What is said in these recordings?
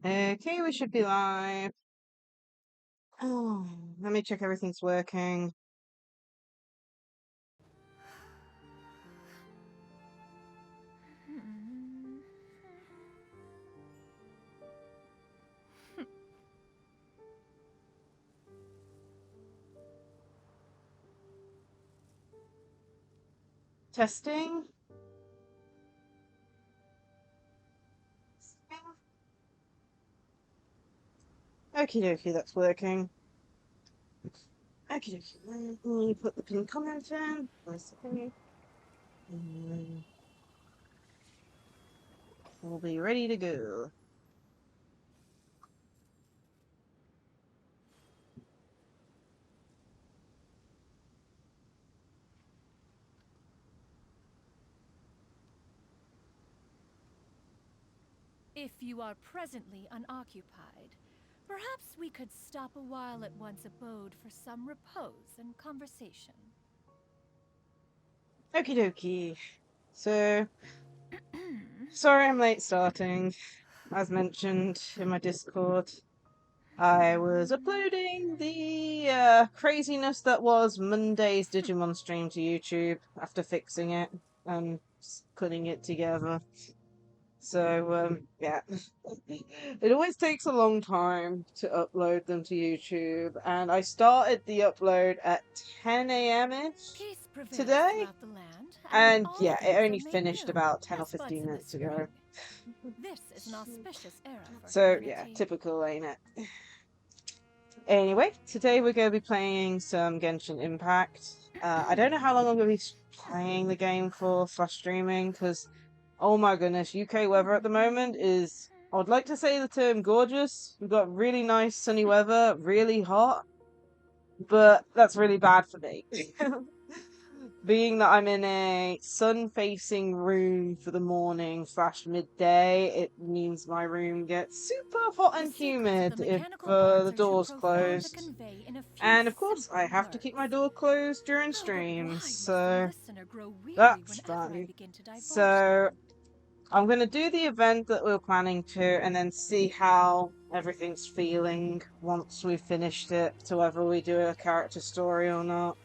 Okay, we should be live. Oh, let me check everything's working. Testing. Okie dokie, that's working. Okie dokie, let me put the pin comment in. Okay. And we'll be ready to go. If you are presently unoccupied, perhaps we could stop a while at one's abode for some repose and conversation. Okie dokie. So, sorry I'm late starting. As mentioned in my Discord, I was uploading the craziness that was Monday's Digimon stream to YouTube after fixing it and putting it together. So, yeah. It always takes a long time to upload them to YouTube, and I started the upload at 10 a.m.-ish Peace prevails today, throughout the land, and all yeah, it things are only made finished new, about 10 or as buds 15 in the minutes ago. spring. This is an auspicious era for So, yeah, humanity. typical, ain't it? Anyway, today we're going to be playing some Genshin Impact. I don't know how long I'm going to be playing the game for streaming, because, oh my goodness, UK weather at the moment is, I would like to say the term gorgeous. We've got really nice sunny weather, really hot, but that's really bad for me. Being that I'm in a sun-facing room for the morning / midday, it means my room gets super hot The and secrets of humid the if mechanical the arts are too door's profound to closed. convey in a few And of course, I simple have to words. keep my door closed during Oh, but streams, why must the so listener grow weary that's whenever I fun. begin to divulge So them? I'm gonna do the event that we're planning to, and then see how everything's feeling once we've finished it, to whether we do a character story or not.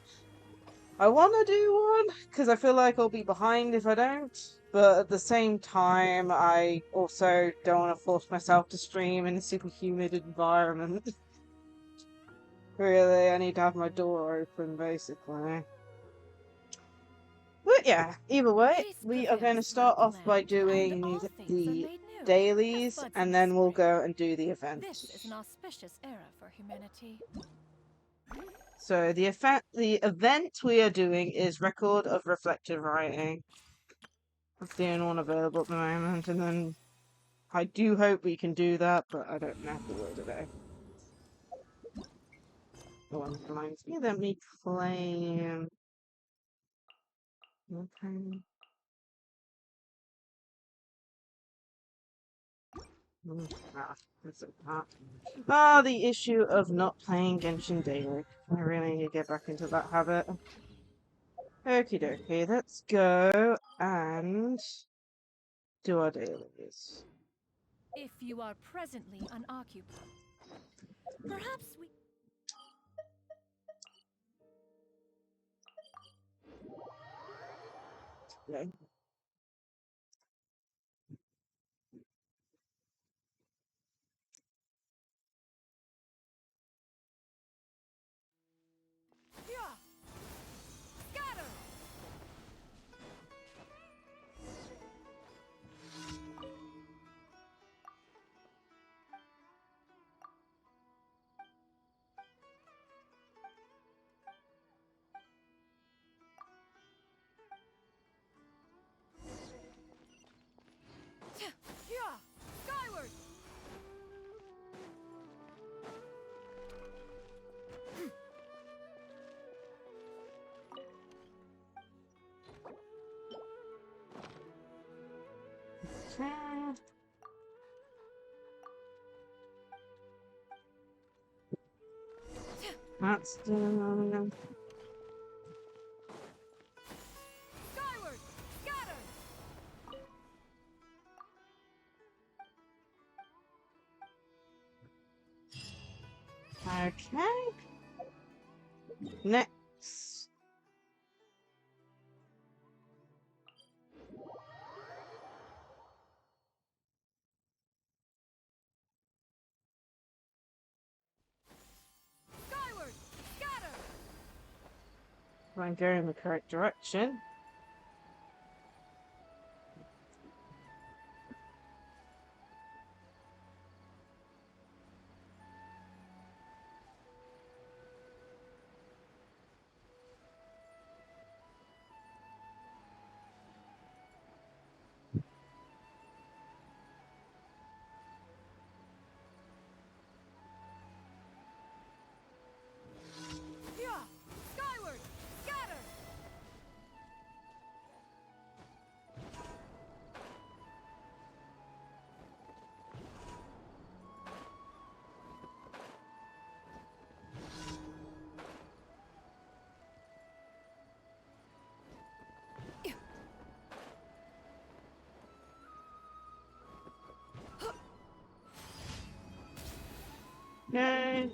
I want to do one because I feel like I'll be behind if I don't, but at the same time, I also don't want to force myself to stream in a super humid environment. Really, I need to have my door open, basically. But yeah, either way, Peace we are going to prevails start throughout the off by land, and doing all things are the made new, as dailies, buds in and the then we'll spring. go and do the event. This is an auspicious era for humanity. So the event we are doing is Record of Reflective Writing. That's the only one available at the moment, and then I do hope we can do that, but I don't know if we will today. The one reminds me that me claim. Okay. That's a part. Ah, the issue of not playing Genshin Daily. I really need to get back into that habit. Okie dokie, let's go and do our dailies. If you are presently unoccupied, perhaps we. Okay. Yeah! Scatter! Yeah! Skyward! That's done. Skyward! Scatter! Okay. Next. Skyward! Scatter! I'm going in the correct direction. Yeah! Skyward! Scatter! Okay.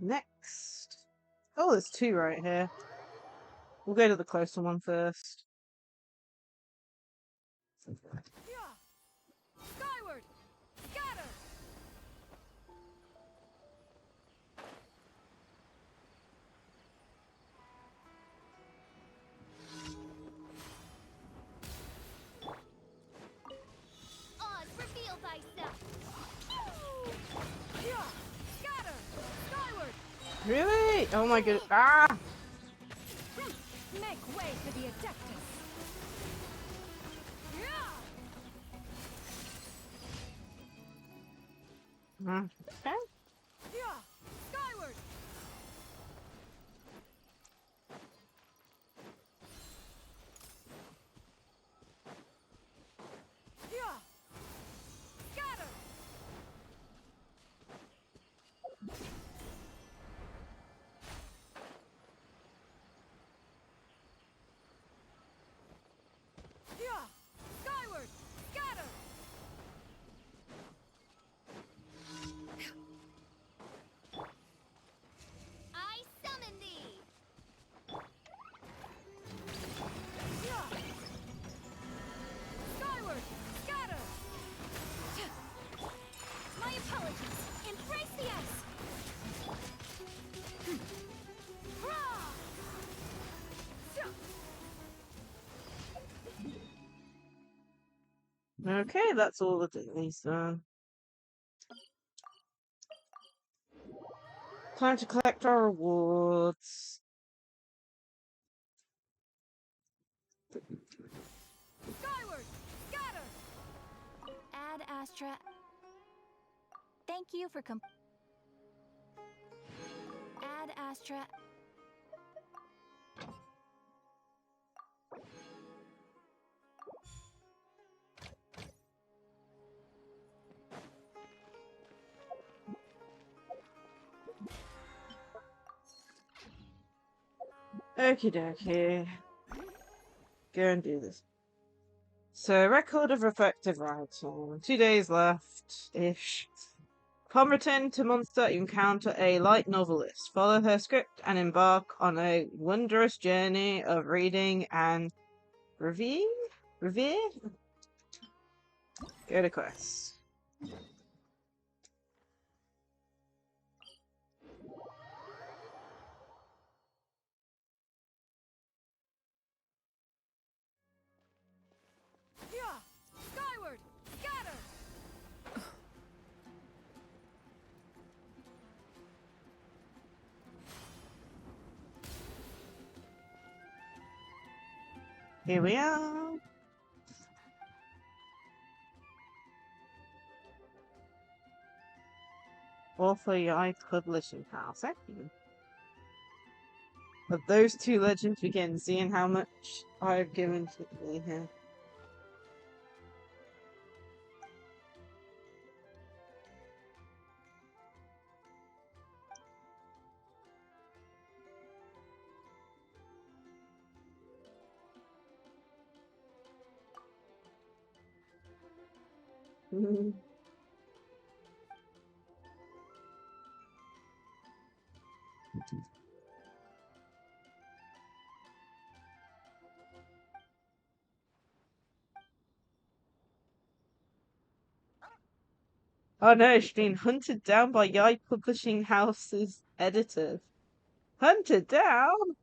Next. Oh, there's two right here. We'll go to the closer one first. Yeah! Skyward! Scatter! Oz, reveal thyself! Yeah! Scatter! Skyward! Really? Oh my god. Ah! Make way for the Adeptus! Yeah! Okay. Yeah! Skyward! Yeah! Scatter! Yeah! Skyward! Scatter! I summon thee! Yeah! Skyward! Scatter! My apologies! Embrace the ice! Hurrah! Okay, that's all the dailies done. Time to collect our rewards. Skyward! Scatter! Ad Astra. Thank you for Ad Astra. Okie dokie. Go and do this. So, record of effective writing. 2 days left-ish. Upon return to Munster, you encounter a light novelist. Follow her script and embark on a wondrous journey of reading and revere? Revere? Go to quest. Yeah! Skyward! Scatter! Here we are. Author Yai Publishing House. Thank you. Of those two legends begin seeing how much I've given to me here. Oh no, she's been hunted down by Yai Publishing House's editors. Hunted down?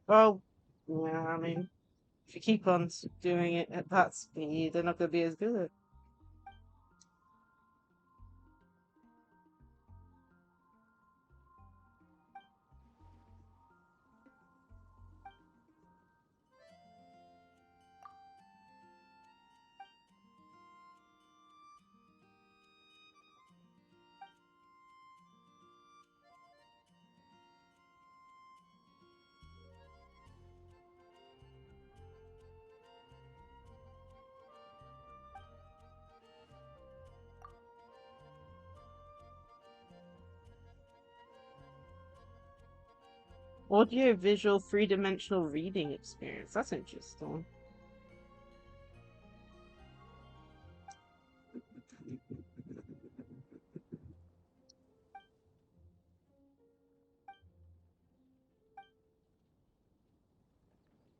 Well, yeah, I mean, if you keep on doing it at that speed, they're not going to be as good. Audio visual three-dimensional reading experience. That's interesting.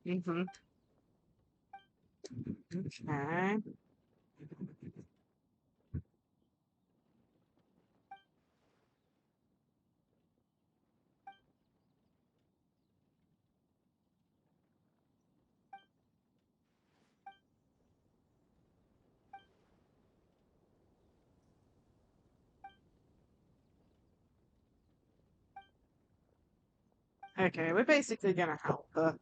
Mm-hmm. Okay. Okay, we're basically gonna help her.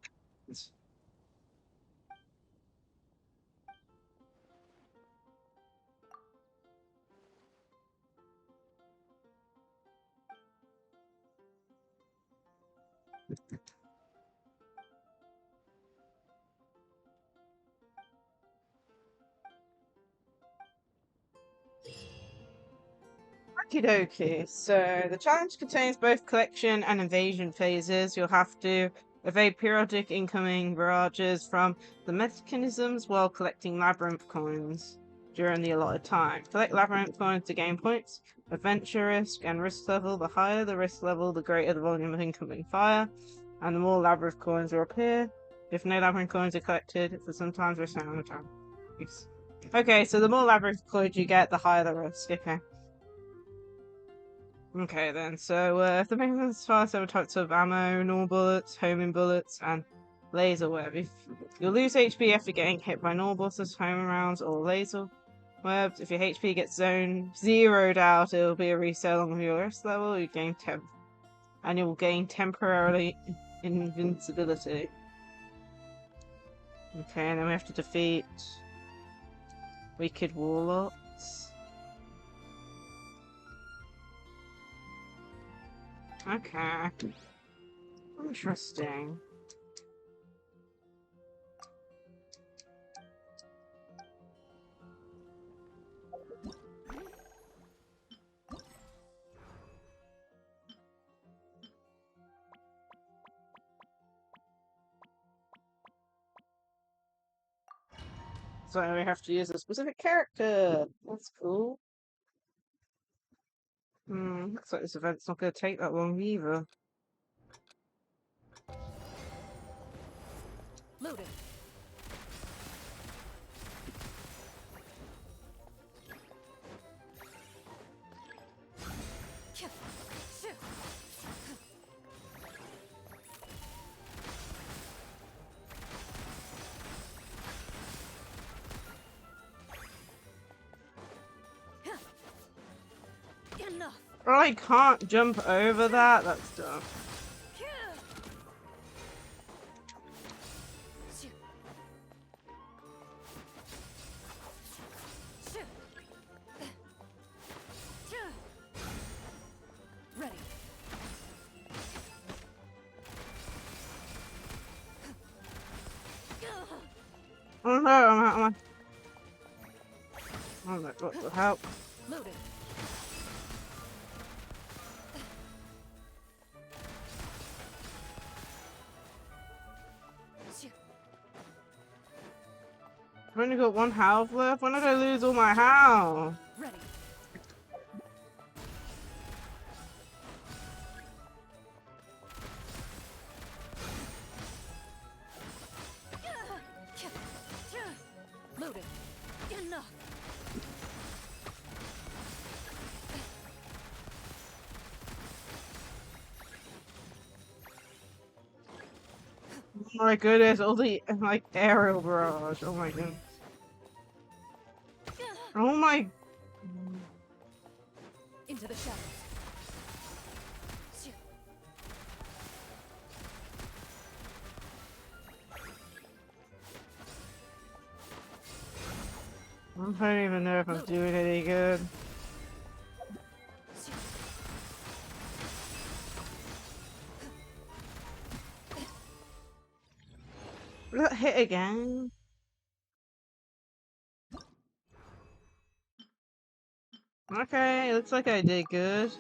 Okie dokie. So the challenge contains both collection and invasion phases. You'll have to evade periodic incoming barrages from the mechanisms while collecting labyrinth coins during the allotted time. Collect labyrinth coins to gain points. Adventure risk and risk level. The higher the risk level, the greater the volume of incoming fire, and the more labyrinth coins will appear. If no labyrinth coins are collected, it's sometimes risk down the time. Okay, so the more labyrinth coins you get, the higher the risk. Okay. Okay then, so the main fire several types of ammo, normal bullets, homing bullets, and laser web. If you'll lose HP after getting hit by normal bullets, homing rounds, or laser webs. If your HP gets zeroed out, it'll be a reset along with your rest level. You gain and you will gain temporarily invincibility. Okay, and then we have to defeat wicked warlocks. Okay. Interesting. So we have to use a specific character. That's cool. Looks like this event's not going to take that long either. Loaded. Enough. I can't jump over that. That's dumb. Ready. Oh no, I'm out. Oh my god, help. Loaded. I've only got 1 health left. When did I lose all my health? Ready. Loaded. Enough. Oh my goodness, all the like aerial barrage. Oh my goodness. Oh my. Into the shadows. I don't even know if I'm doing any good. Got hit again. Okay, looks like I did good.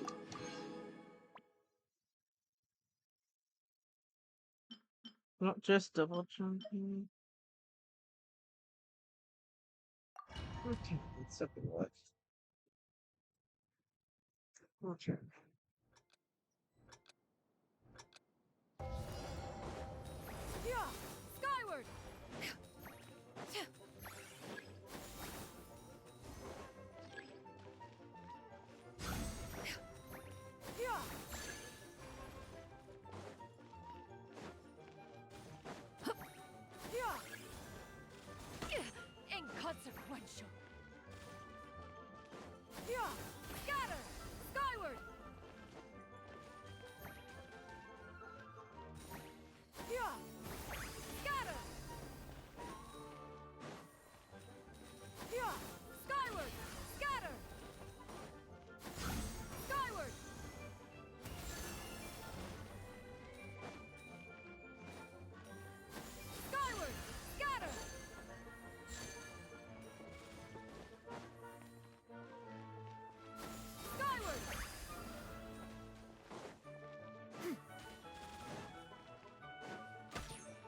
Not just double jumping. Okay, let's have a look. Okay. Yeah, skyward. Yeah. Yeah. Inconsequential. Yeah. Scatter. Skyward. Yeah. Scatter. Yeah. Skyward. Scatter. Skyward. Skyward. Scatter. Skyward.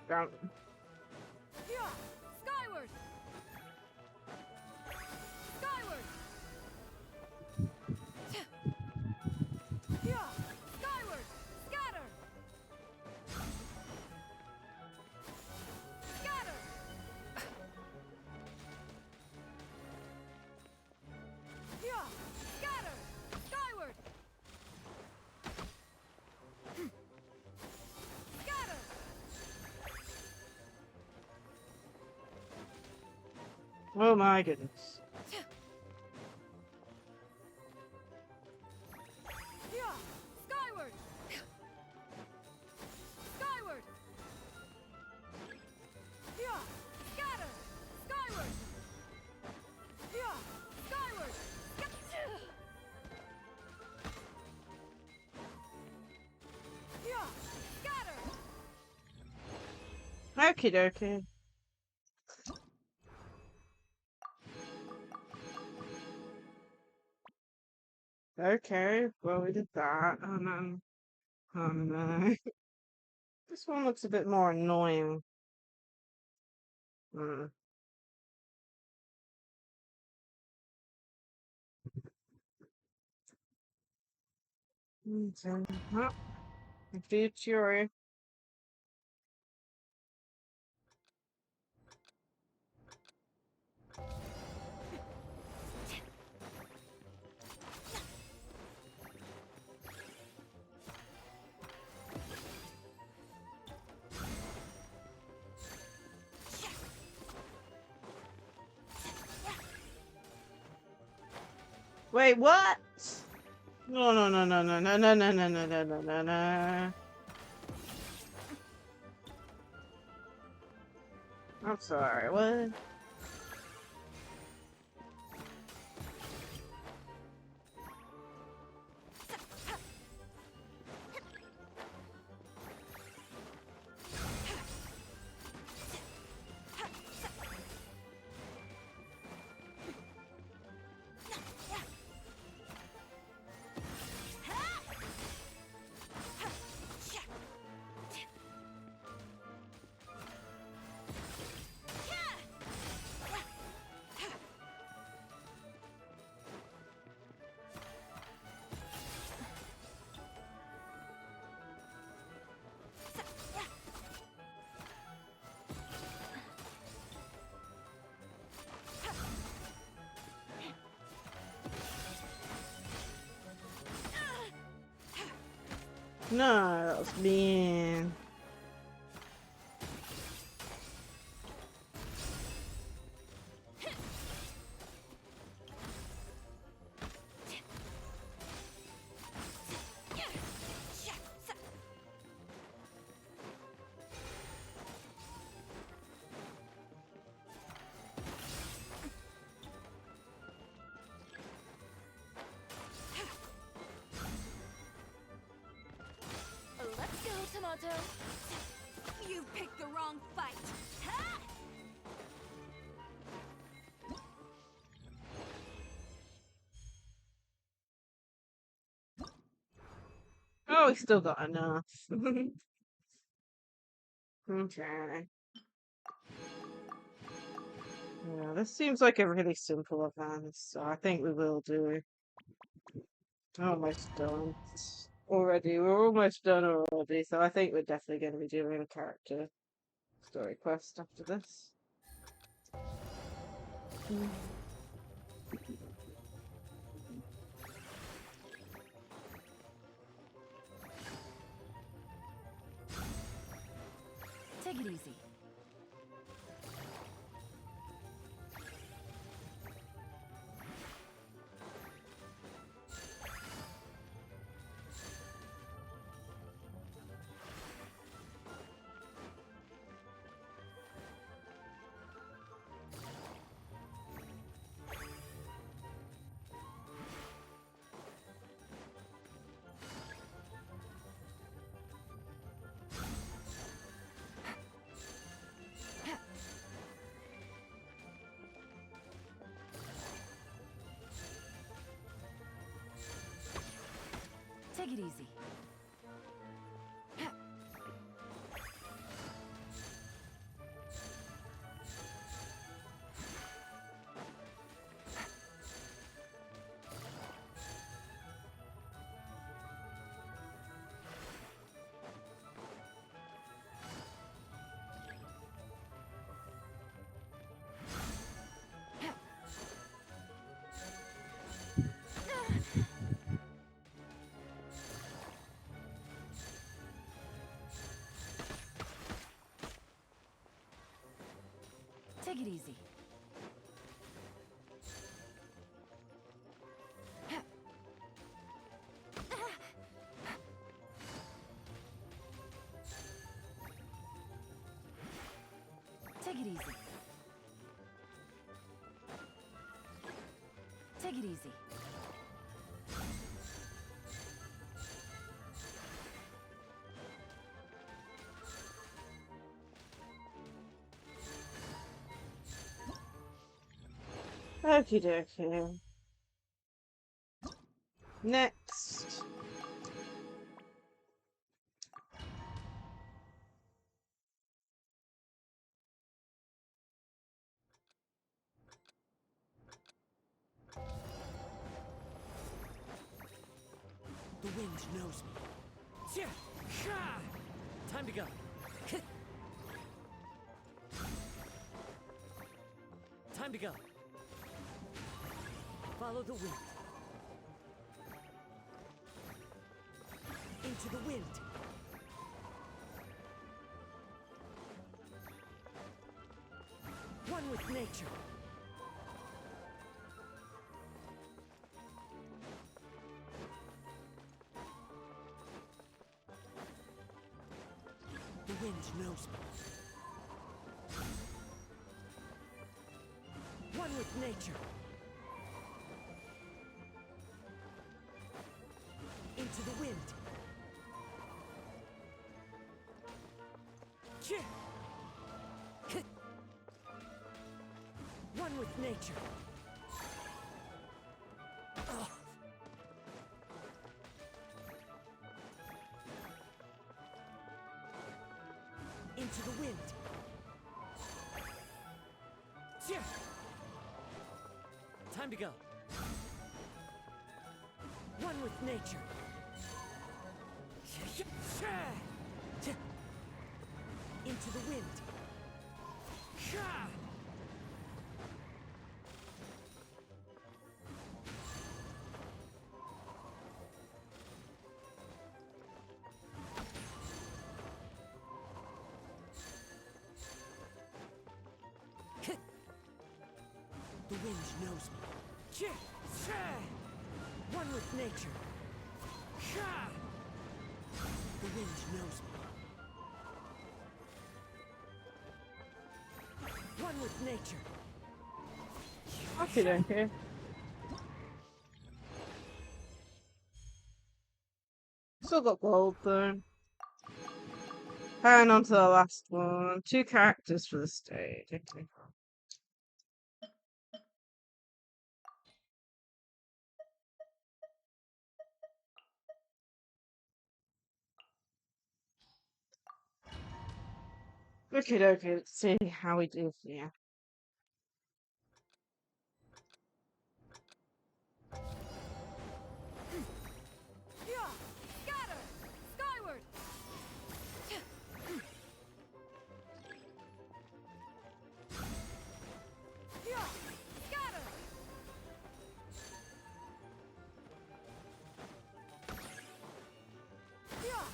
Down. Yeah. Skyward. Skyward. Yeah. Skyward. Scatter. Scatter. Yeah. Scatter. Skyward. Scatter. Oh my goodness. Yeah. Skyward. Skyward. Yeah. Scatter. Skyward. Yeah. Skyward. Yeah. Scatter. Okie dokie. Okay, well we did that, and then oh no. This one looks a bit more annoying. Hmm. So, well, fury. Wait, what? No, no, no, no, no, no, no, no, no, no, no, no, no, no. I'm sorry, what? No, that was mean. Let's go, Tomato. You picked the wrong fight. Ha! Oh, we still got enough. Okay. Yeah, this seems like a really simple event, so I think we will do. Almost done already. We're almost done already, so I think we're definitely going to be doing a character story quest after this. Take it easy. Take it easy. Take it easy. Take it easy. Take it easy. Okie dokie. Next. The wind knows me. Time to go. Time to go. Follow the wind. Into the wind. One with nature. The wind knows me. One with nature. Into the wind. One with nature. Ugh. Into the wind. Time to go. One with nature. Into the wind. The wind knows me. One with nature. The wind knows me. One with nature. Okay. Still got gold though. And on to the last one. 2 characters for the stage. Okay. Okay, let's see how we do here. Yeah! Scatter! Skyward! Yeah! Scatter! Yeah!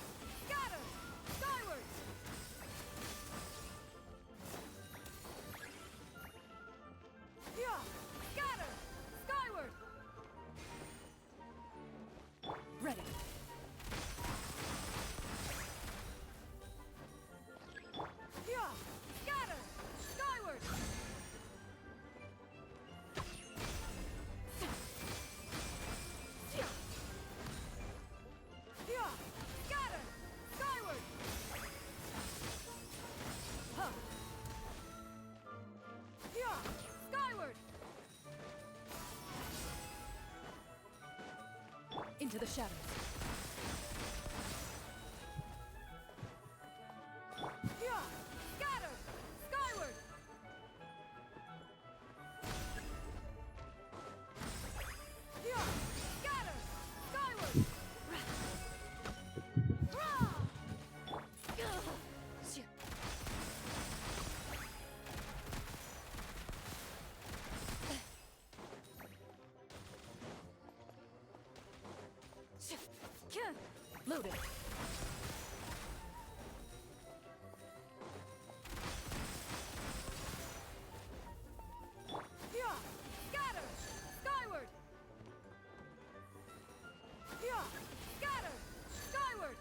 Scatter! Skyward! Yeah! Scatter! Skyward! Ready. Yeah! Scatter! Skyward! Yeah! Scatter! Skyward! Huh! Yeah! Skyward! Into the shadows. Yeah! Scatter! Skyward! Yeah! Scatter! Skyward! Rah! Shit. Loaded. Yeah! Scatter! Skyward! Yeah! Scatter! Skyward!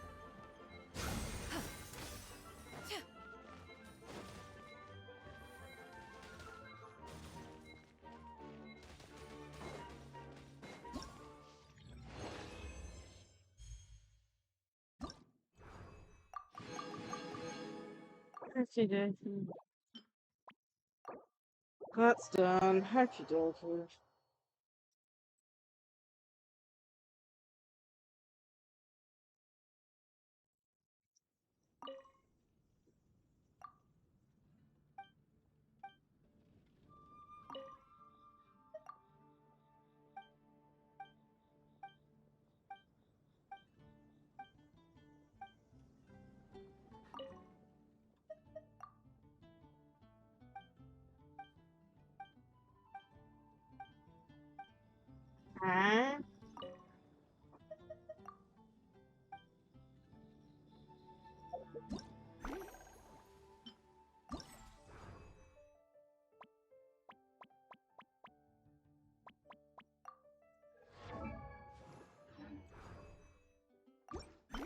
Okay. That's done. Okay. Huh?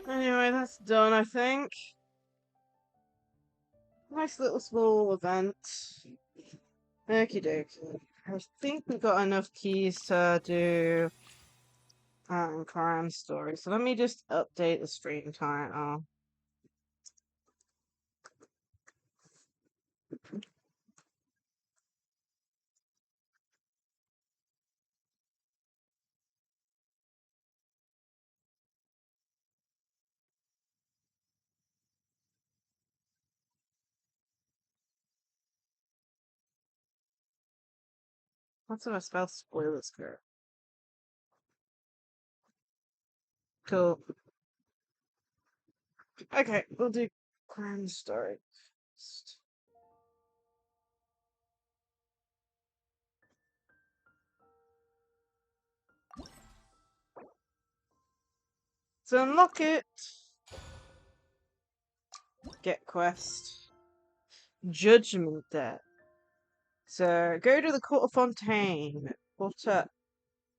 Anyway, that's done, I think. Nice little small event. Okie dokie. I think we got enough keys to do crime story. So let me just update the stream title. What's if I spell spoilers girl? Cool. Okay, we'll do crime story first. So unlock it. Get quest. Judgment Debt. So go to the Court of Fontaine. Quarter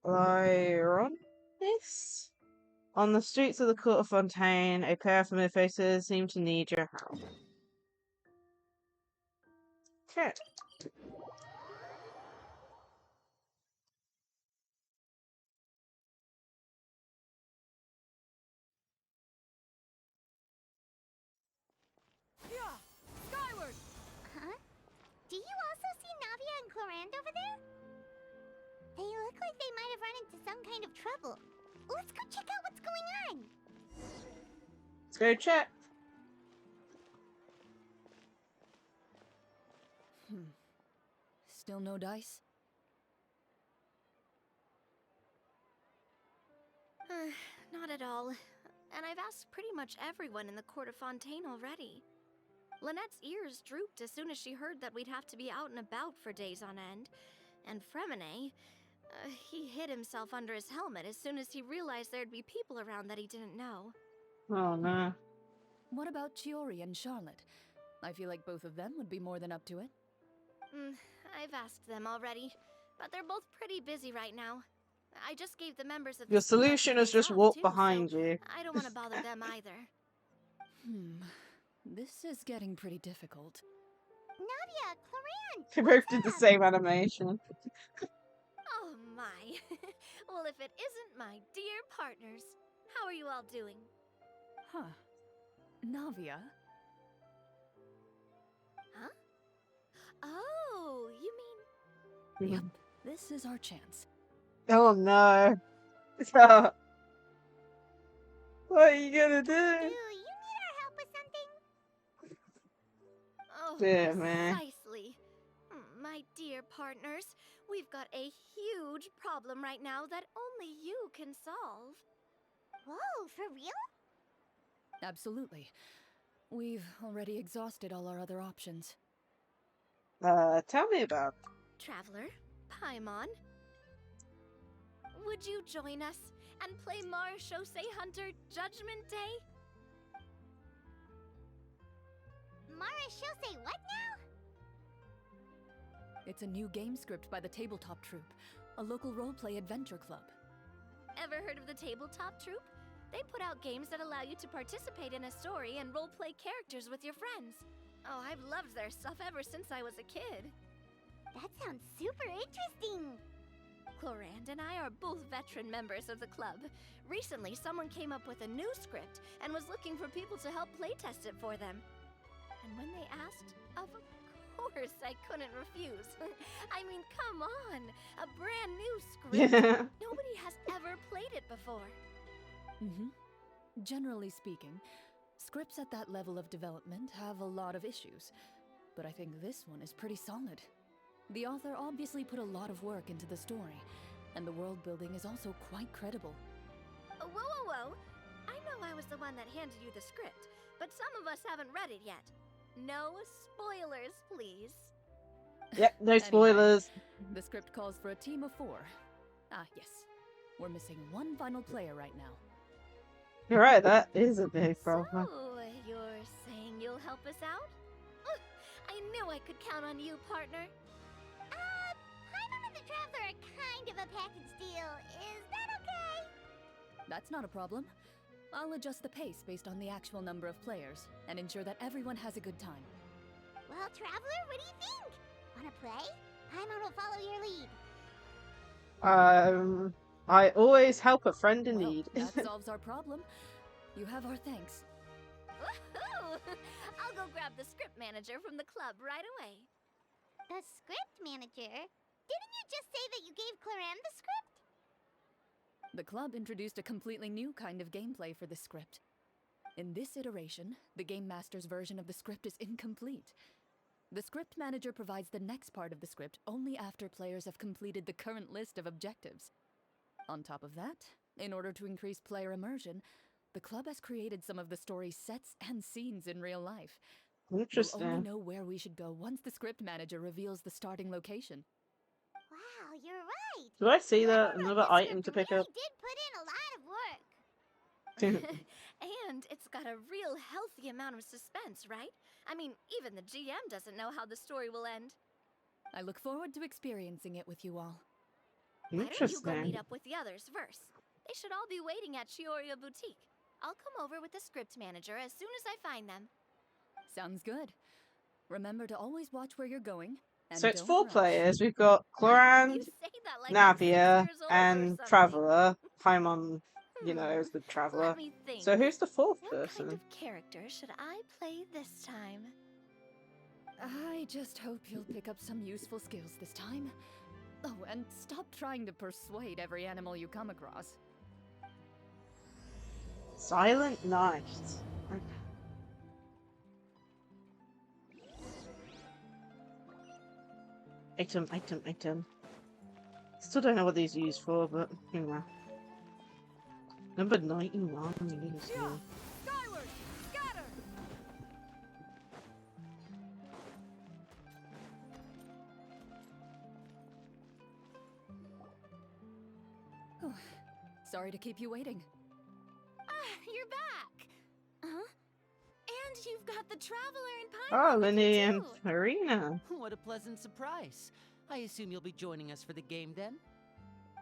Ironis? On the streets of the Court of Fontaine, a pair of familiar faces seem to need your help. Okay. Yeah! Skyward! Huh? Do you also see Navia and Clorinde over there? They look like they might have run into some kind of trouble. Let's go check out what's going on. Let's go check. Still no dice? Not at all. And I've asked pretty much everyone in the Court of Fontaine already. Lynette's ears drooped as soon as she heard that we'd have to be out and about for days on end. And Fremine, he hid himself under his helmet as soon as he realized there'd be people around that he didn't know. Oh no. What about Chiori and Charlotte? I feel like both of them would be more than up to it. I've asked them already, but they're both pretty busy right now. I just gave the members of Your the team a solution few is days just off, walk too, behind so you. I don't want to bother them either. This is getting pretty difficult. Navia, Clorinde! They both did the same animation. Oh my. Well, if it isn't my dear partners, how are you all doing? Huh. Navia? Huh? Oh, you mean... Yep, this is our chance. Oh no. What are you gonna Do do? you need our help with something? Oh, Dear man. precisely. My dear partners, we've got a huge problem right now that only you can solve. Whoa, for real? Absolutely. We've already exhausted all our other options. Tell me about it. Traveler, Paimon, would you join us and play Marechaussee Hunter Judgment Day? Marechaussee what now? It's a new game script by the Tabletop Troupe, a local roleplay adventure club. Ever heard of the Tabletop Troupe? They put out games that allow you to participate in a story and roleplay characters with your friends. Oh, I've loved their stuff ever since I was a kid. That sounds super interesting. Clorinde and I are both veteran members of the club. Recently, someone came up with a new script and was looking for people to help playtest it for them. And when they asked, of course I couldn't refuse. I mean, come on! A brand new script! Nobody has ever played it before. Generally speaking, scripts at that level of development have a lot of issues, but I think this one is pretty solid. The author obviously put a lot of work into the story, and the world building is also quite credible. Whoa, whoa, whoa! I know I was the one that handed you the script, but some of us haven't read it yet. No spoilers, please. Yep, no spoilers. The script calls for a team of 4. Ah, yes. We're missing one final player right now. You're right, that is a big problem. So, you're saying you'll help us out? I knew I could count on you, partner. Paimon and the Traveler are kind of a package deal. Is that okay? That's not a problem. I'll adjust the pace based on the actual number of players, and ensure that everyone has a good time. Well, Traveler, what do you think? Wanna play? Paimon will follow your lead. I always help a friend in Well, need. that solves our problem. You have our thanks. Woohoo! I'll go grab the script manager from the club right away. The script manager? Didn't you just say that you gave Clorinde the script? The club introduced a completely new kind of gameplay for the script. In this iteration, the Game Master's version of the script is incomplete. The script manager provides the next part of the script only after players have completed the current list of objectives. On top of that, in order to increase player immersion, the club has created some of the story's sets and scenes in real life. Interesting. We'll only know where we should go once the script manager reveals the starting location. Wow, you're right. Do I see Whoever that? wrote Another this item script to pick really up? did put in a lot of work. And it's got a real healthy amount of suspense, right? I mean, even the GM doesn't know how the story will end. I look forward to experiencing it with you all. Why don't you go Interesting. meet up with the others first? They should all be waiting at Chioria Boutique. I'll come over with the script manager as soon as I find them. Sounds good. Remember to always watch where you're going. And So it's don't 4 rush. players. We've got You Clorinde, say that like I'm 6 Navia, years old or and something. Traveler. Paimon, you know, Hmm, is the Traveler. Let me think. So who's the 4th What person? kind of character should I play this time? I just hope you'll pick up some useful skills this time. Oh, and stop trying to persuade every animal you come across. Silent Night. Item. Still don't know what these are used for, but you know. Number 91. Skyward! Scatter! Sorry to keep you waiting. You're back! Huh? And you've got the Traveler and Oh, Paimon with Linny you, and too. Marina. What a pleasant surprise. I assume you'll be joining us for the game then?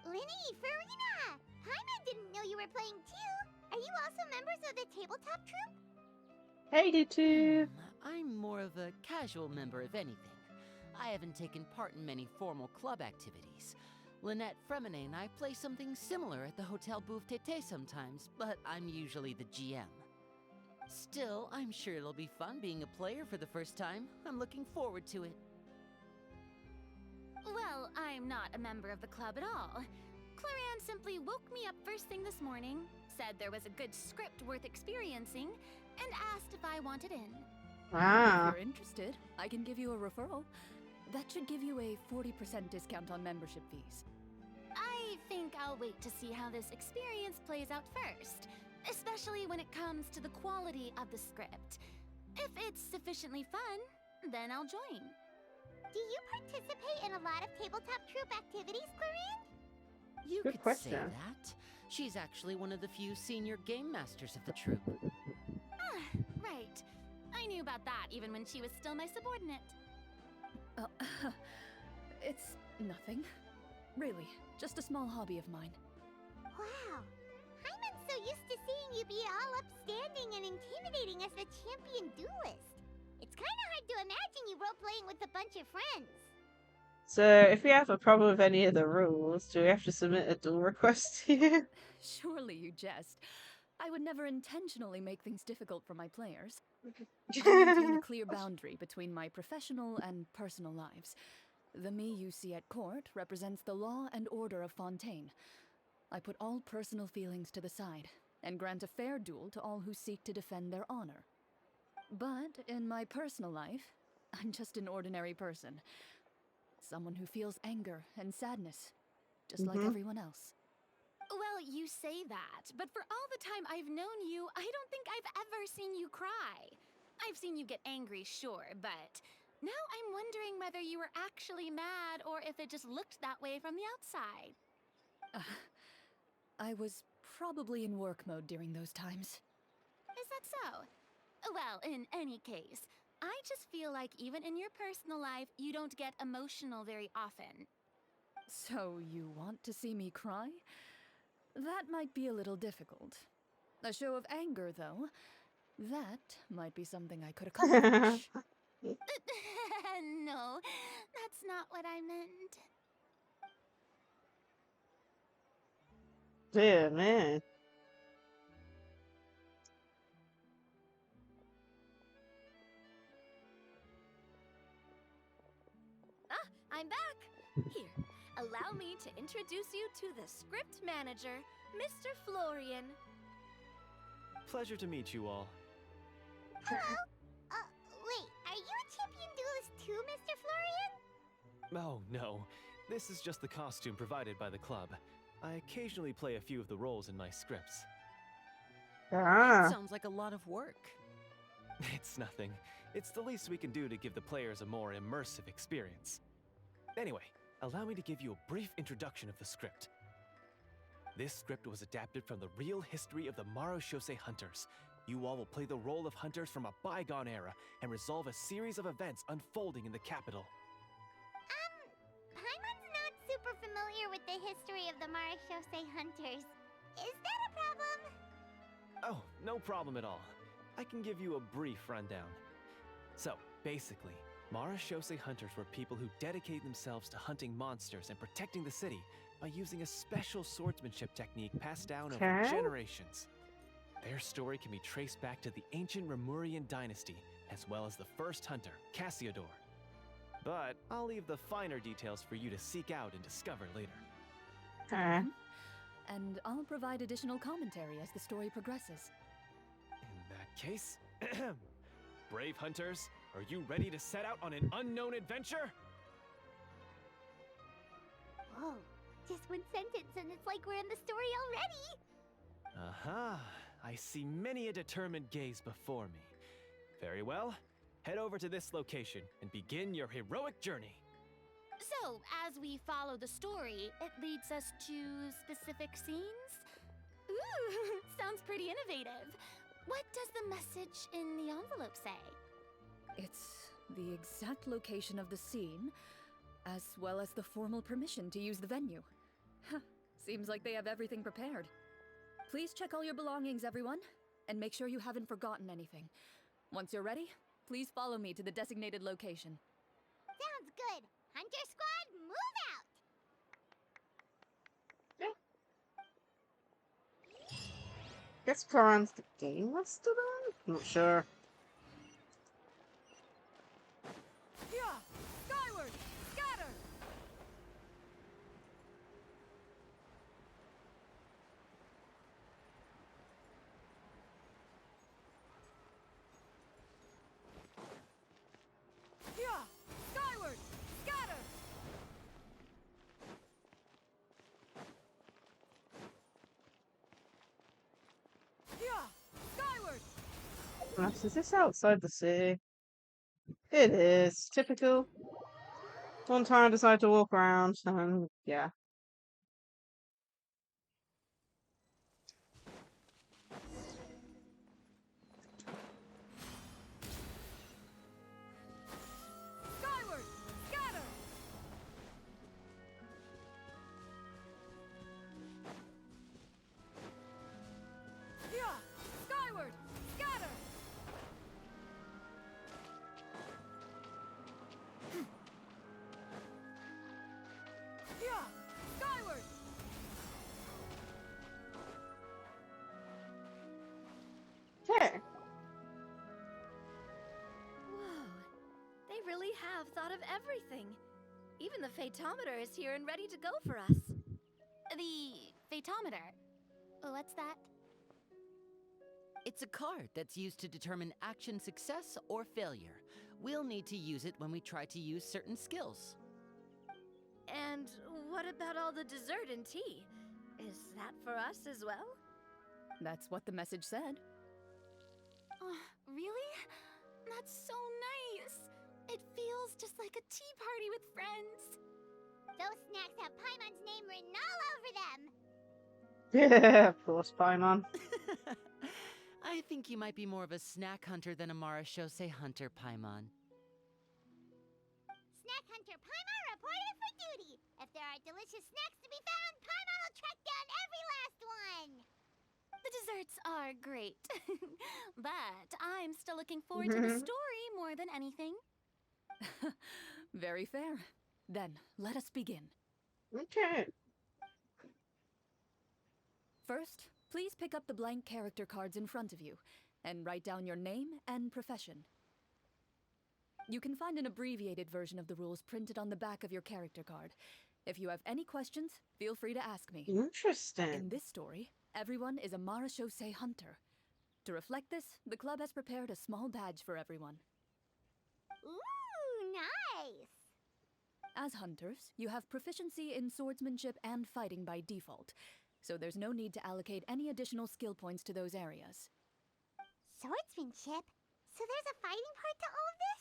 Linny, Farina! Paimon didn't know you were playing too. Are you also members of the tabletop troupe? Hey, you two. I'm more of a casual member of anything. I haven't taken part in many formal club activities. Lynette Fremine and I play something similar at the Hotel Bouffe Tété sometimes, but I'm usually the GM. Still, I'm sure it'll be fun being a player for the first time. I'm looking forward to it. Well, I'm not a member of the club at all. Clorinde simply woke me up first thing this morning, said there was a good script worth experiencing, and asked if I wanted in. If Ah. you're interested, I can give you a referral. That should give you a 40% discount on membership fees. I think I'll wait to see how this experience plays out first, especially when it comes to the quality of the script. If it's sufficiently fun, then I'll join. Do you participate in a lot of tabletop troupe activities, Clorinde? You Good could say question. that. She's actually one of the few senior game masters of the troupe. Right. I knew about that even when she was still my subordinate. Oh, it's nothing. Really, just a small hobby of mine. Wow. Paimon's so used to seeing you be all upstanding and intimidating as the champion duelist. It's kind of hard to imagine you role-playing with a bunch of friends. So if we have a problem with any of the rules, do we have to submit a duel request to you? Surely you jest. I would never intentionally make things difficult for my players. I maintain a clear boundary between my professional and personal lives. The me you see at court represents the law and order of Fontaine. I put all personal feelings to the side and grant a fair duel to all who seek to defend their honor. But in my personal life, I'm just an ordinary person. Someone who feels anger and sadness, just like everyone else. Well, you say that, but for all the time I've known you, I don't think I've ever seen you cry. I've seen you get angry, sure, but now I'm wondering whether you were actually mad or if it just looked that way from the outside. I was probably in work mode during those times. Is that so? Well, in any case, I just feel like even in your personal life, you don't get emotional very often. So you want to see me cry? That might be a little difficult. A show of anger, though, that might be something I could accomplish. No, that's not what I meant. Dear man. I'm back! Here, allow me to introduce you to the script manager, Mr. Florian. Pleasure to meet you all. Hello? Wait, are you a champion duelist too, Mr. Florian? Oh, no. This is just the costume provided by the club. I occasionally play a few of the roles in my scripts. Ah. Sounds like a lot of work. It's nothing. It's the least we can do to give the players a more immersive experience. Anyway, allow me to give you a brief introduction of the script. This script was adapted from the real history of the Marushose hunters. You all will play the role of hunters from a bygone era and resolve a series of events unfolding in the capital. the history of the Marashose hunters. Is that a problem? Oh, no problem at all. I can give you a brief rundown. So, basically, Marashose hunters were people who dedicated themselves to hunting monsters and protecting the city by using a special swordsmanship technique passed down over Okay. generations. Their story can be traced back to the ancient Remurian dynasty, as well as the first hunter, Cassiodor. But I'll leave the finer details for you to seek out and discover later. Okay. And I'll provide additional commentary as the story progresses. In that case, brave hunters, are you ready to set out on an unknown adventure? Whoa, just one sentence and it's like we're in the story already! Aha, I see many a determined gaze before me. Very well, head over to this location and begin your heroic journey. So, as we follow the story, it leads us to specific scenes? Ooh, sounds pretty innovative. What does the message in the envelope say? It's the exact location of the scene, as well as the formal permission to use the venue. Huh, seems like they have everything prepared. Please check all your belongings, everyone, and make sure you haven't forgotten anything. Once you're ready, please follow me to the designated location. Sounds good! Hunter Squad, move out! Guess Clorine's the game master then? Not sure. Yeah! Skyward! Scatter! Yeah! Skyward! Scatter! Yeah! Skyward! Nice. Is this outside the city? It is. Typical. One time I decided to walk around and yeah. Skyward! Scatter! Yeah! Skyward! Scatter! Yeah! Skyward! Okay. Whoa. They really have thought of everything. Even the Fatometer is here and ready to go for us. The Fatometer. What's that? It's a card that's used to determine action success or failure. We'll need to use it when we try to use certain skills. And what about all the dessert and tea? Is that for us as well? That's what the message said. Oh, really? That's so nice. It feels just like a tea party with friends. Those snacks have Paimon's name written all over them! Yeah, of course, Paimon. I think you might be more of a snack hunter than a Marashose hunter, Paimon. Snack Hunter Paimon reported for duty! If there are delicious snacks to be found, Paimon will track down every last one! The desserts are great. But I'm still looking forward to the story more than anything. Very fair. Then, let us begin. Okay. First, please pick up the blank character cards in front of you, and write down your name and profession. You can find an abbreviated version of the rules printed on the back of your character card. If you have any questions, feel free to ask me. Interesting. In this story, everyone is a Marashose hunter. To reflect this, the club has prepared a small badge for everyone. Ooh, nice! As hunters, you have proficiency in swordsmanship and fighting by default, so there's no need to allocate any additional skill points to those areas. Swordsmanship? So there's a fighting part to all of this?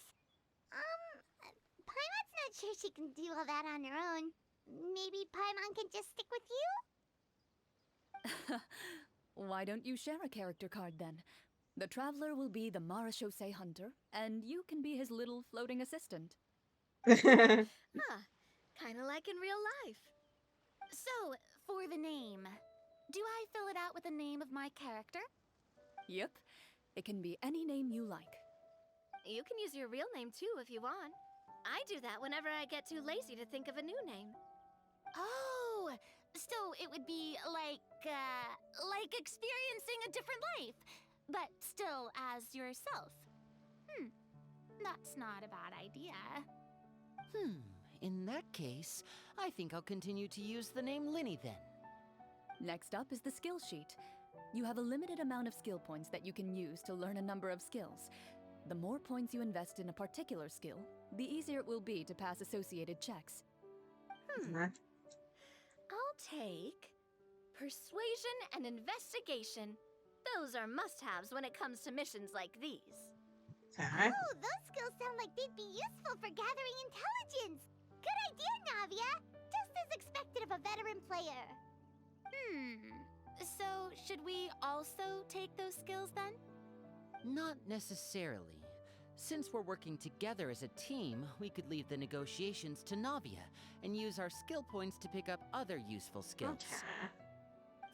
Paimon's not sure she can do all that on her own. Maybe Paimon can just stick with you? Why don't you share a character card then? The Traveler will be the Marashose hunter, and you can be his little floating assistant. Huh. Kinda like in real life. So, for the name, do I fill it out with the name of my character? Yep. It can be any name you like. You can use your real name too if you want. I do that whenever I get too lazy to think of a new name. Oh, so it would be like experiencing a different life, but still as yourself. That's not a bad idea. In that case, I think I'll continue to use the name Linny then. Next up is the skill sheet. You have a limited amount of skill points that you can use to learn a number of skills. The more points you invest in a particular skill, the easier it will be to pass associated checks. I'll take persuasion and investigation. Those are must-haves when it comes to missions like these. Okay. Oh, those skills sound like they'd be useful for gathering intelligence. Good idea, Navia. Just as expected of a veteran player. So should we also take those skills then? Not necessarily. Since we're working together as a team, we could leave the negotiations to Navia and use our skill points to pick up other useful skills. Okay.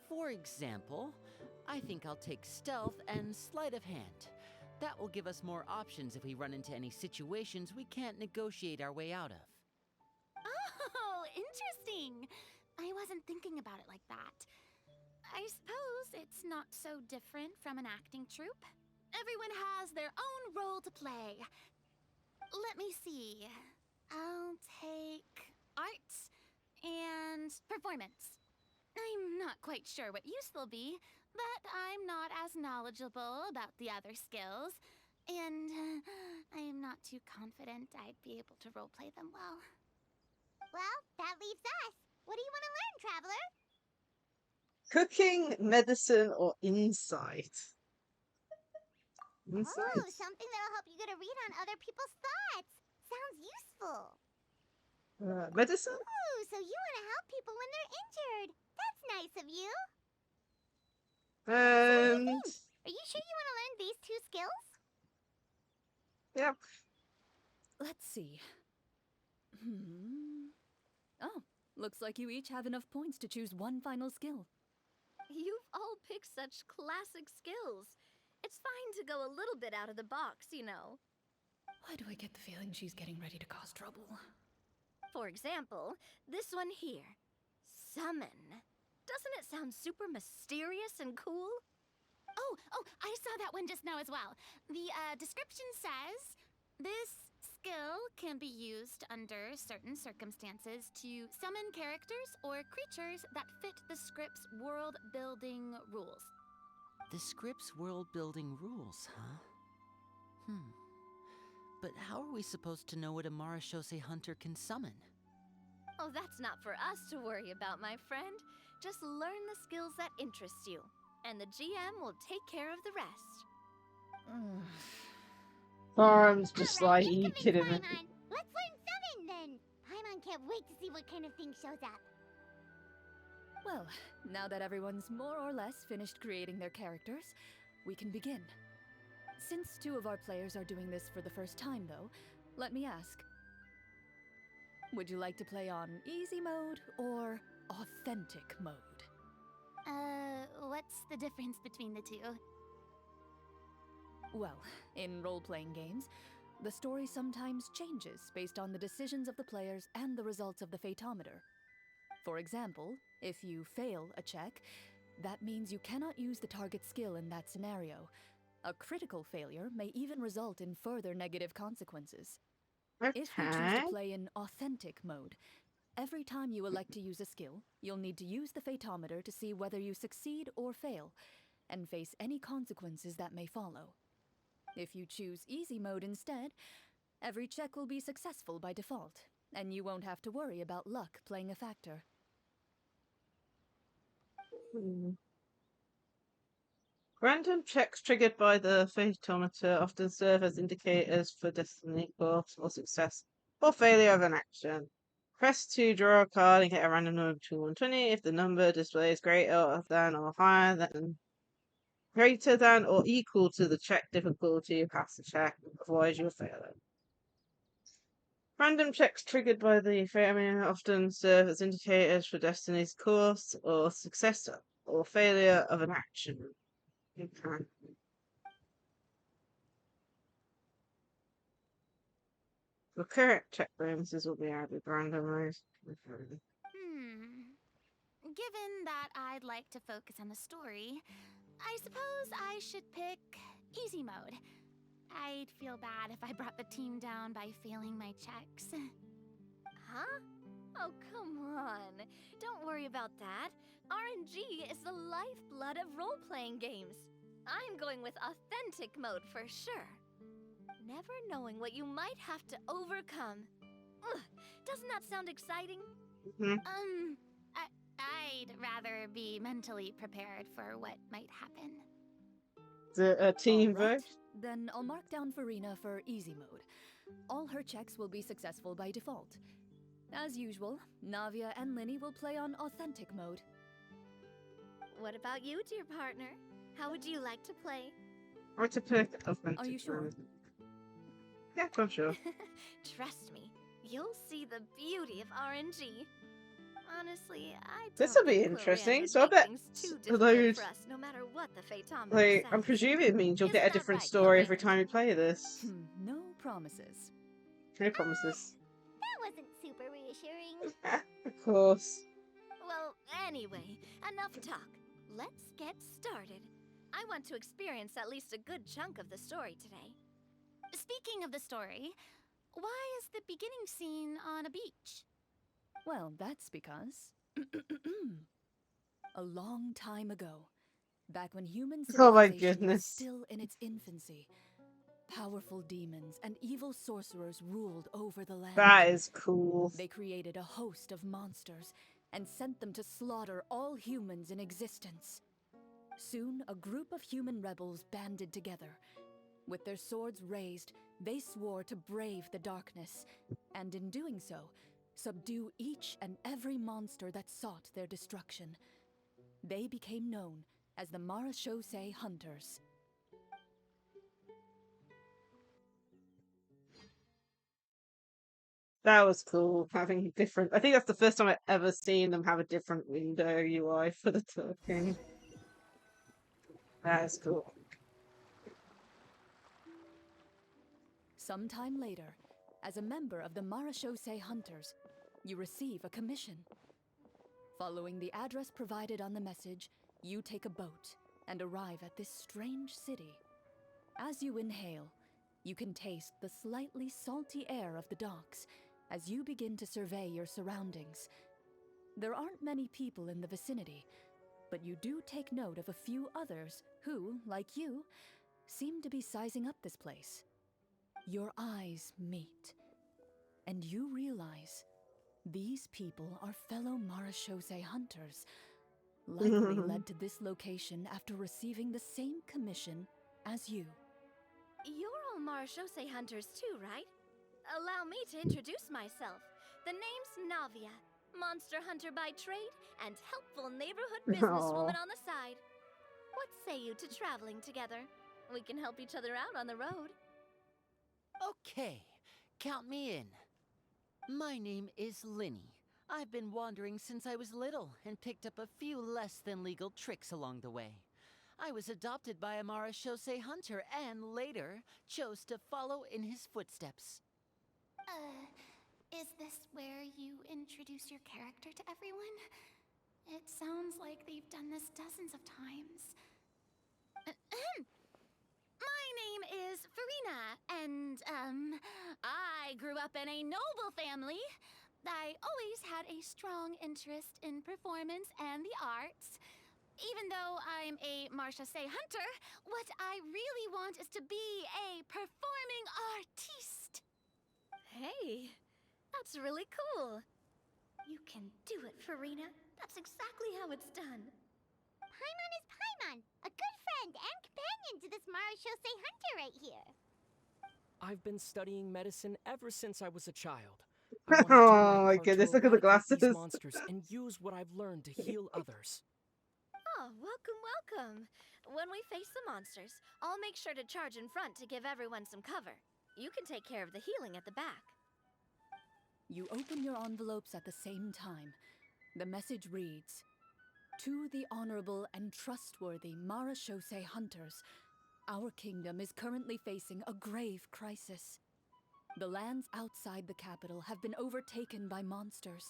For example, I think I'll take stealth and sleight of hand. That will give us more options if we run into any situations we can't negotiate our way out of. Oh, interesting. I wasn't thinking about it like that. I suppose it's not so different from an acting troupe. Everyone has their own role to play. Let me see. I'll take arts and performance. I'm not quite sure what use they'll be, but I'm not as knowledgeable about the other skills, and I'm not too confident I'd be able to roleplay them well. Well, that leaves us. What do you want to learn, Traveler? Cooking, medicine, or insight? Oh, Insight? something that'll help you get a read on other people's thoughts. Sounds useful. Medicine? Oh, so you want to help people when they're injured. That's nice of you. And Are you sure you want to learn these two skills? yeah. Let's see. Oh, looks like you each have enough points to choose one final skill. You've all picked such classic skills. It's fine to go a little bit out of the box, you know. Why do I get the feeling she's getting ready to cause trouble? For example, this one here. Summon. Doesn't it sound super mysterious and cool? Oh, I saw that one just now as well. The description says, this skill can be used under certain circumstances to summon characters or creatures that fit the script's world-building rules. The script's world-building rules, huh? But how are we supposed to know what a Marashose hunter can summon? Oh, that's not for us to worry about, my friend. Just learn the skills that interest you, and the GM will take care of the rest. Farm's just All right, like, you incoming, kidding me? Paimon. Let's learn summon then. Paimon can't wait to see what kind of thing shows up. Well, now that everyone's more or less finished creating their characters, we can begin. Since two of our players are doing this for the first time, though, let me ask. Would you like to play on easy mode or authentic mode? What's the difference between the two? Well, in role-playing games, the story sometimes changes based on the decisions of the players and the results of the Fatometer. For example, if you fail a check, that means you cannot use the target skill in that scenario. A critical failure may even result in further negative consequences. If you choose Okay. to play in authentic mode, every time you elect to use a skill, you'll need to use the Fatometer to see whether you succeed or fail, and face any consequences that may follow. If you choose easy mode instead, every check will be successful by default, and you won't have to worry about luck playing a factor. Random checks triggered by the photometer often serve as indicators for destiny, course, or success or failure of an action. Press to draw a card and get a random number between 120 if the number displays greater than or equal to the check difficulty. Pass the check, otherwise you'll fail it. Random checks triggered by the pheromone often serve as indicators for destiny's course or success or failure of an action. Okay. Recurrent check bonuses will be added randomly. Given that I'd like to focus on the story, I suppose I should pick easy mode. I'd feel bad if I brought the team down by failing my checks. Huh? Oh, come on. Don't worry about that. RNG is the lifeblood of role-playing games. I'm going with authentic mode for sure. Never knowing what you might have to overcome. Ugh, doesn't that sound exciting? I'd rather be mentally prepared for what might happen. A team All right. vote? Then I'll mark down Farina for easy mode. All her checks will be successful by default. As usual, Navia and Linny will play on authentic mode. What about you, dear partner? How would you like to play? Or to pick authentic Are you sure? mode. Yeah, I'm sure. Trust me, you'll see the beauty of RNG. Honestly, I don't This'll be think interesting, Clorinde would so I make bet things too for difficult those- for us, no matter what the Phaetometer Like, says. I'm presuming it means you'll Isn't get a that different right, story every Clorinde? time you play this. No promises. No promises. That wasn't super reassuring. Of course. Well, anyway, enough talk. Let's get started. I want to experience at least a good chunk of the story today. Speaking of the story, why is the beginning scene on a beach? Well, that's because... a long time ago, back when human Oh my civilization was goodness. still in its infancy, powerful demons and evil sorcerers ruled over the land. That is cool. They created a host of monsters and sent them to slaughter all humans in existence. Soon, a group of human rebels banded together. With their swords raised, they swore to brave the darkness, and in doing so, subdue each and every monster that sought their destruction. They became known as the Marachose Hunters. That was cool, having different... I think that's the first time I've ever seen them have a different window UI for the talking. That is cool. Sometime later, as a member of the Marachose Hunters, you receive a commission. Following the address provided on the message, you take a boat and arrive at this strange city. As you inhale, you can taste the slightly salty air of the docks as you begin to survey your surroundings. There aren't many people in the vicinity, but you do take note of a few others who, like you, seem to be sizing up this place. Your eyes meet, and you realize these people are fellow Marachose hunters, likely led to this location after receiving the same commission as you. You're all Marachose hunters too, right? Allow me to introduce myself. The name's Navia, monster hunter by trade and helpful neighborhood businesswoman on the side. What say you to traveling together? We can help each other out on the road. Okay, count me in. My name is Linny. I've been wandering since I was little and picked up a few less than legal tricks along the way. I was adopted by a Marachose hunter and later chose to follow in his footsteps. Is this where you introduce your character to everyone? It sounds like they've done this dozens of times. My name is Farina, and, I grew up in a noble family. I always had a strong interest in performance and the arts. Even though I'm a Marachose hunter, what I really want is to be a performing artiste. Hey, that's really cool. You can do it, Farina. That's exactly how it's done. Paimon is Paimon, a good friend and companion to this Marachose hunter right here. I've been studying medicine ever since I was a child. I want to do Oh my my part goodness, to look at the eradicate these glasses. monsters and use what I've learned to heal others. Oh, welcome, welcome. When we face the monsters, I'll make sure to charge in front to give everyone some cover. You can take care of the healing at the back. You open your envelopes at the same time. The message reads, "To the honorable and trustworthy Marachose hunters, our kingdom is currently facing a grave crisis. The lands outside the capital have been overtaken by monsters,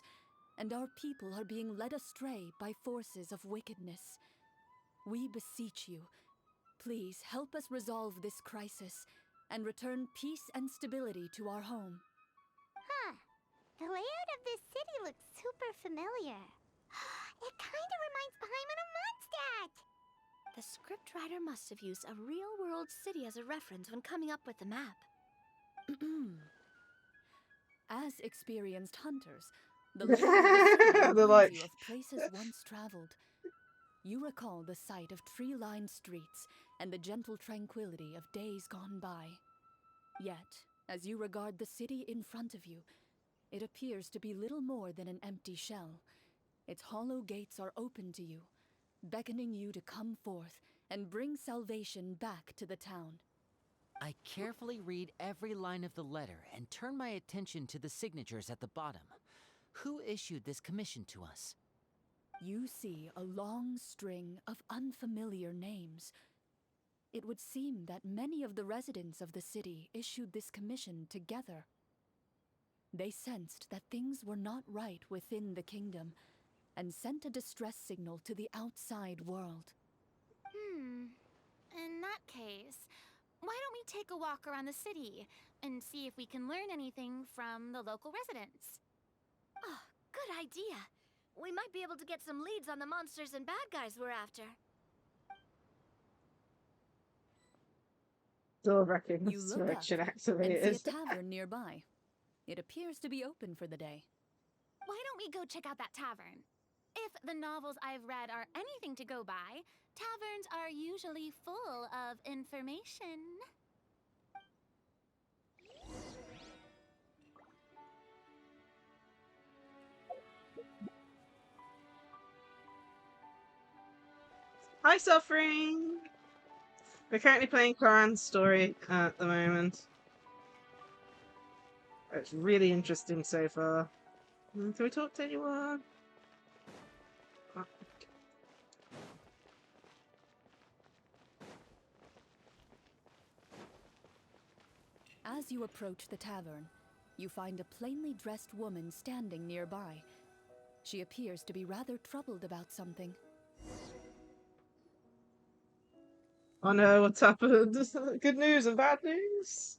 and our people are being led astray by forces of wickedness. We beseech you, please help us resolve this crisis and return peace and stability to our home." Huh. The layout of this city looks super familiar. It kind of reminds Paimon of Mondstadt! The scriptwriter must have used a real-world city as a reference when coming up with the map. As experienced hunters, the layout of the city They're reminds like- you of places once traveled. You recall the sight of tree-lined streets and the gentle tranquility of days gone by. Yet, as you regard the city in front of you, it appears to be little more than an empty shell. Its hollow gates are open to you, beckoning you to come forth and bring salvation back to the town. I carefully read every line of the letter and turn my attention to the signatures at the bottom. Who issued this commission to us? You see a long string of unfamiliar names. It would seem that many of the residents of the city issued this commission together. They sensed that things were not right within the kingdom and sent a distress signal to the outside world. In that case, why don't we take a walk around the city and see if we can learn anything from the local residents? Oh, good idea. We might be able to get some leads on the monsters and bad guys we're after. Door You look up reconstruction and activated. see a tavern nearby. It appears to be open for the day. Why don't we go check out that tavern? If the novels I've read are anything to go by, taverns are usually full of information. Hi, Suffering! We're currently playing Clorinde's story at the moment. It's really interesting so far. Can we talk to anyone? As you approach the tavern, you find a plainly dressed woman standing nearby. She appears to be rather troubled about something. Oh no, what's happened? Good news and bad news?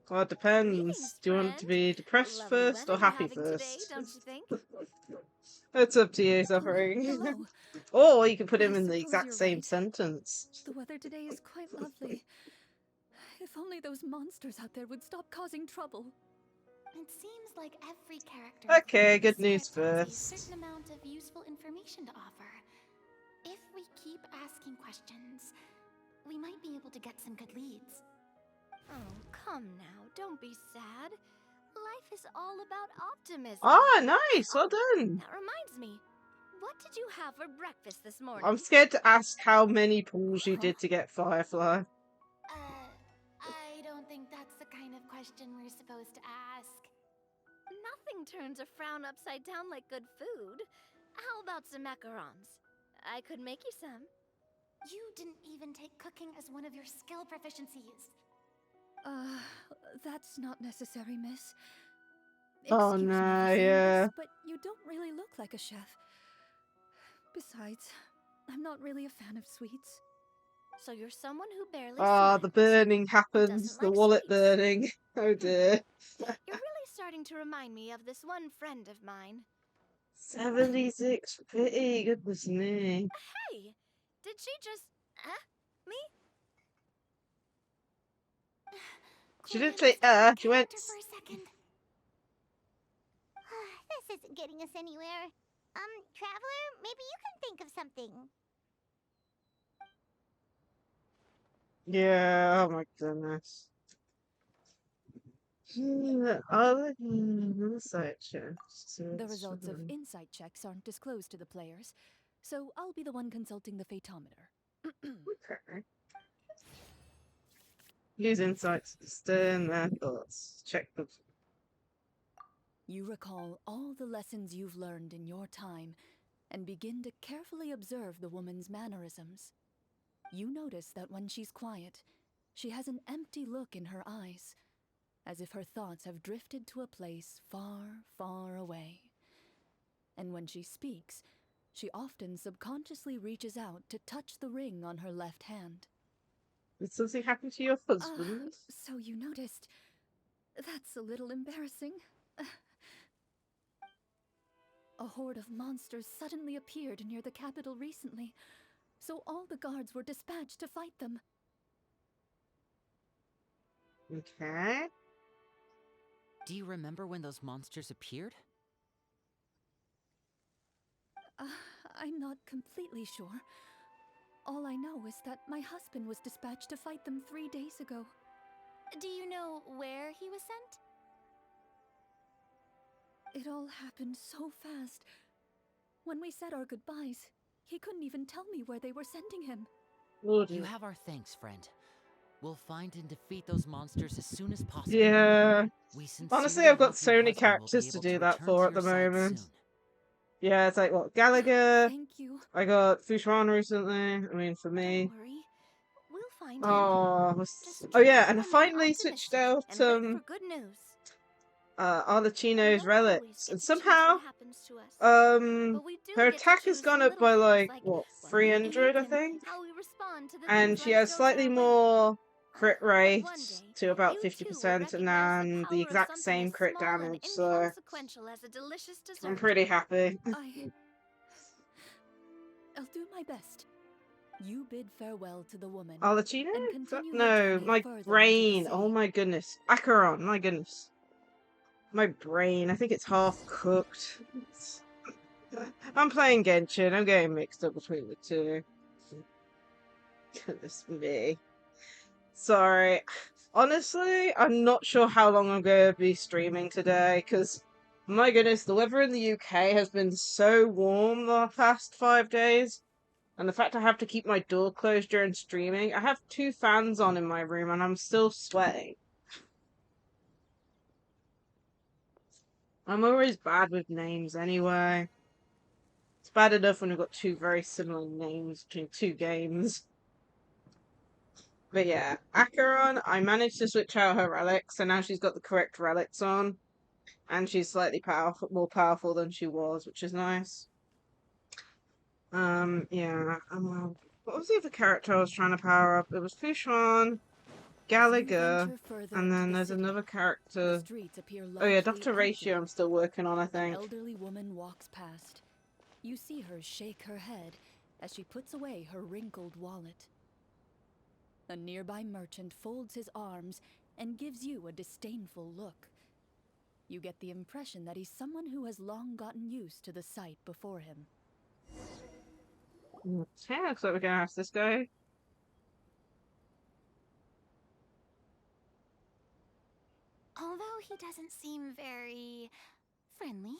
Well, it depends. Greetings, Do you want to friend. be depressed Lovely first or weather we're happy having today, first? don't you think? It's up to you, Suffering. Hello. Or you can put him I in the suppose exact you're same right. sentence. The weather today is quite lovely. If only those monsters out there would stop causing trouble. It seems like every character Okay, included in good the news script has a first. certain amount of useful information to offer. If we keep asking questions, we might be able to get some good leads. Oh, come now, don't be sad. Life is all about optimism. Ah, nice, well done. That reminds me. What did you have for breakfast this morning? I'm scared to ask how many pulls you did to get Firefly. I don't think that's the kind of question we're supposed to ask. Nothing turns a frown upside down like good food. How about some macarons? I could make you some. You didn't even take cooking as one of your skill proficiencies. That's not necessary, miss. Oh, Excuse me no, for saying yeah. this, but you don't really look like a chef. Besides, I'm not really a fan of sweets. So you're someone who barely Ah, the smiles. burning happens. Doesn't The like wallet sweets. burning. Oh dear. You're really starting to remind me of this one friend of mine. 76 pity, goodness me. Hey, did she just... me? She didn't Clorinde say, stepped out of she went... character for a second. This isn't getting us anywhere. Traveler, maybe you can think of something. Yeah, oh my goodness. Other side checks. The results of insight checks aren't disclosed to the players, so I'll be the one consulting the fatometer. Okay. Use insights to discern their thoughts. Check the... You recall all the lessons you've learned in your time and begin to carefully observe the woman's mannerisms. You notice that when she's quiet, she has an empty look in her eyes, as if her thoughts have drifted to a place far, far away. And when she speaks, she often subconsciously reaches out to touch the ring on her left hand. Did something happen to your husband? So you noticed. That's a little embarrassing. A horde of monsters suddenly appeared near the capital recently, so all the guards were dispatched to fight them. Okay. Do you remember when those monsters appeared? I'm not completely sure. All I know is that my husband was dispatched to fight them 3 days ago. Do you know where he was sent? It all happened so fast. When we said our goodbyes, he couldn't even tell me where they were sending him. Oh, You have our thanks, friend. We'll find and defeat those monsters as soon as possible. yeah. We Honestly, sincerely I've got hope so your many husband will characters be to able do to that return for to at the your side moment. soon. Yeah, it's like, what, Gallagher? Thank you. I got Fushuan recently. I mean, for me. Don't worry. We'll find him. Oh, Just oh yeah, try and I to remain finally switched optimistic out and wait for good news. We Arlecchino's don't always relics, get and to choose somehow what happens to us, but we do her get to attack has choose gone the up little by things like like what, when we 300 eat I and think, how we respond to the and things she life has throws slightly our way. more crit But rate one day, to about you too will 50%, and recognize the then the power of exact something same as crit small and damage. So inconsequential as a delicious dessert. I'm pretty happy. I'll do my best. You bid farewell to the woman. Arlecchino? And continue your No, journey my further into the brain. sea. Oh my goodness, Acheron. My goodness, my brain. I think it's half cooked. I'm playing Genshin. I'm getting mixed up between the two. Goodness me. Sorry. Honestly, I'm not sure how long I'm going to be streaming today, because, my goodness, the weather in the UK has been so warm the past 5 days, and the fact I have to keep my door closed during streaming, I have 2 fans on in my room, and I'm still sweating. I'm always bad with names anyway. It's bad enough when we've got 2 very similar names between 2 games. But yeah, Acheron, I managed to switch out her relics, so now she's got the correct relics on. And she's slightly more powerful than she was, which is nice. Yeah. What was the other character I was trying to power up? It was Fushuan, Gallagher, and then there's another character. Oh yeah, Dr. Ratio I'm still working on, I An think. elderly woman walks past. You see her shake her head as she puts away her wrinkled wallet. A nearby merchant folds his arms and gives you a disdainful look. You get the impression that he's someone who has long gotten used to the sight before him. Okay, looks like we're gonna ask this guy. Although he doesn't seem very friendly,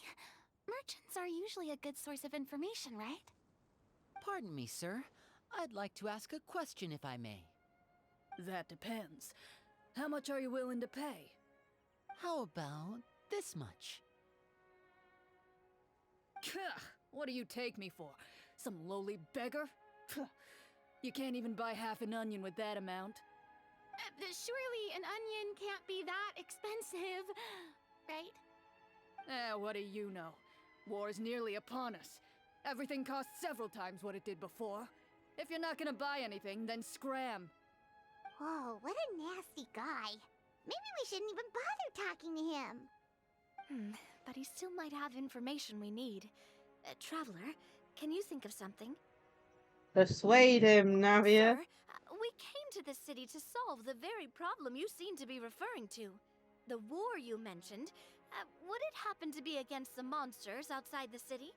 merchants are usually a good source of information, right? Pardon me, sir. I'd like to ask a question if I may. That depends. How much are you willing to pay? How about this much? What do you take me for? Some lowly beggar? You can't even buy half an onion with that amount. Surely an onion can't be that expensive, right? What do you know? War is nearly upon us. Everything costs several times what it did before. If you're not gonna buy anything, then scram. Whoa, what a nasty guy. Maybe we shouldn't even bother talking to him. But he still might have information we need. Traveler, can you think of something? Persuade him, Navia. Sir, we came to this city to solve the very problem you seem to be referring to. The war you mentioned, would it happen to be against the monsters outside the city?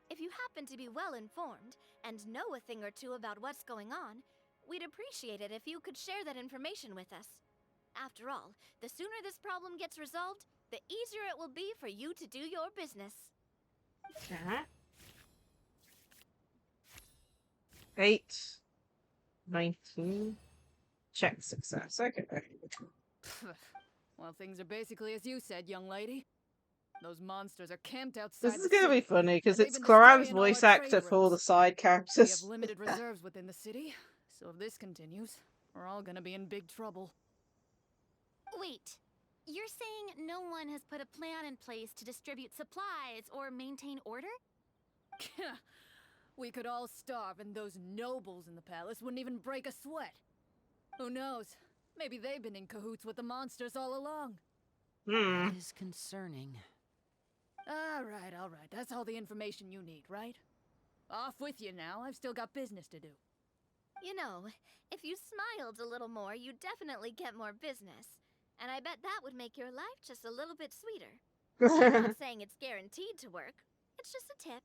If you happen to be well informed and know a thing or two about what's going on, we'd appreciate it if you could share that information with us. After all, the sooner this problem gets resolved, the easier it will be for you to do your business. 8, 19. Check success. Okay. Well, things are basically as you said, young lady. Those monsters are camped outside This is the gonna be city, funny because and they've it's been Cloran's destroying all voice our actor trade for all the routes. side We have characters. limited reserves within the city, so if this continues, we're all gonna be in big trouble. Wait, you're saying no one has put a plan in place to distribute supplies or maintain order? We could all starve and those nobles in the palace wouldn't even break a sweat. Who knows? Maybe they've been in cahoots with the monsters all along. Hmm. That is concerning. All right. That's all the information you need, right? Off with you now. I've still got business to do. You know, if you smiled a little more, you'd definitely get more business. And I bet that would make your life just a little bit sweeter. I'm not saying it's guaranteed to work. It's just a tip.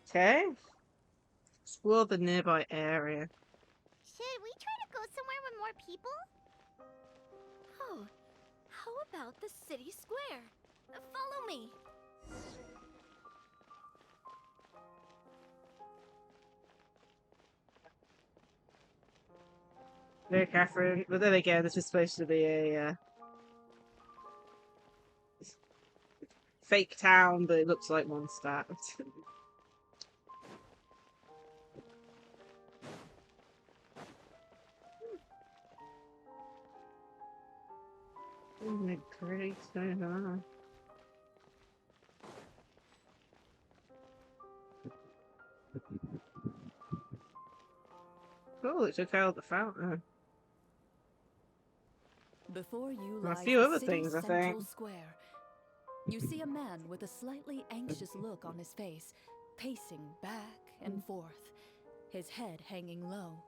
Okay. Explore the nearby area. Should we try to go somewhere with more people? Oh, how about the city square? Follow me. No, Catherine. But then again, this is supposed to be a fake town, but it looks like Mondstadt. Isn't it pretty so nice? Cool, it took out the fountain. Before you And a lies few the other city's things, I central think. square. You see a man with a slightly anxious look on his face, pacing back and forth, his head hanging low.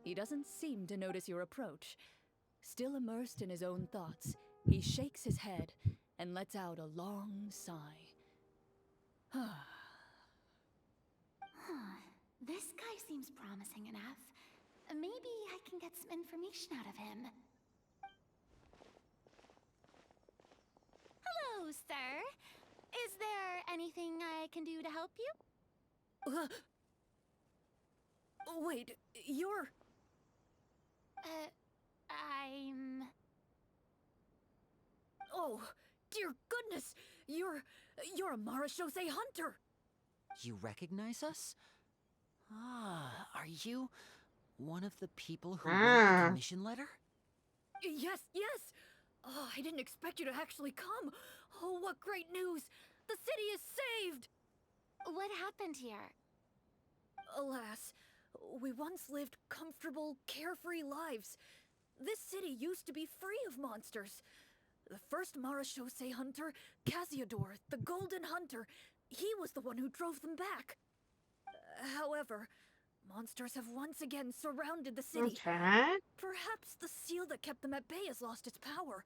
He doesn't seem to notice your approach. Still immersed in his own thoughts, he shakes his head and lets out a long sigh. This guy seems promising enough. Maybe I can get some information out of him. Hello, sir. Is there anything I can do to help you? Wait, you're... I'm... Oh, dear goodness! You're a Marachose hunter! You recognize us? Ah, are you one of the people who wrote the commission letter? Yes! Oh, I didn't expect you to actually come! Oh, what great news! The city is saved! What happened here? Alas, we once lived comfortable, carefree lives. This city used to be free of monsters. The first Marachose hunter, Casiodor, the Golden Hunter, he was the one who drove them back. However, monsters have once again surrounded the city. Okay. Perhaps the seal that kept them at bay has lost its power.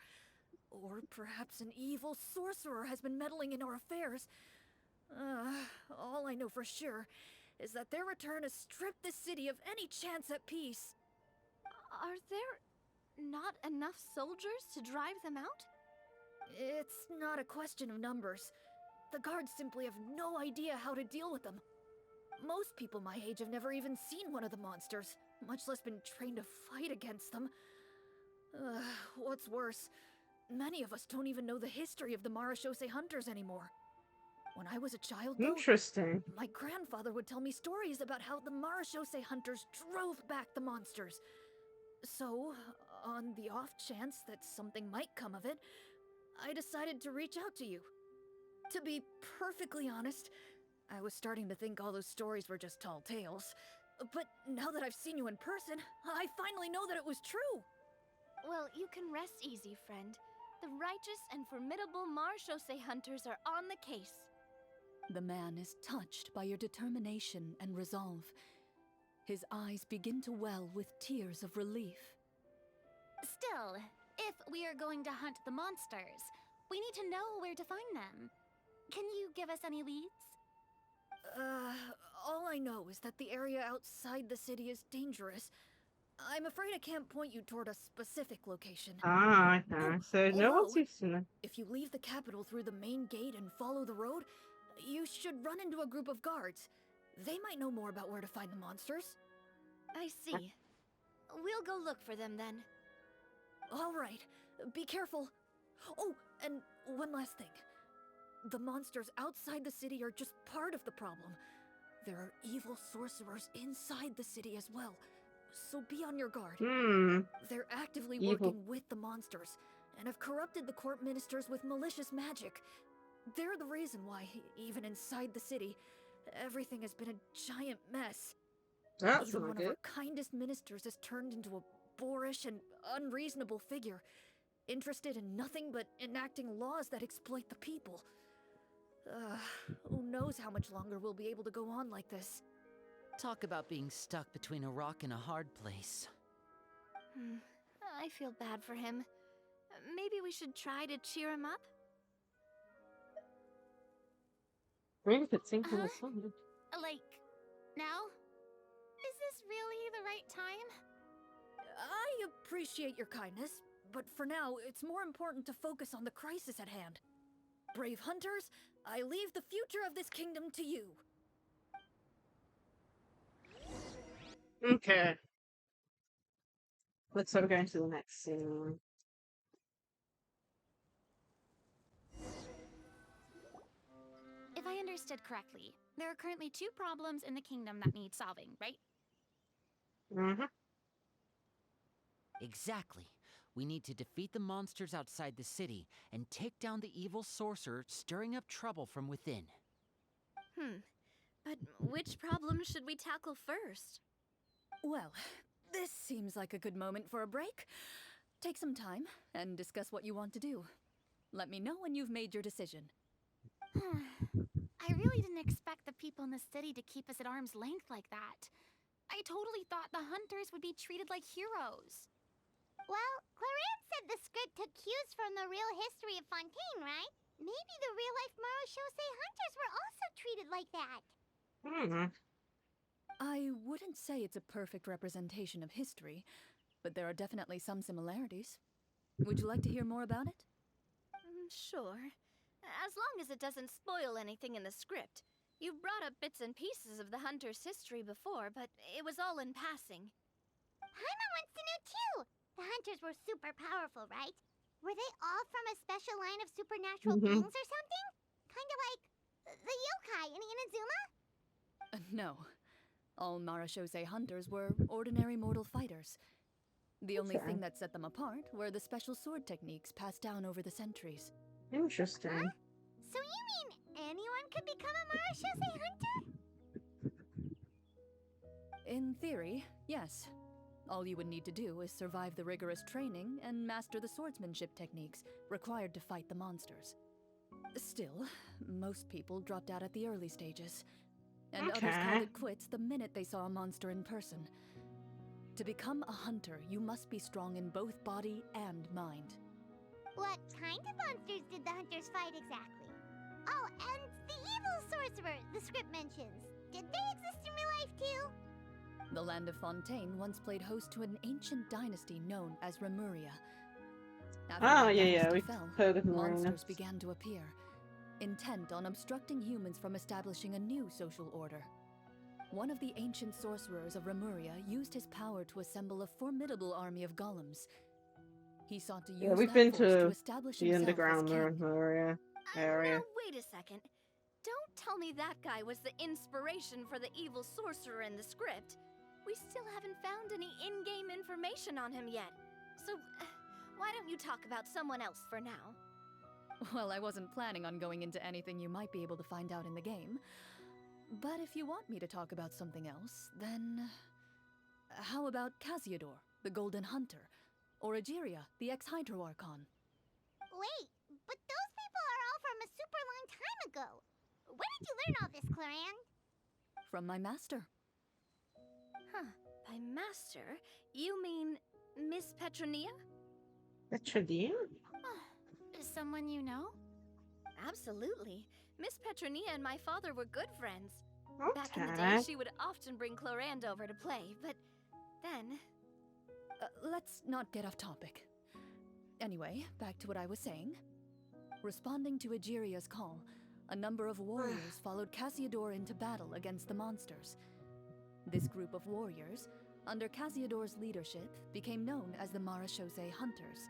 Or perhaps an evil sorcerer has been meddling in our affairs. All I know for sure is that their return has stripped the city of any chance at peace. Are there not enough soldiers to drive them out? It's not a question of numbers. The guards simply have no idea how to deal with them. Most people my age have never even seen one of the monsters, much less been trained to fight against them. What's worse, many of us don't even know the history of the Marachose hunters anymore. When I was a child, though, Interesting. my grandfather would tell me stories about how the Marachose hunters drove back the monsters. So, on the off chance that something might come of it, I decided to reach out to you. To be perfectly honest, I was starting to think all those stories were just tall tales. But now that I've seen you in person, I finally know that it was true! Well, you can rest easy, friend. The righteous and formidable Marachose hunters are on the case. The man is touched by your determination and resolve. His eyes begin to well with tears of relief. Still, if we are going to hunt the monsters, we need to know where to find them. Can you give us any leads? All I know is that the area outside the city is dangerous. I'm afraid I can't point you toward a specific location. Ah, okay. So no one although, seems to know. If you leave the capital through the main gate and follow the road, you should run into a group of guards. They might know more about where to find the monsters. I see. We'll go look for them then. All right, be careful. Oh, and one last thing. The monsters outside the city are just part of the problem. There are evil sorcerers inside the city as well, so be on your guard. They're actively Evil. working with the monsters, and have corrupted the court ministers with malicious magic. They're the reason why, even inside the city, everything has been a giant mess. That's Even not one of good. our kindest ministers has turned into a boorish and unreasonable figure, interested in nothing but enacting laws that exploit the people. Who knows how much longer we'll be able to go on like this. Talk about being stuck between a rock and a hard place. I feel bad for him. Maybe we should try to cheer him up? Maybe could sing him a Uh-huh. song. Like, now? Is this really the right time? I appreciate your kindness, but for now, it's more important to focus on the crisis at hand. Brave hunters, I leave the future of this kingdom to you. Okay. Let's start going to the next scene. If I understood correctly, there are currently 2 problems in the kingdom that need solving, right? Exactly. We need to defeat the monsters outside the city and take down the evil sorcerer stirring up trouble from within. But which problem should we tackle first? Well, this seems like a good moment for a break. Take some time and discuss what you want to do. Let me know when you've made your decision. I really didn't expect the people in the city to keep us at arm's length like that. I totally thought the hunters would be treated like heroes. Well, Clorinde said the script took cues from the real history of Fontaine, right? Maybe the real-life Marachose hunters were also treated like that. I wouldn't say it's a perfect representation of history, but there are definitely some similarities. Would you like to hear more about it? Sure. As long as it doesn't spoil anything in the script. You brought up bits and pieces of the hunter's history before, but it was all in passing. Paimon wants to know too. The hunters were super powerful, right? Were they all from a special line of supernatural beings or something? Kind of like the yokai in Inazuma? No. All Marachose hunters were ordinary mortal fighters. The only Okay. thing that set them apart were the special sword techniques passed down over the centuries. Interesting. So you mean anyone could become a Marachose hunter? In theory, yes. All you would need to do is survive the rigorous training and master the swordsmanship techniques required to fight the monsters. Still, most people dropped out at the early stages, and others Okay. called it quits the minute they saw a monster in person. To become a hunter, you must be strong in both body and mind. What kind of monsters did the hunters fight exactly? Oh, and the evil sorcerer the script mentions. Did they exist in real life too? The land of Fontaine once played host to an ancient dynasty known as Remuria. After that Yeah, dynasty we fell, heard of monsters Marina. began to appear, intent on obstructing humans from establishing a new social order. One of the ancient sorcerers of Remuria used his power to assemble a formidable army of golems. He sought to use we've that been force to to establish the himself underground as king. area. Now, wait a second. Don't tell me that guy was the inspiration for the evil sorcerer in the script. We still haven't found any in-game information on him yet. So, why don't you talk about someone else for now? Well, I wasn't planning on going into anything you might be able to find out in the game. But if you want me to talk about something else, then... How about Casiodor, the Golden Hunter? Or Egeria, the ex-Hydro Archon? Wait, but those people are all from a super long time ago. Where did you learn all this, Clorinde? From my master. By master, you mean Miss Petronia? Petronia? Someone you know? Absolutely. Miss Petronia and my father were good friends. Back in the Okay. day, she would often bring Clorinde over to play, but then... Let's not get off topic. Anyway, back to what I was saying. Responding to Egeria's call, a number of warriors followed Casiodor into battle against the monsters. This group of warriors, under Casiodor's leadership, became known as the Marechaussee Hunters.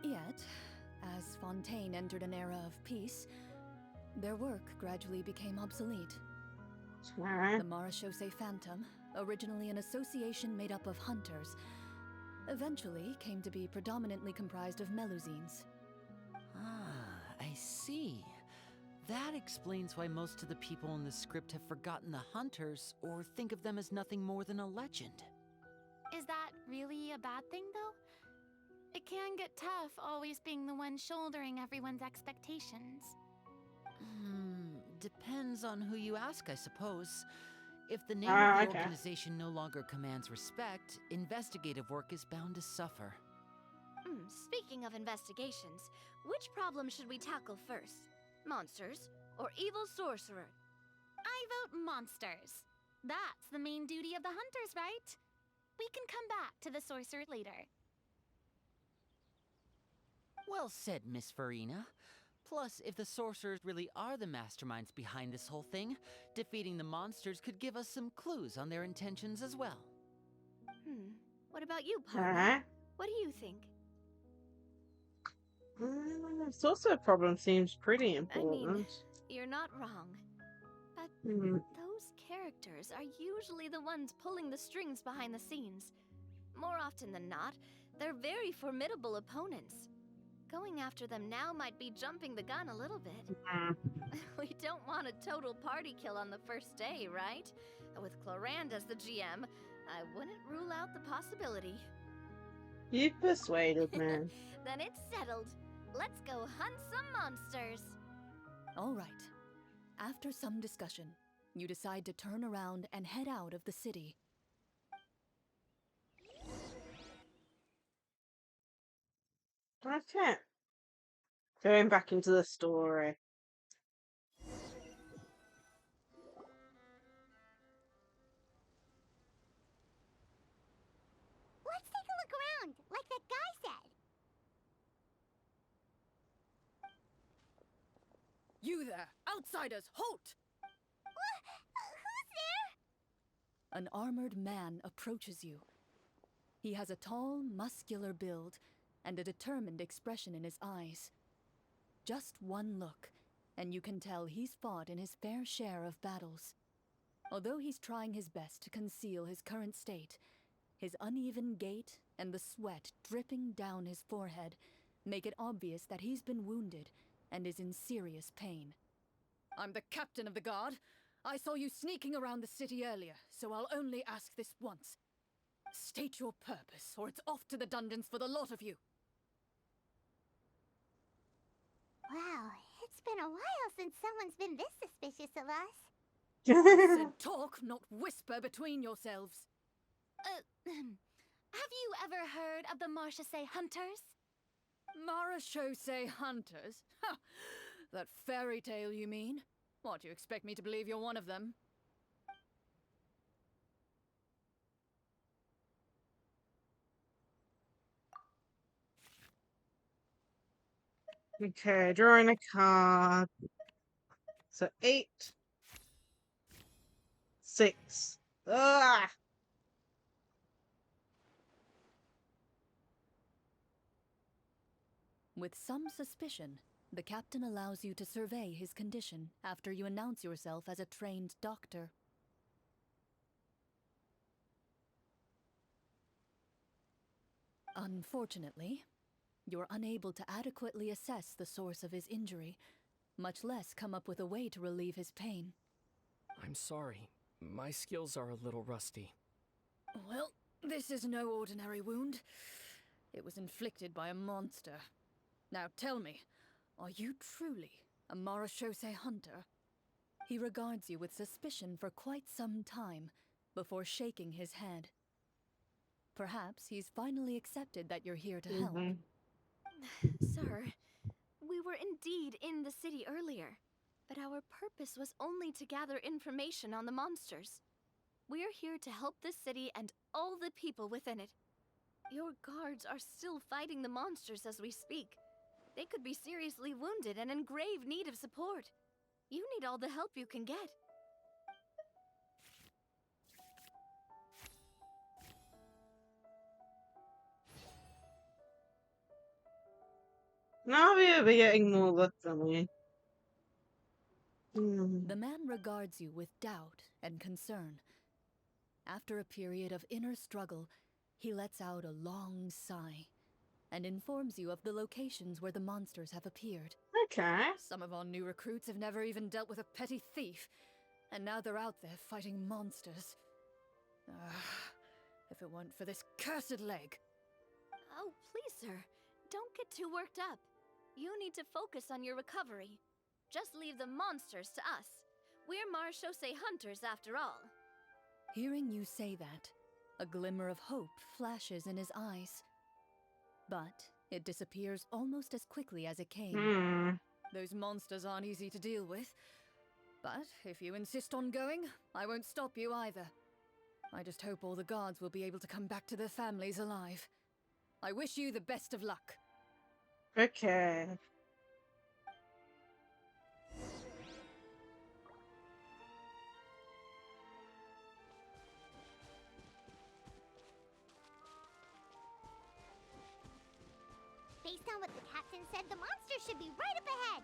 Yet, as Fontaine entered an era of peace, their work gradually became obsolete. Alright. The Marechaussee Phantom, originally an association made up of hunters, eventually came to be predominantly comprised of Melusines. Ah, I see. That explains why most of the people in the script have forgotten the hunters or think of them as nothing more than a legend. Is that really a bad thing, though? It can get tough always being the one shouldering everyone's expectations. Depends on who you ask, I suppose. If the name of the organization no longer commands respect, investigative work is bound to suffer. Speaking of investigations, which problem should we tackle first? Monsters or evil sorcerer? I vote monsters. That's the main duty of the hunters, right? We can come back to the sorcerer later. Well said, Miss Farina. Plus, if the sorcerers really are the masterminds behind this whole thing, defeating the monsters could give us some clues on their intentions as well. What about you, Parma? Alright. What do you think? Sorcerer problem seems pretty I important. mean, you're not wrong. But those characters are usually the ones pulling the strings behind the scenes. More often than not, they're very formidable opponents. Going after them now might be jumping the gun a little bit. We don't want a total party kill on the first day, right? With Clorinde as the GM, I wouldn't rule out the possibility. You persuaded me. Then it's settled. Let's go hunt some monsters. All right. After some discussion, you decide to turn around and head out of the city. Okay. Going back into the story. Let's take a look around, like that guy said. You there! Outsiders, halt! Who's there? An armored man approaches you. He has a tall, muscular build and a determined expression in his eyes. Just one look, and you can tell he's fought in his fair share of battles. Although he's trying his best to conceal his current state, his uneven gait and the sweat dripping down his forehead make it obvious that he's been wounded and is in serious pain. I'm the captain of the guard. I saw you sneaking around the city earlier, so I'll only ask this once. State your purpose, or it's off to the dungeons for the lot of you. Wow, it's been a while since someone's been this suspicious of us. I said talk, not whisper between yourselves. Have you ever heard of the Marechaussee Hunters? Marechaussee Hunters? Ha! That fairy tale, you mean? What, you expect me to believe you're one of them? Okay, drawing a card. So 8, 6. Ah! With some suspicion, the captain allows you to survey his condition after you announce yourself as a trained doctor. Unfortunately, you're unable to adequately assess the source of his injury, much less come up with a way to relieve his pain. I'm sorry. My skills are a little rusty. Well, this is no ordinary wound. It was inflicted by a monster. Now tell me, are you truly a Marechaussee hunter? He regards you with suspicion for quite some time before shaking his head. Perhaps he's finally accepted that you're here to help. Sir, we were indeed in the city earlier, but our purpose was only to gather information on the monsters. We're here to help this city and all the people within it. Your guards are still fighting the monsters as we speak. They could be seriously wounded and in grave need of support. You need all the help you can get. Now we're getting more luck than we. The man regards you with doubt and concern. After a period of inner struggle, he lets out a long sigh and informs you of the locations where the monsters have appeared. Okay. Some of our new recruits have never even dealt with a petty thief, and now they're out there fighting monsters. If it weren't for this cursed leg. Oh, please, sir. Don't get too worked up. You need to focus on your recovery. Just leave the monsters to us. We're Marchose hunters after all. Hearing you say that, a glimmer of hope flashes in his eyes. But it disappears almost as quickly as it came. Those monsters aren't easy to deal with. But if you insist on going, I won't stop you either. I just hope all the guards will be able to come back to their families alive. I wish you the best of luck. Okay. Based on what the captain said, the monster should be right up ahead.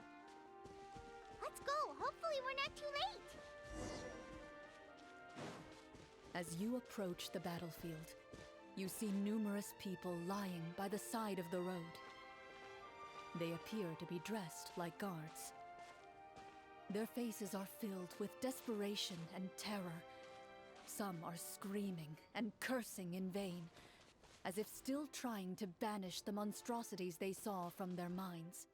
Let's go. Hopefully we're not too late. As you approach the battlefield, you see numerous people lying by the side of the road. They appear to be dressed like guards. Their faces are filled with desperation and terror. Some are screaming and cursing in vain, as if still trying to banish the monstrosities they saw from their minds.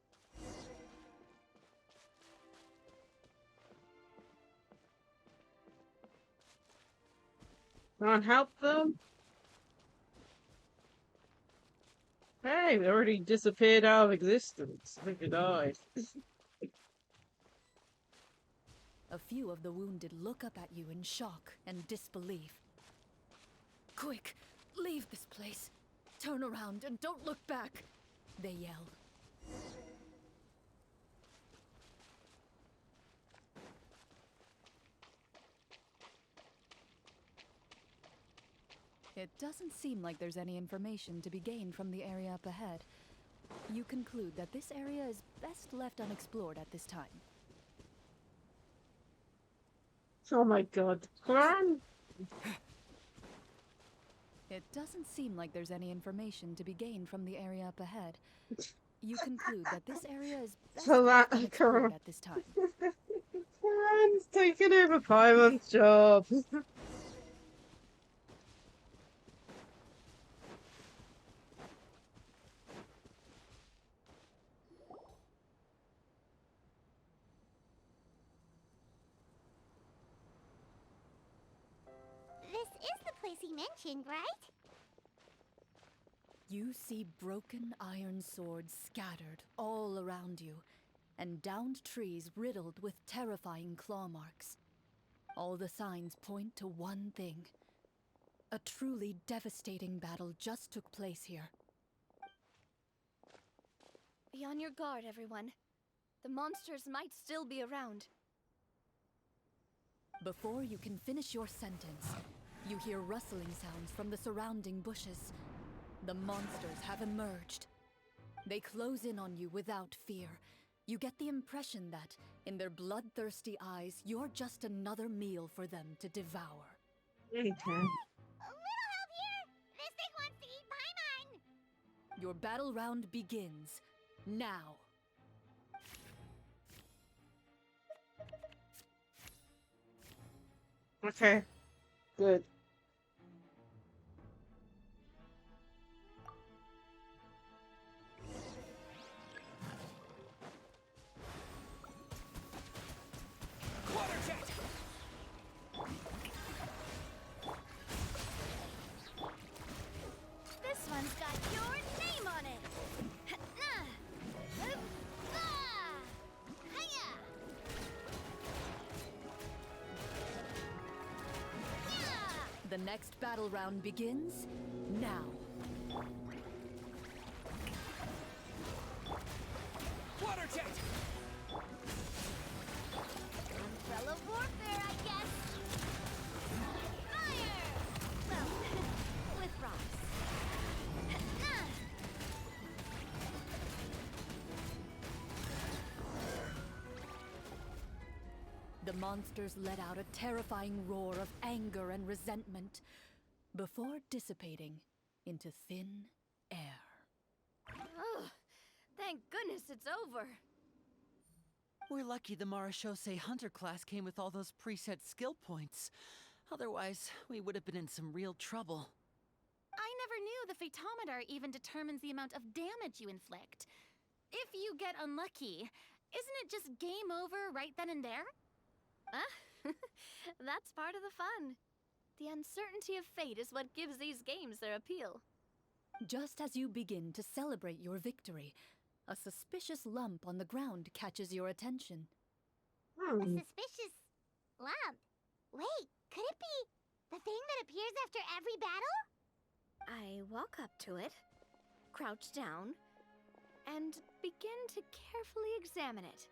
Can't help them. Hey, they already disappeared out of existence. Look at I. A few of the wounded look up at you in shock and disbelief. Quick, leave this place. Turn around and don't look back, they yell. It doesn't seem like there's any information to be gained from the area up ahead. You conclude that this area is best left unexplored at this time. Oh my god. Clorinde? It doesn't seem like there's any information to be gained from the area up ahead. You conclude that this area is best left unexplored at this time. Clorinde's taking over Paimon's job. This is the place he mentioned, right? You see broken iron swords scattered all around you, and downed trees riddled with terrifying claw marks. All the signs point to one thing. A truly devastating battle just took place here. Be on your guard, everyone. The monsters might still be around. Before you can finish your sentence, you hear rustling sounds from the surrounding bushes. The monsters have emerged. They close in on you without fear. You get the impression that, in their bloodthirsty eyes, you're just another meal for them to devour. Okay. A little help here! This thing wants to eat Paimon! Your battle round begins now. Okay. Good. This one's got your name on it. The next battle round begins now. Water jet! Umbrella warfare, I guess. Fire! Well, with rocks. the monsters let out a terrifying roar of anger and resentment before dissipating into thin air. Oh, thank goodness it's over. We're lucky the Marachose Hunter class came with all those preset skill points. Otherwise, we would have been in some real trouble. I never knew the phytometer even determines the amount of damage you inflict. If you get unlucky, isn't it just game over right then and there? That's part of the fun. The uncertainty of fate is what gives these games their appeal. Just as you begin to celebrate your victory, a suspicious lump on the ground catches your attention. A suspicious lump. Wait, could it be the thing that appears after every battle? I walk up to it, crouch down, and begin to carefully examine it.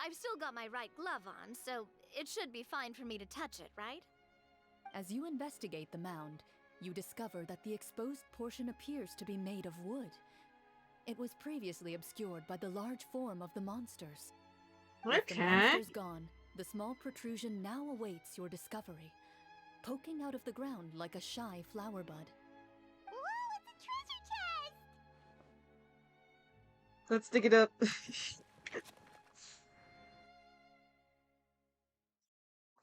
I've still got my right glove on, so it should be fine for me to touch it, right? As you investigate the mound, you discover that the exposed portion appears to be made of wood. It was previously obscured by the large form of the monsters. With the Okay. monsters gone, the small protrusion now awaits your discovery, poking out of the ground like a shy flower bud. Whoa, it's a treasure chest! Let's dig it up.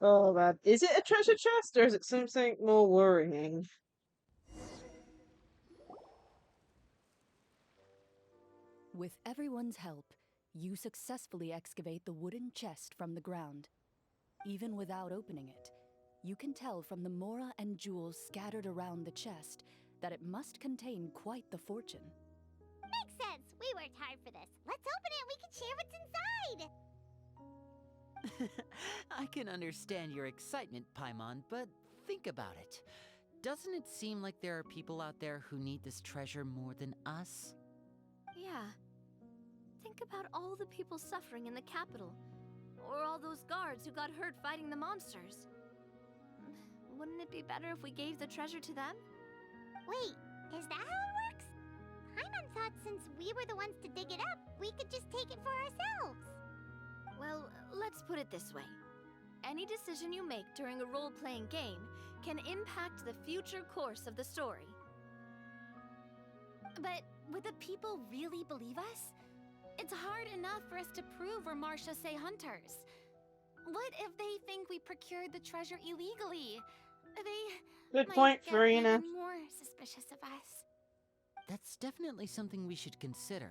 Oh man, is it a treasure chest or is it something more worrying? With everyone's help, you successfully excavate the wooden chest from the ground. Even without opening it, you can tell from the mora and jewels scattered around the chest that it must contain quite the fortune. Makes sense. We worked hard for this. Let's open it. We can share what's inside. I can understand your excitement, Paimon, but think about it. Doesn't it seem like there are people out there who need this treasure more than us? Yeah. Think about all the people suffering in the capital. Or all those guards who got hurt fighting the monsters. Wouldn't it be better if we gave the treasure to them? Wait, is that how it works? Paimon thought since we were the ones to dig it up, we could just take it for ourselves. Well, let's put it this way. Any decision you make during a role-playing game can impact the future course of the story. But would the people really believe us? It's hard enough for us to prove we're Marachose hunters. What if they think we procured the treasure illegally? They Good might point, get Farina. even more suspicious of us. That's definitely something we should consider.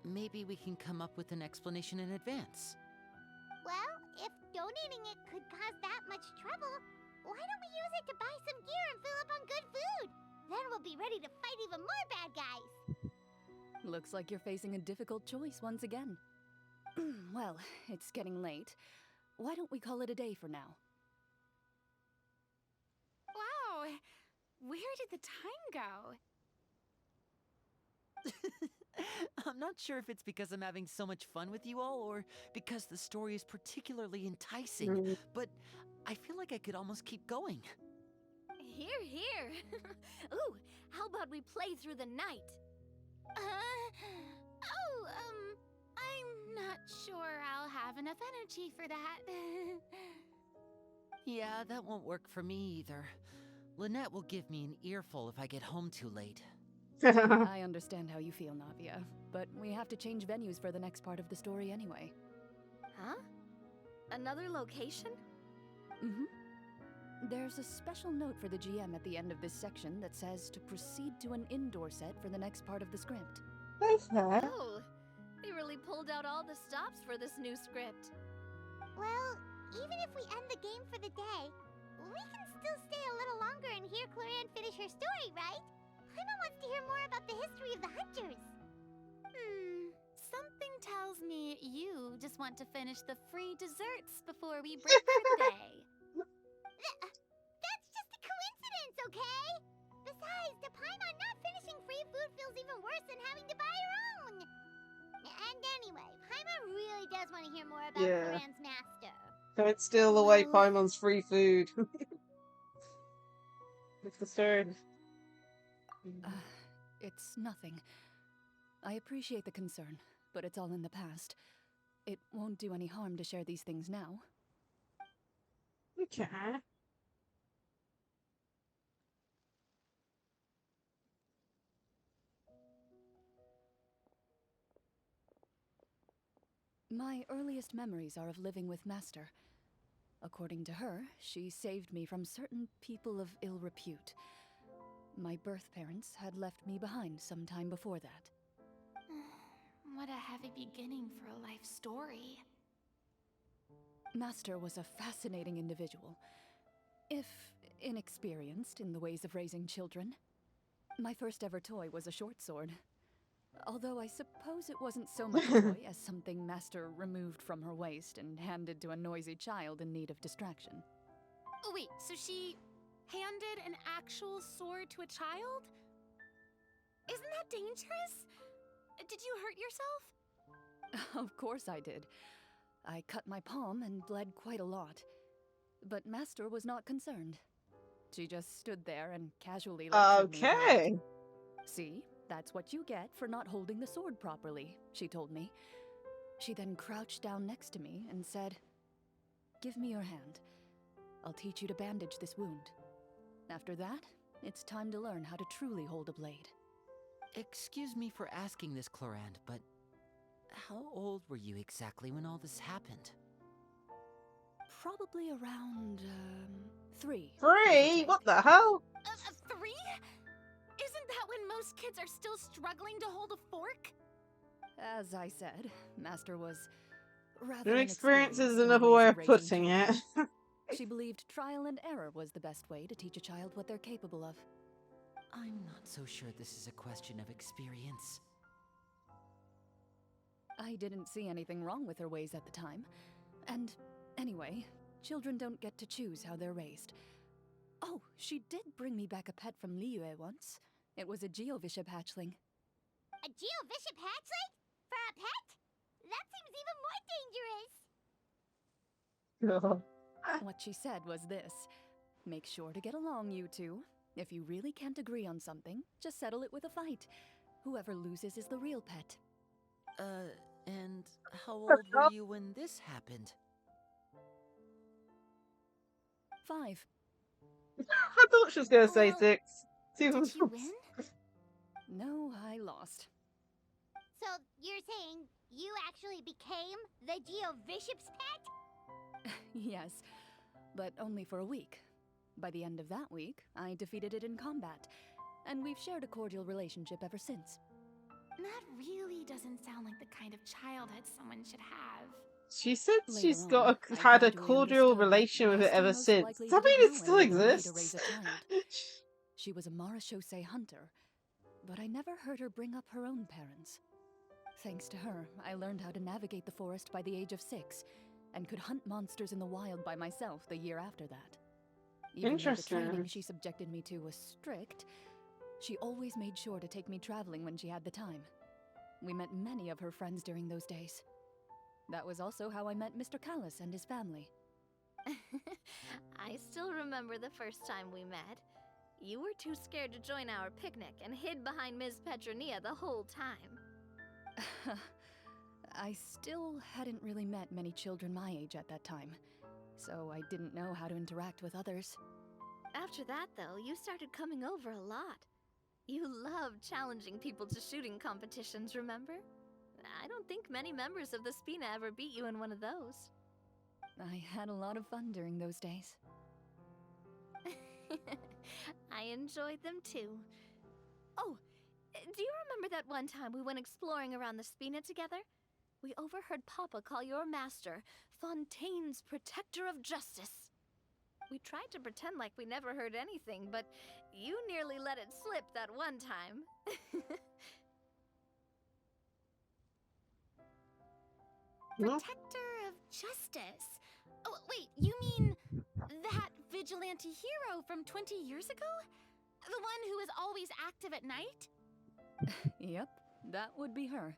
Maybe we can come up with an explanation in advance. Well, if donating it could cause that much trouble, why don't we use it to buy some gear and fill up on good food? Then we'll be ready to fight even more bad guys. Looks like you're facing a difficult choice once again. Well, it's getting late. Why don't we call it a day for now? Wow, where did the time go? I'm not sure if it's because I'm having so much fun with you all or because the story is particularly enticing, but I feel like I could almost keep going. Here, here. Ooh, how about we play through the night? I'm not sure I'll have enough energy for that. Yeah, that won't work for me either. Lynette will give me an earful if I get home too late. I understand how you feel, Navia, but we have to change venues for the next part of the story anyway. Huh? Another location? Mm-hmm. There's a special note for the GM at the end of this section that says to proceed to an indoor set for the next part of the script. Okay. Oh, they really pulled out all the stops for this new script. Well, even if we end the game for the day, we can still stay a little longer and hear Clorinde finish her story, right? Paimon wants to hear more about the history of the hunters. Something tells me you just want to finish the free desserts before we break for the day. That's just a coincidence, okay? Besides, to Paimon, not finishing free food feels even worse than having to buy her own. And anyway, Paimon really does want to hear more about Yeah. Clorinde's master. Don't steal away Well- Paimon's free food. It's the story. It's nothing. I appreciate the concern, but it's all in the past. It won't do any harm to share these things now. Okay. My earliest memories are of living with Master. According to her, she saved me from certain people of ill repute. My birth parents had left me behind some time before that. What a heavy beginning for a life story. Master was a fascinating individual, if inexperienced in the ways of raising children. My first ever toy was a short sword. Although I suppose it wasn't so much a toy as something Master removed from her waist and handed to a noisy child in need of distraction. Oh wait, so she handed an actual sword to a child? Isn't that dangerous? Did you hurt yourself? Of course I did. I cut my palm and bled quite a lot. But Master was not concerned. She just stood there and casually lectured me about it. Okay. See, that's what you get for not holding the sword properly, she told me. She then crouched down next to me and said, "Give me your hand. I'll teach you to bandage this wound. After that, it's time to learn how to truly hold a blade." Excuse me for asking this, Clorinde, but how old were you exactly when all this happened? Probably around, 3. 3? What the hell? 3? Isn't that when most kids are still struggling to hold a fork? As I said, Master was rather Inexperience is inexperienced in the another ways way of of putting raising it. children. She believed trial and error was the best way to teach a child what they're capable of. I'm not so sure this is a question of experience. I didn't see anything wrong with her ways at the time. And anyway, children don't get to choose how they're raised. Oh, she did bring me back a pet from Liyue once. It was a Geovishap hatchling. A Geovishap hatchling? For a pet? That seems even more dangerous. What she said was this: make sure to get along, you two. If you really can't agree on something, just settle it with a fight. Whoever loses is the real pet. And how old were you when this happened? 5. I thought she was going to say Well, 6. Did you win? No, I lost. So, you're saying you actually became the Geovishap's pet? Yes, but only for a week. By the end of that week, I defeated it in combat, and we've shared a cordial relationship ever since. That really doesn't sound like the kind of childhood someone should have. She said she's Later got on, I had a gradually cordial understood that relation with it Master ever most since. likely Does that mean didn't it know still any other way to raise exists? a child. She was a Marachose hunter, but I never heard her bring up her own parents. Thanks to her, I learned how to navigate the forest by the age of 6, and could hunt monsters in the wild by myself the year after that. Even though the training Interesting. she subjected me to was strict, she always made sure to take me traveling when she had the time. We met many of her friends during those days. That was also how I met Mr. Callis and his family. I still remember the first time we met. You were too scared to join our picnic and hid behind Ms. Petronia the whole time. I still hadn't really met many children my age at that time, so I didn't know how to interact with others. After that, though, you started coming over a lot. You loved challenging people to shooting competitions, remember? I don't think many members of the Spina ever beat you in one of those. I had a lot of fun during those days. I enjoyed them too. Oh, do you remember that one time we went exploring around the Spina together? We overheard Papa call your master Fontaine's Protector of Justice. We tried to pretend like we never heard anything, but you nearly let it slip that one time. Protector of Justice. Oh, wait, you mean that vigilante hero from 20 years ago? The one who is always active at night? Yep, that would be her.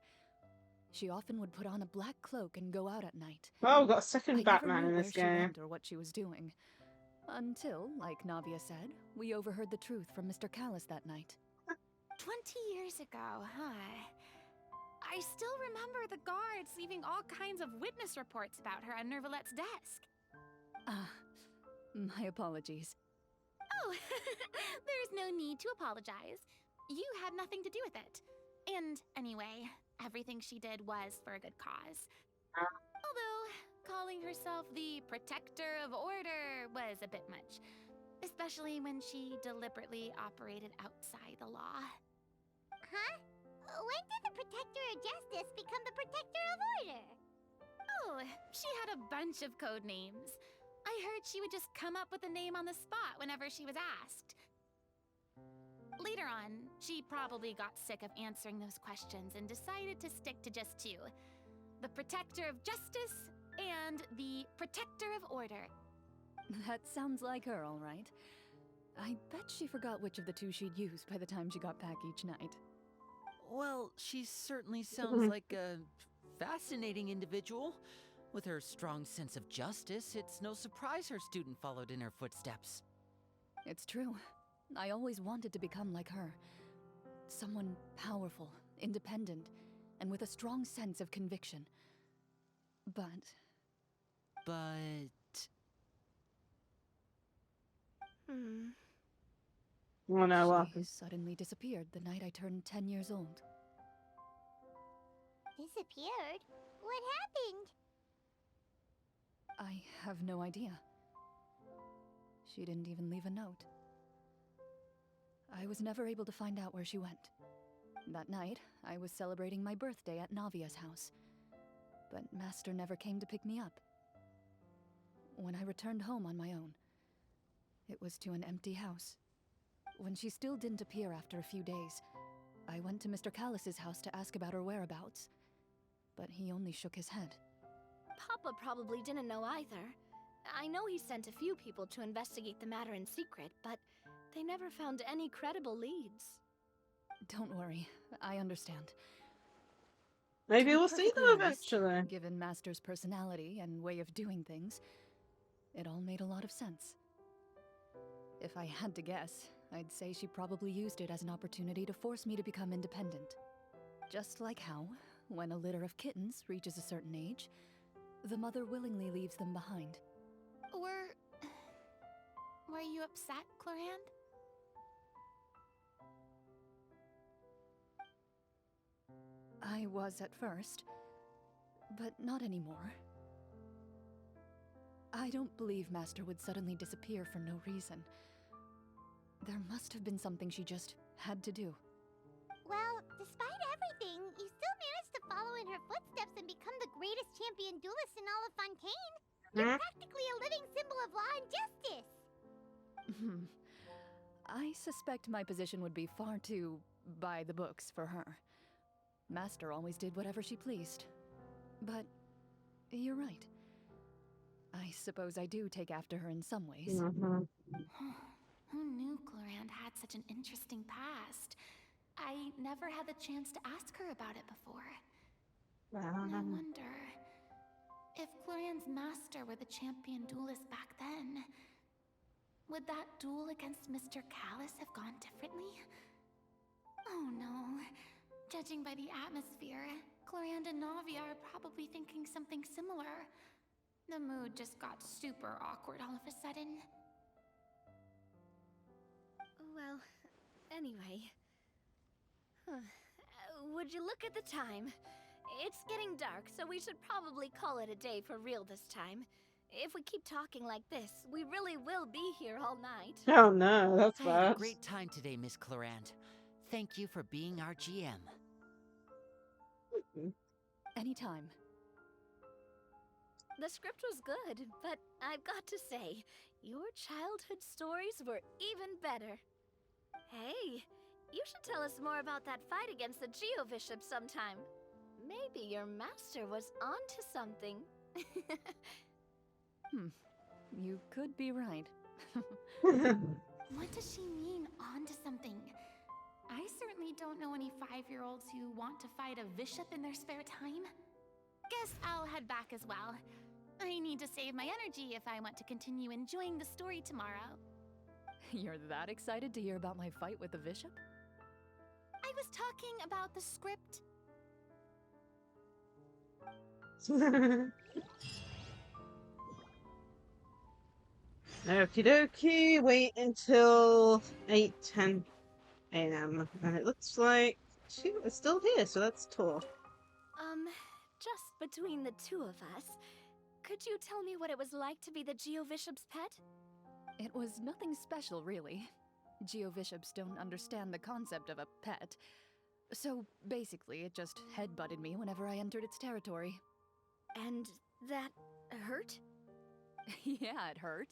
She often would put on a black cloak and go out at night. Oh, we've got a I second never Batman knew in where this she game. went or what she was doing. Until, like Navia said, we overheard the truth from Mr. Callis that night. 20 years ago, huh? I still remember the guards leaving all kinds of witness reports about her on Nervalette's desk. My apologies. Oh, there's no need to apologize. You had nothing to do with it. And anyway, everything she did was for a good cause. Although, calling herself the protector of order was a bit much. Especially when she deliberately operated outside the law. Huh? When did the Protector of Justice become the Protector of Order? Oh, she had a bunch of code names. I heard she would just come up with a name on the spot whenever she was asked. Later on, she probably got sick of answering those questions and decided to stick to just two. The Protector of Justice and the Protector of Order. That sounds like her, all right. I bet she forgot which of the two she'd use by the time she got back each night. Well, she certainly sounds like a fascinating individual. With her strong sense of justice, it's no surprise her student followed in her footsteps. It's true. I always wanted to become like her. Someone powerful, independent, and with a strong sense of conviction. But... Oh no, what she happened? suddenly disappeared the night I turned 10 years old. Disappeared? What happened? I have no idea. She didn't even leave a note. I was never able to find out where she went. That night, I was celebrating my birthday at Navia's house. But Master never came to pick me up. When I returned home on my own, it was to an empty house. When she still didn't appear after a few days, I went to Mr. Callus's house to ask about her whereabouts. But he only shook his head. Papa probably didn't know either. I know he sent a few people to investigate the matter in secret, but they never found any credible leads. Don't worry, I understand. Maybe To be we'll see perfectly them honest, eventually. Given Master's personality and way of doing things, it all made a lot of sense. If I had to guess, I'd say she probably used it as an opportunity to force me to become independent. Just like how, when a litter of kittens reaches a certain age, the mother willingly leaves them behind. Were you upset, Clorinde? I was at first, but not anymore. I don't believe Master would suddenly disappear for no reason. There must have been something she just had to do. Well, despite everything, you still managed to follow in her footsteps and become the greatest champion duelist in all of Fontaine. You're practically a living symbol of law and justice. I suspect my position would be far too by the books for her. Master always did whatever she pleased. But you're right. I suppose I do take after her in some ways. Who knew Clorinde had such an interesting past? I never had the chance to ask her about it before. I wonder if Clorinde's master were the champion duelist back then. Would that duel against Mr. Callus have gone differently? Oh no. Judging by the atmosphere, Clorinde and Navia are probably thinking something similar. The mood just got super awkward all of a sudden. Well, anyway. Would you look at the time? It's getting dark, so we should probably call it a day for real this time. If we keep talking like this, we really will be here all night. Oh no, that's I had a bad. great time today, Miss Clorinde. Thank you for being our GM. Anytime. The script was good, but I've got to say, your childhood stories were even better. Hey, you should tell us more about that fight against the Geo-Bishop sometime. Maybe your master was onto something. You could be right. What does she mean, onto something? I certainly don't know any 5-year-olds who want to fight a bishop in their spare time. Guess I'll head back as well. I need to save my energy if I want to continue enjoying the story tomorrow. You're that excited to hear about my fight with the bishop? I was talking about the script. Okie dokie, wait until 8:10 a.m. And it looks like two are still here, so let's talk. Just between the two of us, could you tell me what it was like to be the Geobishop's pet? It was nothing special, really. Geobishops don't understand the concept of a pet. So basically, it just headbutted me whenever I entered its territory. And that hurt? Yeah, it hurt.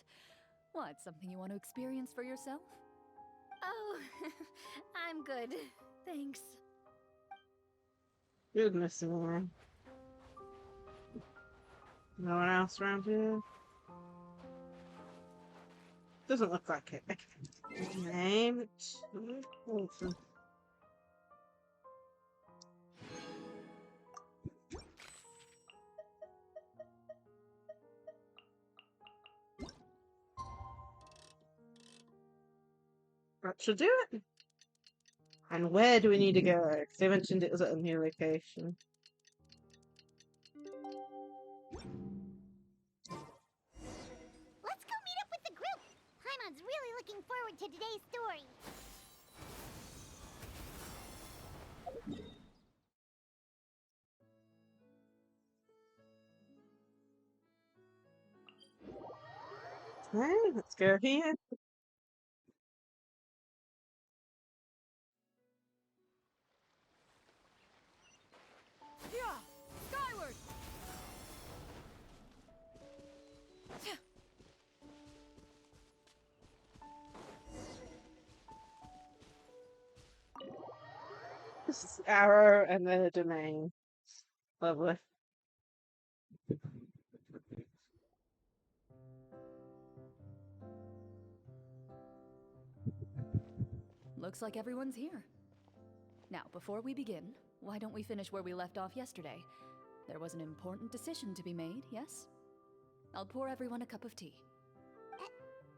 What, something you want to experience for yourself? Oh, I'm good. Thanks. Goodness me. No one else around here? Doesn't look like it. Okay. Name. Awesome. That should do it. And where do we need to go? Because they mentioned it was at a new location. Let's go meet up with the group. Paimon's really looking forward to today's story. Okay, let's go here. Yeah! Skyward! This is arrow and then a domain. Lovely. Looks like everyone's here. Now, before we begin, why don't we finish where we left off yesterday? There was an important decision to be made, yes? I'll pour everyone a cup of tea.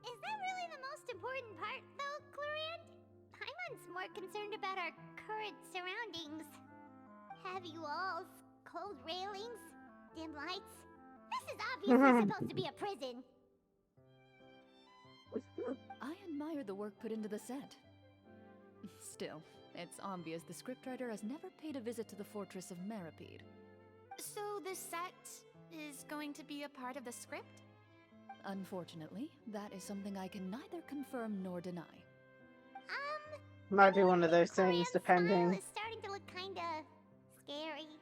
Is that really the most important part, though, Clorinde? Paimon's more concerned about our current surroundings. Heavy walls, cold railings, dim lights. This is obviously supposed to be a prison. I admire the work put into the set. Still, it's obvious the scriptwriter has never paid a visit to the fortress of Meripede. So the set is going to be a part of the script? Unfortunately, that is something I can neither confirm nor deny. Might be one of those Clorinde's things, depending. smile is starting to look kinda scary.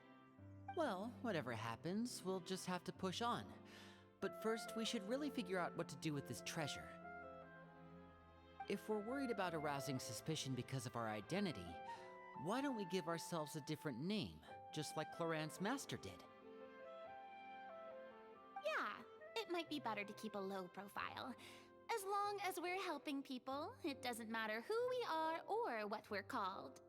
Well, whatever happens, we'll just have to push on. But first, we should really figure out what to do with this treasure. If we're worried about arousing suspicion because of our identity, why don't we give ourselves a different name, just like Clorinde's master did? Yeah, it might be better to keep a low profile. As long as we're helping people, it doesn't matter who we are or what we're called.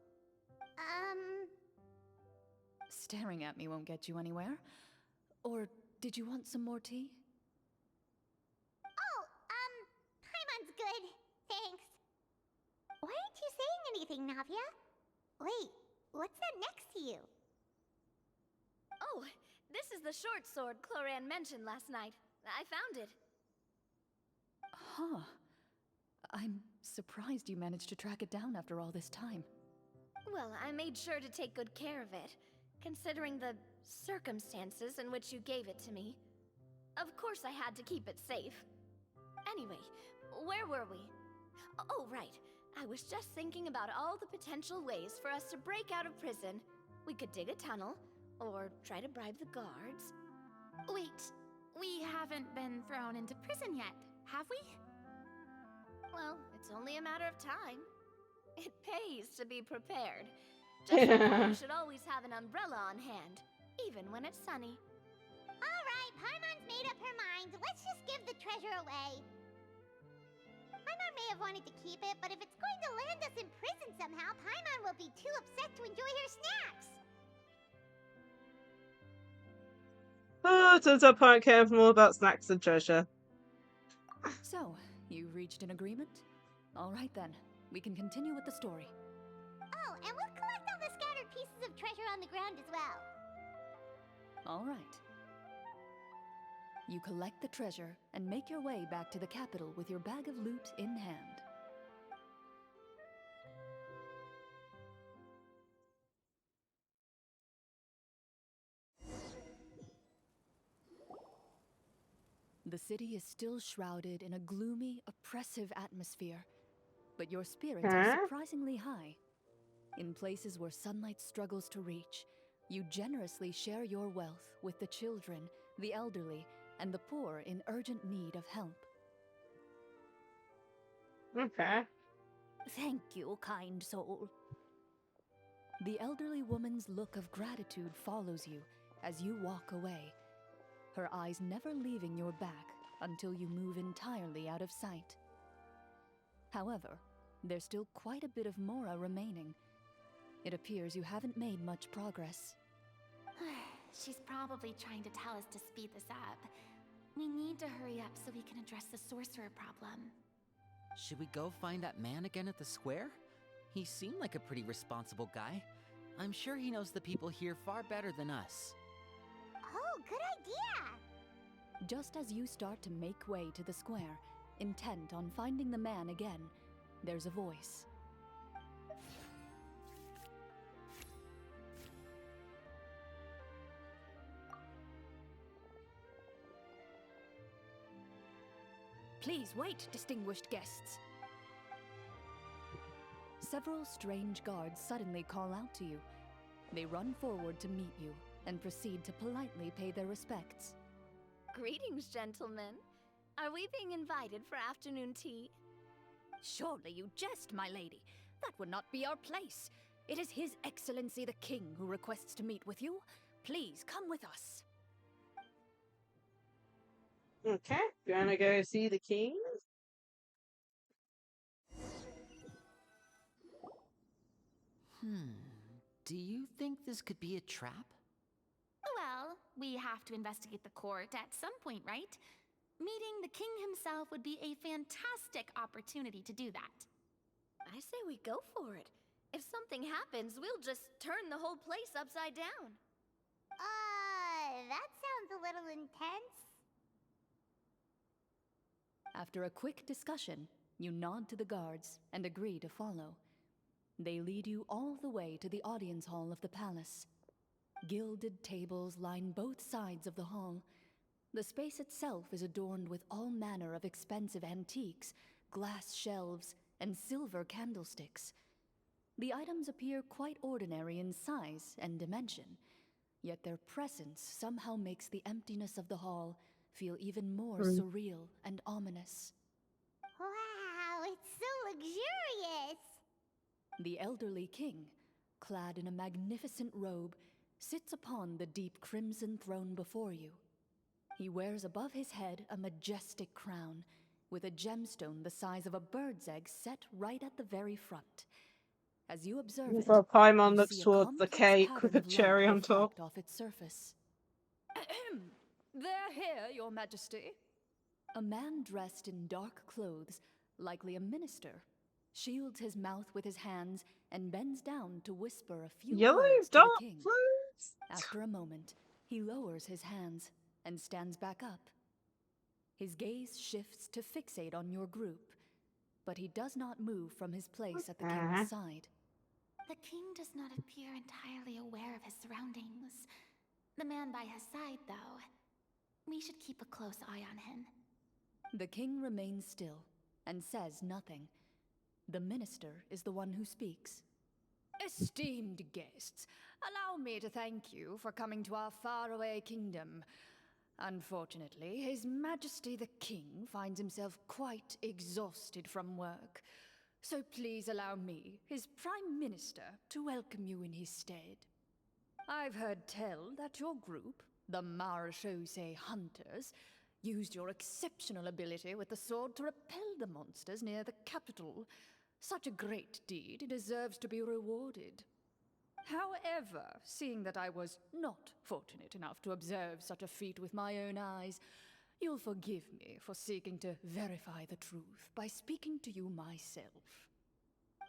Staring at me won't get you anywhere. Or did you want some more tea? Oh, Paimon's good. Thanks. Why aren't you saying anything, Navia? Wait, what's that next to you? Oh, this is the short sword Clorinde mentioned last night. I found it. Huh. I'm surprised you managed to track it down after all this time. Well, I made sure to take good care of it, considering the circumstances in which you gave it to me. Of course I had to keep it safe. Anyway, where were we? Oh, right. I was just thinking about all the potential ways for us to break out of prison. We could dig a tunnel, or try to bribe the guards. Wait, we haven't been thrown into prison yet, have we? Well, it's only a matter of time. It pays to be prepared. Just like how you should always have an umbrella on hand, even when it's sunny. Alright, Paimon's made up her mind. Let's just give the treasure away. Paimon may have wanted to keep it, but if it's going to land us in prison somehow, Paimon will be too upset to enjoy her snacks. Oh, turns out Pine cares more about snacks than treasure. So, you reached an agreement? All right then, we can continue with the story. Oh, and we'll collect all the scattered pieces of treasure on the ground as well. All right. You collect the treasure and make your way back to the capital with your bag of loot in hand. The city is still shrouded in a gloomy, oppressive atmosphere, but your spirits are surprisingly high. In places where sunlight struggles to reach, you generously share your wealth with the children, the elderly, and the poor in urgent need of help. Okay. Thank you, kind soul. The elderly woman's look of gratitude follows you as you walk away, her eyes never leaving your back until you move entirely out of sight. However, there's still quite a bit of Mora remaining. It appears you haven't made much progress. She's probably trying to tell us to speed this up. We need to hurry up so we can address the sorcerer problem. Should we go find that man again at the square? He seemed like a pretty responsible guy. I'm sure he knows the people here far better than us. Oh, good idea! Just as you start to make way to the square, intent on finding the man again, there's a voice. Please wait, distinguished guests. Several strange guards suddenly call out to you. They run forward to meet you and proceed to politely pay their respects. Greetings, gentlemen. Are we being invited for afternoon tea? Surely you jest, my lady. That would not be our place. It is His Excellency the King who requests to meet with you. Please come with us. Okay. Gonna go see the king. Do you think this could be a trap? Well, we have to investigate the court at some point, right? Meeting the king himself would be a fantastic opportunity to do that. I say we go for it. If something happens, we'll just turn the whole place upside down. That sounds a little intense. After a quick discussion, you nod to the guards and agree to follow. They lead you all the way to the audience hall of the palace. Gilded tables line both sides of the hall. The space itself is adorned with all manner of expensive antiques, glass shelves, and silver candlesticks. The items appear quite ordinary in size and dimension, yet their presence somehow makes the emptiness of the hall feel even more surreal and ominous. Wow, it's so luxurious! The elderly king, clad in a magnificent robe, sits upon the deep crimson throne before you. He wears above his head a majestic crown, with a gemstone the size of a bird's egg set right at the very front. As you observe it, Before Paimon you looks see a towards the complex cake pattern with a of light cherry on top. reflect off its surface. They're here, Your Majesty. A man dressed in dark clothes, likely a minister, shields his mouth with his hands and bends down to whisper a few Yellow words to dark the king. clothes. After a moment, he lowers his hands and stands back up. His gaze shifts to fixate on your group, but he does not move from his place at the king's side. The king does not appear entirely aware of his surroundings. The man by his side, though. We should keep a close eye on him. The king remains still and says nothing. The minister is the one who speaks. Esteemed guests, allow me to thank you for coming to our faraway kingdom. Unfortunately, His Majesty the King finds himself quite exhausted from work. So please allow me, his Prime Minister, to welcome you in his stead. I've heard tell that your group, the Marechaussee Hunters, used your exceptional ability with the sword to repel the monsters near the capital. Such a great deed deserves to be rewarded. However, seeing that I was not fortunate enough to observe such a feat with my own eyes, you'll forgive me for seeking to verify the truth by speaking to you myself.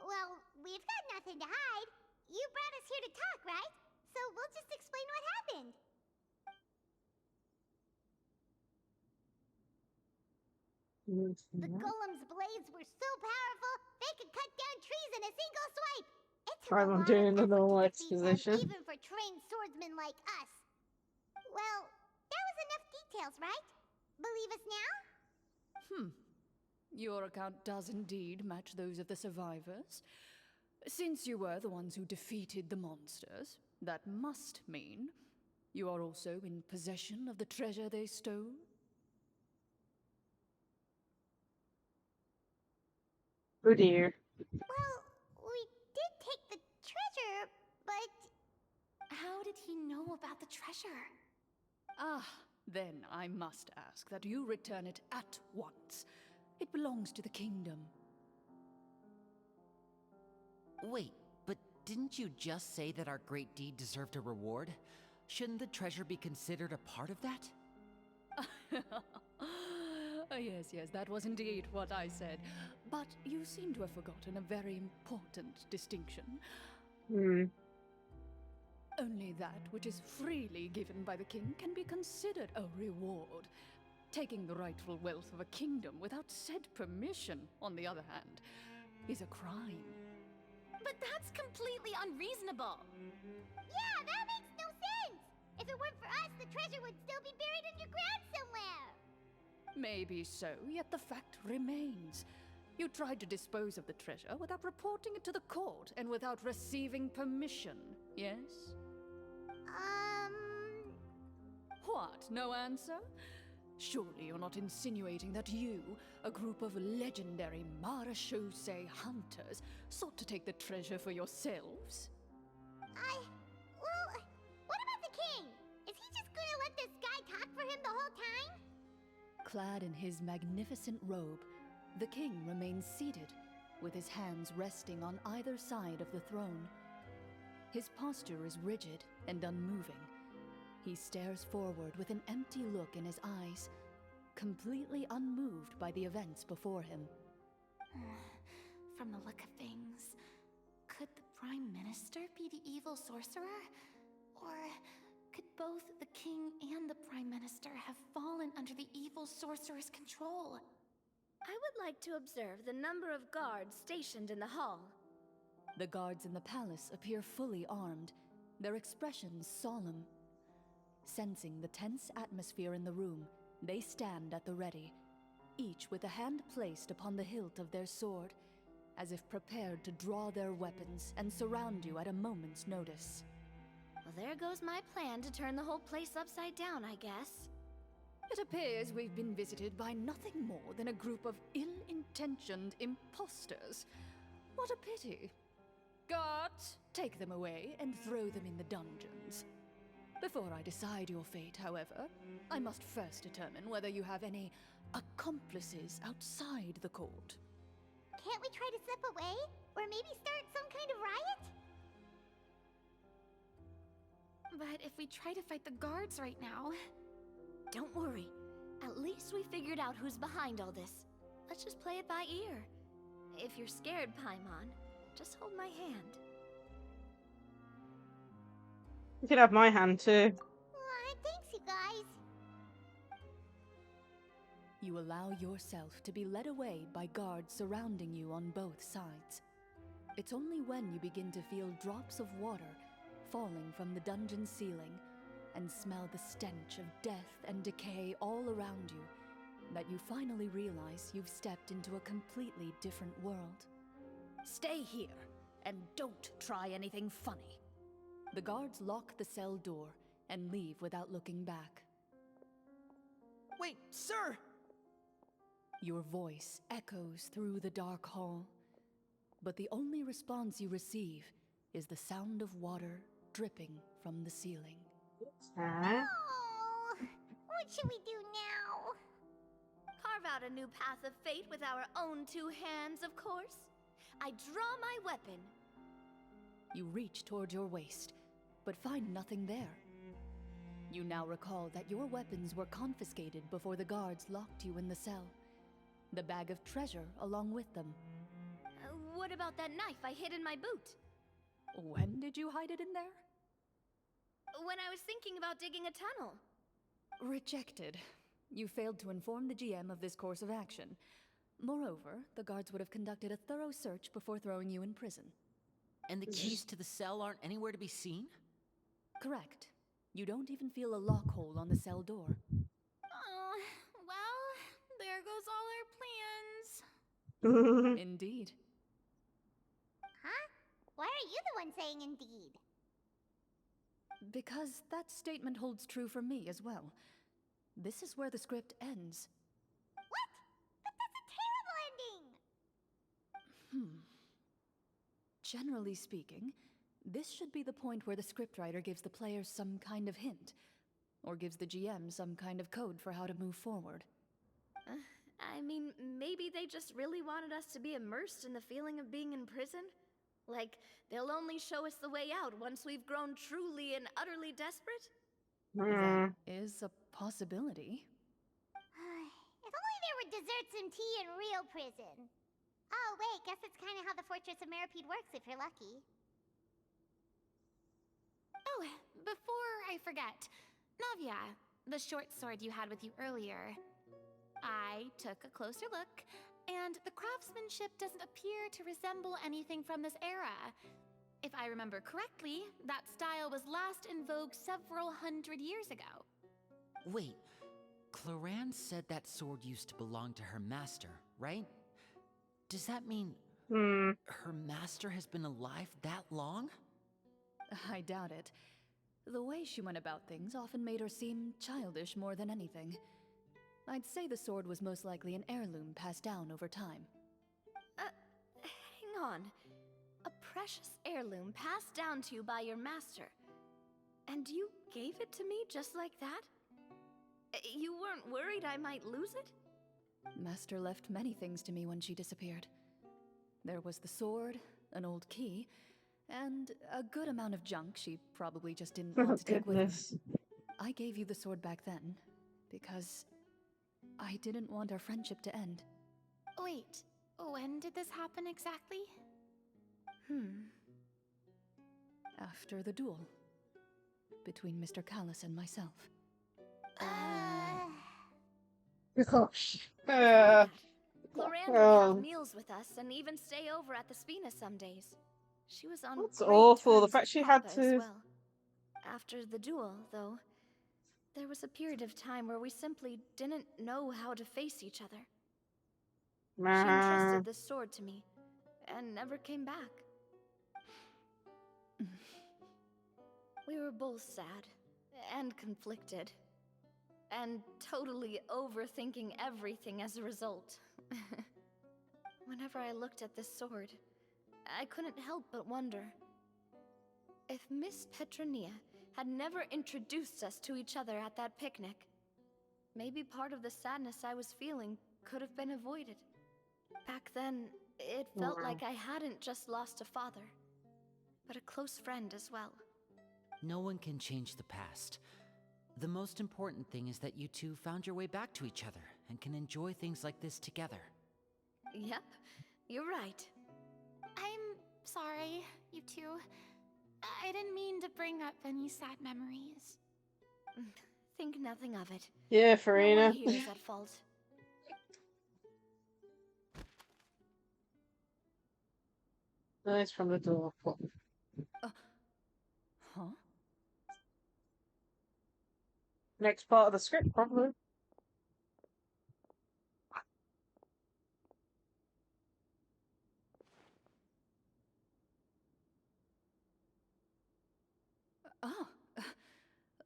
Well, we've got nothing to hide. You brought us here to talk, right? So we'll just explain what happened. The golem's blades were so powerful, they could cut down trees in a single swipe. It took a I'm lot doing the of effort normal to defeat them, exposition. even for trained swordsmen like us. Well, that was enough details, right? Believe us now? Your account does indeed match those of the survivors. Since you were the ones who defeated the monsters, that must mean you are also in possession of the treasure they stole? Oh dear. Well, we did take the treasure, but... How did he know about the treasure? Ah, then I must ask that you return it at once. It belongs to the kingdom. Wait, but didn't you just say that our great deed deserved a reward? Shouldn't the treasure be considered a part of that? Yes, that was indeed what I said. But you seem to have forgotten a very important distinction. Only that which is freely given by the king can be considered a reward. Taking the rightful wealth of a kingdom without said permission, on the other hand, is a crime. But that's completely unreasonable. Yeah, that makes no sense! If it weren't for us, the treasure would still be buried underground somewhere! Maybe so, yet the fact remains. You tried to dispose of the treasure without reporting it to the court and without receiving permission, yes? What, no answer? Surely you're not insinuating that you, a group of legendary Marechaussee hunters, sought to take the treasure for yourselves? Well, what about the king? Is he just gonna let this guy talk for him the whole time? Clad in his magnificent robe, the king remains seated, with his hands resting on either side of the throne. His posture is rigid and unmoving. He stares forward with an empty look in his eyes, completely unmoved by the events before him. From the look of things, could the Prime Minister be the evil sorcerer? Or could both the King and the Prime Minister have fallen under the evil sorcerer's control? I would like to observe the number of guards stationed in the hall. The guards in the palace appear fully armed, their expressions solemn. Sensing the tense atmosphere in the room, they stand at the ready, each with a hand placed upon the hilt of their sword, as if prepared to draw their weapons and surround you at a moment's notice. Well, there goes my plan to turn the whole place upside down, I guess. It appears we've been visited by nothing more than a group of ill-intentioned imposters. What a pity. Guards, take them away and throw them in the dungeons. Before I decide your fate, however, I must first determine whether you have any accomplices outside the court. Can't we try to slip away? Or maybe start some kind of riot? But if we try to fight the guards right now... Don't worry. At least we figured out who's behind all this. Let's just play it by ear. If you're scared, Paimon, just hold my hand. You could have my hand too. Aw, thanks, you guys. You allow yourself to be led away by guards surrounding you on both sides. It's only when you begin to feel drops of water falling from the dungeon ceiling and smell the stench of death and decay all around you that you finally realize you've stepped into a completely different world. Stay here, and don't try anything funny. The guards lock the cell door and leave without looking back. Wait, sir! Your voice echoes through the dark hall, but the only response you receive is the sound of water dripping from the ceiling. Huh? Oh, what should we do now? Carve out a new path of fate with our own two hands, of course. I draw my weapon. You reach toward your waist, but find nothing there. You now recall that your weapons were confiscated before the guards locked you in the cell. The bag of treasure along with them. What about that knife I hid in my boot? When did you hide it in there? When I was thinking about digging a tunnel. Rejected. You failed to inform the GM of this course of action. Moreover, the guards would have conducted a thorough search before throwing you in prison. And the keys to the cell aren't anywhere to be seen? Correct. You don't even feel a lock hole on the cell door. Oh, well, there goes all our plans. Indeed. Huh? Why are you the one saying indeed? Because that statement holds true for me as well. This is where the script ends. What? But that's a terrible ending! Generally speaking, this should be the point where the scriptwriter gives the players some kind of hint, or gives the GM some kind of code for how to move forward. I mean, maybe they just really wanted us to be immersed in the feeling of being in prison? Like, they'll only show us the way out once we've grown truly and utterly desperate? That is a possibility. If only there were desserts and tea in real prison. Oh, wait, guess it's kind of how the Fortress of Meripede works if you're lucky. Oh, before I forget, Navia, the short sword you had with you earlier. I took a closer look, and the craftsmanship doesn't appear to resemble anything from this era. If I remember correctly, that style was last in vogue several hundred years ago. Wait, Clorinde said that sword used to belong to her master, right? Does that mean her master has been alive that long? I doubt it. The way she went about things often made her seem childish more than anything. I'd say the sword was most likely an heirloom passed down over time. Hang on. A precious heirloom passed down to you by your master. And you gave it to me just like that? You weren't worried I might lose it? Master left many things to me when she disappeared. There was the sword, an old key, and a good amount of junk she probably just didn't want to take with her. I gave you the sword back then, because I didn't want our friendship to end. Wait, when did this happen exactly? After the duel. Between Mr. Callis and myself. Gosh. Clorinde would have meals with us and even stay over at the Spina some days. She was on That's great awful. The terms fact with she had Papa as to. well. After the duel, though, there was a period of time where we simply didn't know how to face each other. She entrusted this sword to me, and never came back. We were both sad, and conflicted, and totally overthinking everything as a result. Whenever I looked at this sword, I couldn't help but wonder if Miss Petronia had never introduced us to each other at that picnic. Maybe part of the sadness I was feeling could have been avoided. Back then, it felt like I hadn't just lost a father, but a close friend as well. No one can change the past. The most important thing is that you two found your way back to each other and can enjoy things like this together. Yep, you're right. I'm sorry, you two. I didn't mean to bring up any sad memories. Think nothing of it. Yeah, No Farina. one here is at fault. Nice from the door. Huh? Next part of the script, probably.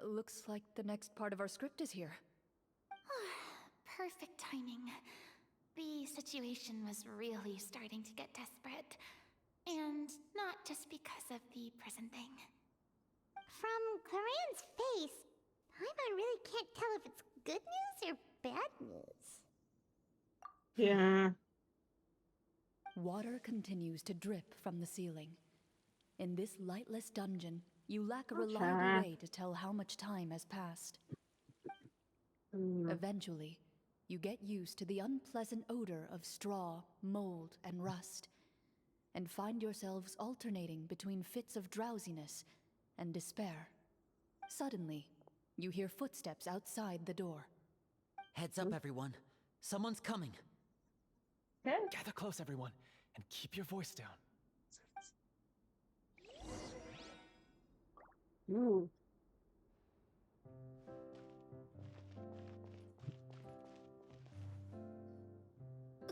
Looks like the next part of our script is here. Perfect timing. The situation was really starting to get desperate. And not just because of the prison thing. From Clorinde's face, Paimon really can't tell if it's good news or bad news. Yeah. Water continues to drip from the ceiling. In this lightless dungeon, you lack a reliable way to tell how much time has passed. Eventually, you get used to the unpleasant odor of straw, mold, and rust, and find yourselves alternating between fits of drowsiness and despair. Suddenly, you hear footsteps outside the door. Heads up, everyone. Someone's coming. Okay. Gather close, everyone, and keep your voice down. Ooh.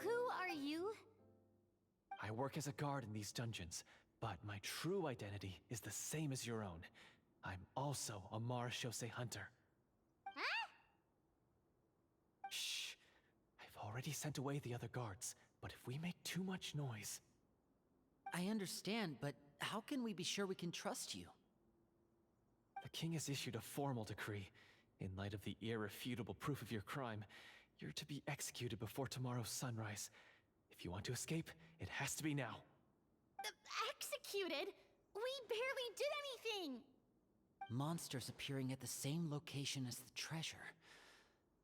Who are you? I work as a guard in these dungeons, but my true identity is the same as your own. I'm also a Marashose hunter. Huh? Shh. I've already sent away the other guards, but if we make too much noise... I understand, but how can we be sure we can trust you? The king has issued a formal decree. In light of the irrefutable proof of your crime, you're to be executed before tomorrow's sunrise. If you want to escape, it has to be now. Executed? We barely did anything! Monsters appearing at the same location as the treasure.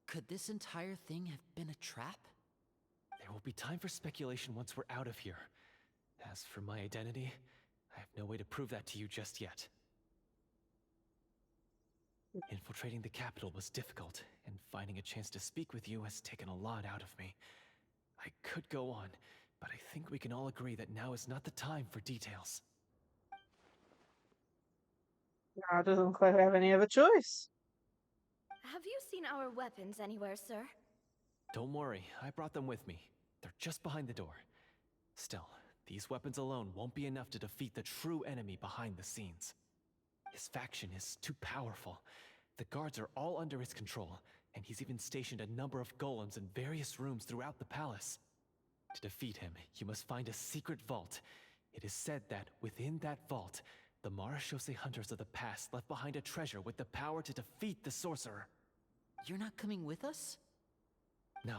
Could this entire thing have been a trap? There will be time for speculation once we're out of here. As for my identity, I have no way to prove that to you just yet. Infiltrating the capital was difficult, and finding a chance to speak with you has taken a lot out of me. I could go on, but I think we can all agree that now is not the time for details. Now it doesn't look like we have any other choice. Have you seen our weapons anywhere, sir? Don't worry, I brought them with me. They're just behind the door. Still, these weapons alone won't be enough to defeat the true enemy behind the scenes. His faction is too powerful. The guards are all under his control, and he's even stationed a number of golems in various rooms throughout the palace. To defeat him, you must find a secret vault. It is said that within that vault, the Marashose hunters of the past left behind a treasure with the power to defeat the sorcerer. You're not coming with us? No,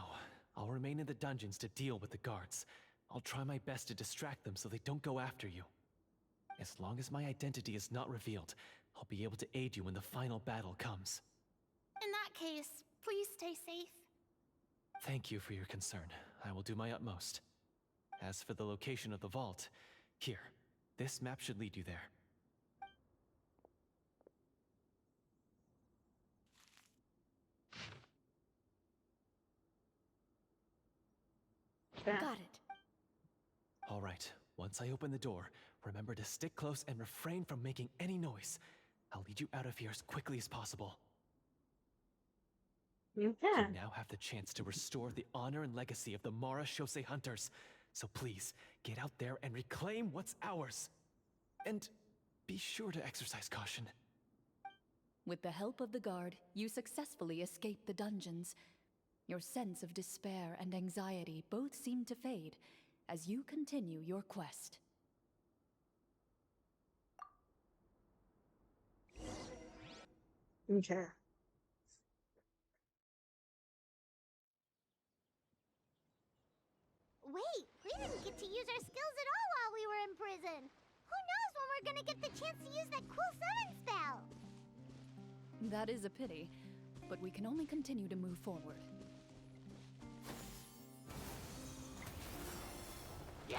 I'll remain in the dungeons to deal with the guards. I'll try my best to distract them so they don't go after you. As long as my identity is not revealed, I'll be able to aid you when the final battle comes. In that case, please stay safe. Thank you for your concern. I will do my utmost. As for the location of the vault, here, this map should lead you there. Okay. Got it. All right, once I open the door, remember to stick close and refrain from making any noise. I'll lead you out of here as quickly as possible. Okay. You now have the chance to restore the honor and legacy of the Marashose hunters. So please, get out there and reclaim what's ours. And be sure to exercise caution. With the help of the guard, you successfully escape the dungeons. Your sense of despair and anxiety both seem to fade as you continue your quest. Okay. Wait, we didn't get to use our skills at all while we were in prison. Who knows when we're gonna get the chance to use that cool summon spell? That is a pity, but we can only continue to move forward. Yeah!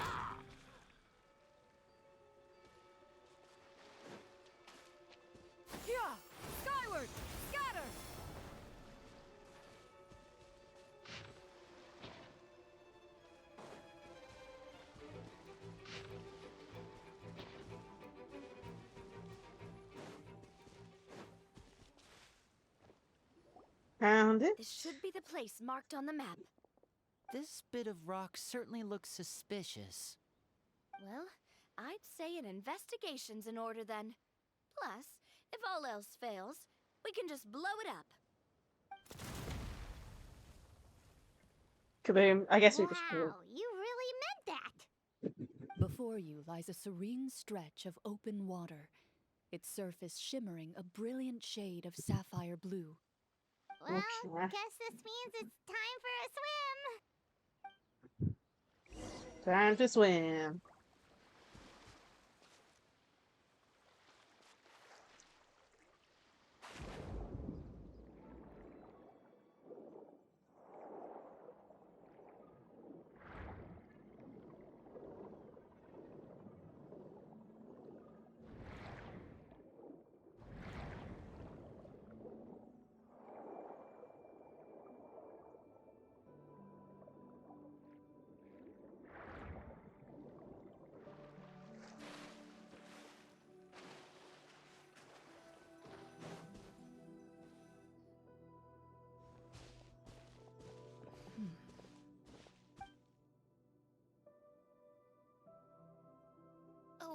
Skyward! Scatter! Found it. This should be the place marked on the map. This bit of rock certainly looks suspicious. Well, I'd say an investigation's in order then. Plus, if all else fails, we can just blow it up. Kaboom. I guess we just Wow, you really meant that. Before you lies a serene stretch of open water, its surface shimmering a brilliant shade of sapphire blue. Well, Okay. guess this means it's time for a swim. Time to swim.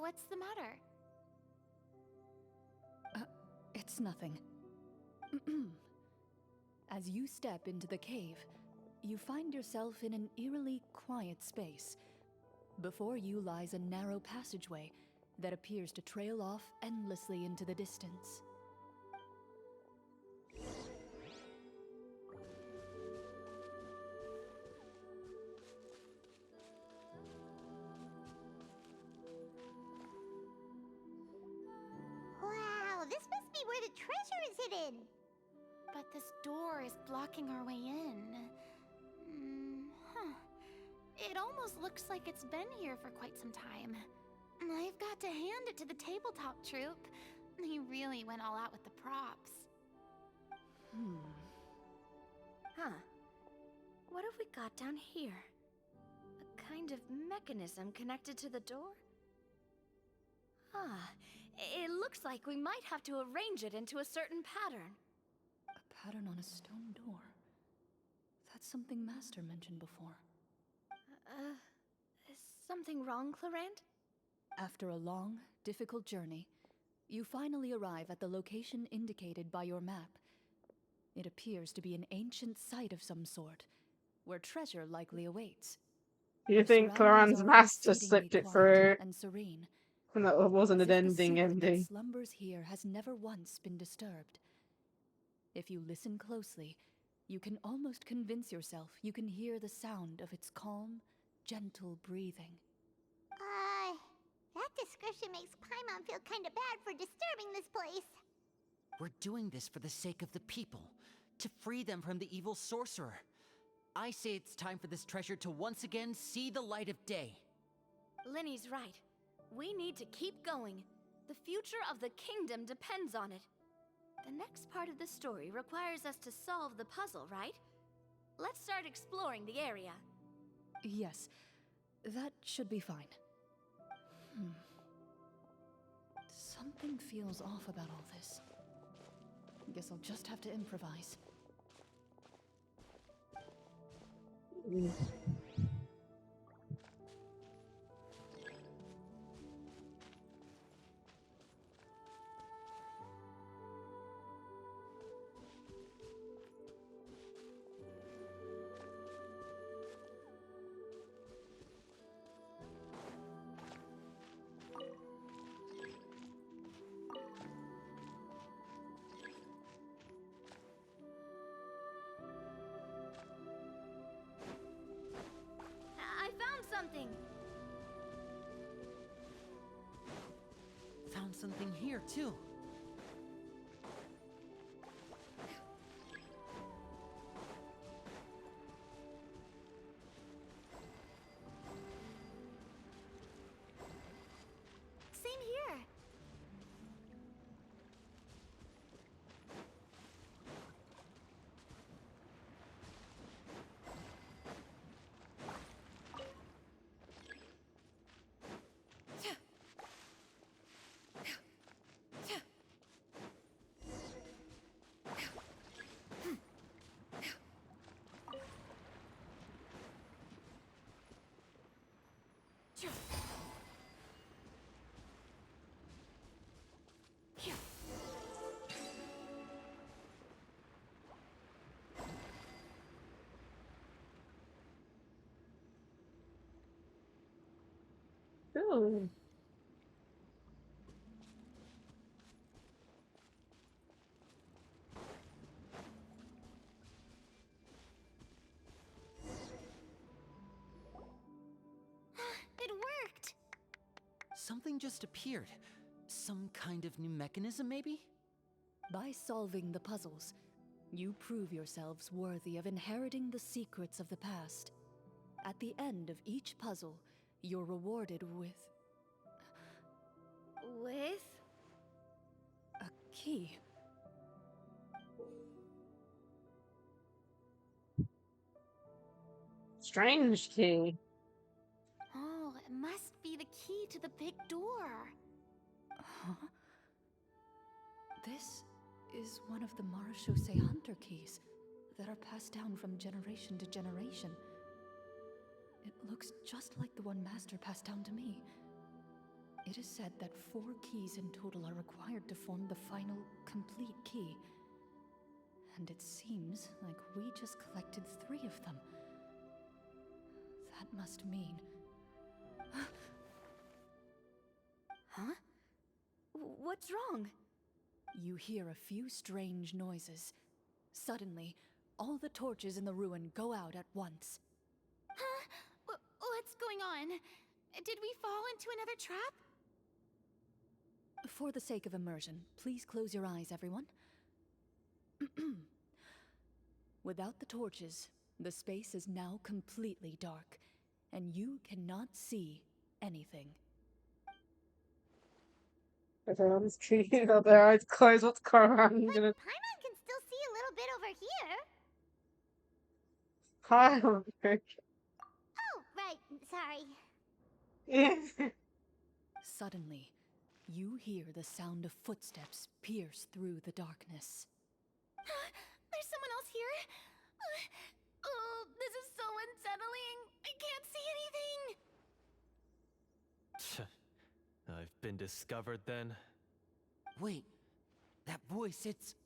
What's the matter? It's nothing. As you step into the cave, you find yourself in an eerily quiet space. Before you lies a narrow passageway that appears to trail off endlessly into the distance. Wow, this must be where the treasure is hidden. But this door is blocking our way in. Huh. It almost looks like it's been here for quite some time. I've got to hand it to the tabletop troupe. They really went all out with the props. Huh. What have we got down here? A kind of mechanism connected to the door? Ah, it looks like we might have to arrange it into a certain pattern. A pattern on a stone door. That's something Master mentioned before. Is something wrong, Clorinde? After a long, difficult journey, you finally arrive at the location indicated by your map. It appears to be an ancient site of some sort, where treasure likely awaits. You The think surroundings Cloran's are master exceedingly slipped it quiet through, and serene, and that wasn't as an if the ending secret that ending. slumbers here has never once been disturbed. If you listen closely, you can almost convince yourself you can hear the sound of its calm, gentle breathing. That description makes Paimon feel kinda bad for disturbing this place. We're doing this for the sake of the people, to free them from the evil sorcerer. I say it's time for this treasure to once again see the light of day. Linny's right. We need to keep going. The future of the kingdom depends on it. The next part of the story requires us to solve the puzzle, right? Let's start exploring the area. Yes, that should be fine. Something feels off about all this. Guess I'll just have to improvise. I found something! Found something here, too. Same here. Ooh. It worked! Something just appeared. Some kind of new mechanism, maybe? By solving the puzzles, you prove yourselves worthy of inheriting the secrets of the past. At the end of each puzzle, you're rewarded with With? a key. Strange key. Oh, it must be the key to the big door. Huh? This is one of the Marechaussee Hunter keys that are passed down from generation to generation. It looks just like the one Master passed down to me. It is said that 4 keys in total are required to form the final, complete key. And it seems like we just collected 3 of them. That must mean... Huh? What's wrong? You hear a few strange noises. Suddenly, all the torches in the ruin go out at once. Huh? What's going on? Did we fall into another trap? For the sake of immersion, please close your eyes, everyone. Without the torches, the space is now completely dark, and you cannot see anything. Everyone's treating out their eyes closed. What's going on? I'm But gonna... Paimon can still see a little bit over here. Hi. Oh, right. Sorry. Yeah. Suddenly, you hear the sound of footsteps pierce through the darkness. There's someone else here? Oh, this is so unsettling. I can't see anything. I've been discovered then. Wait, that voice, it's...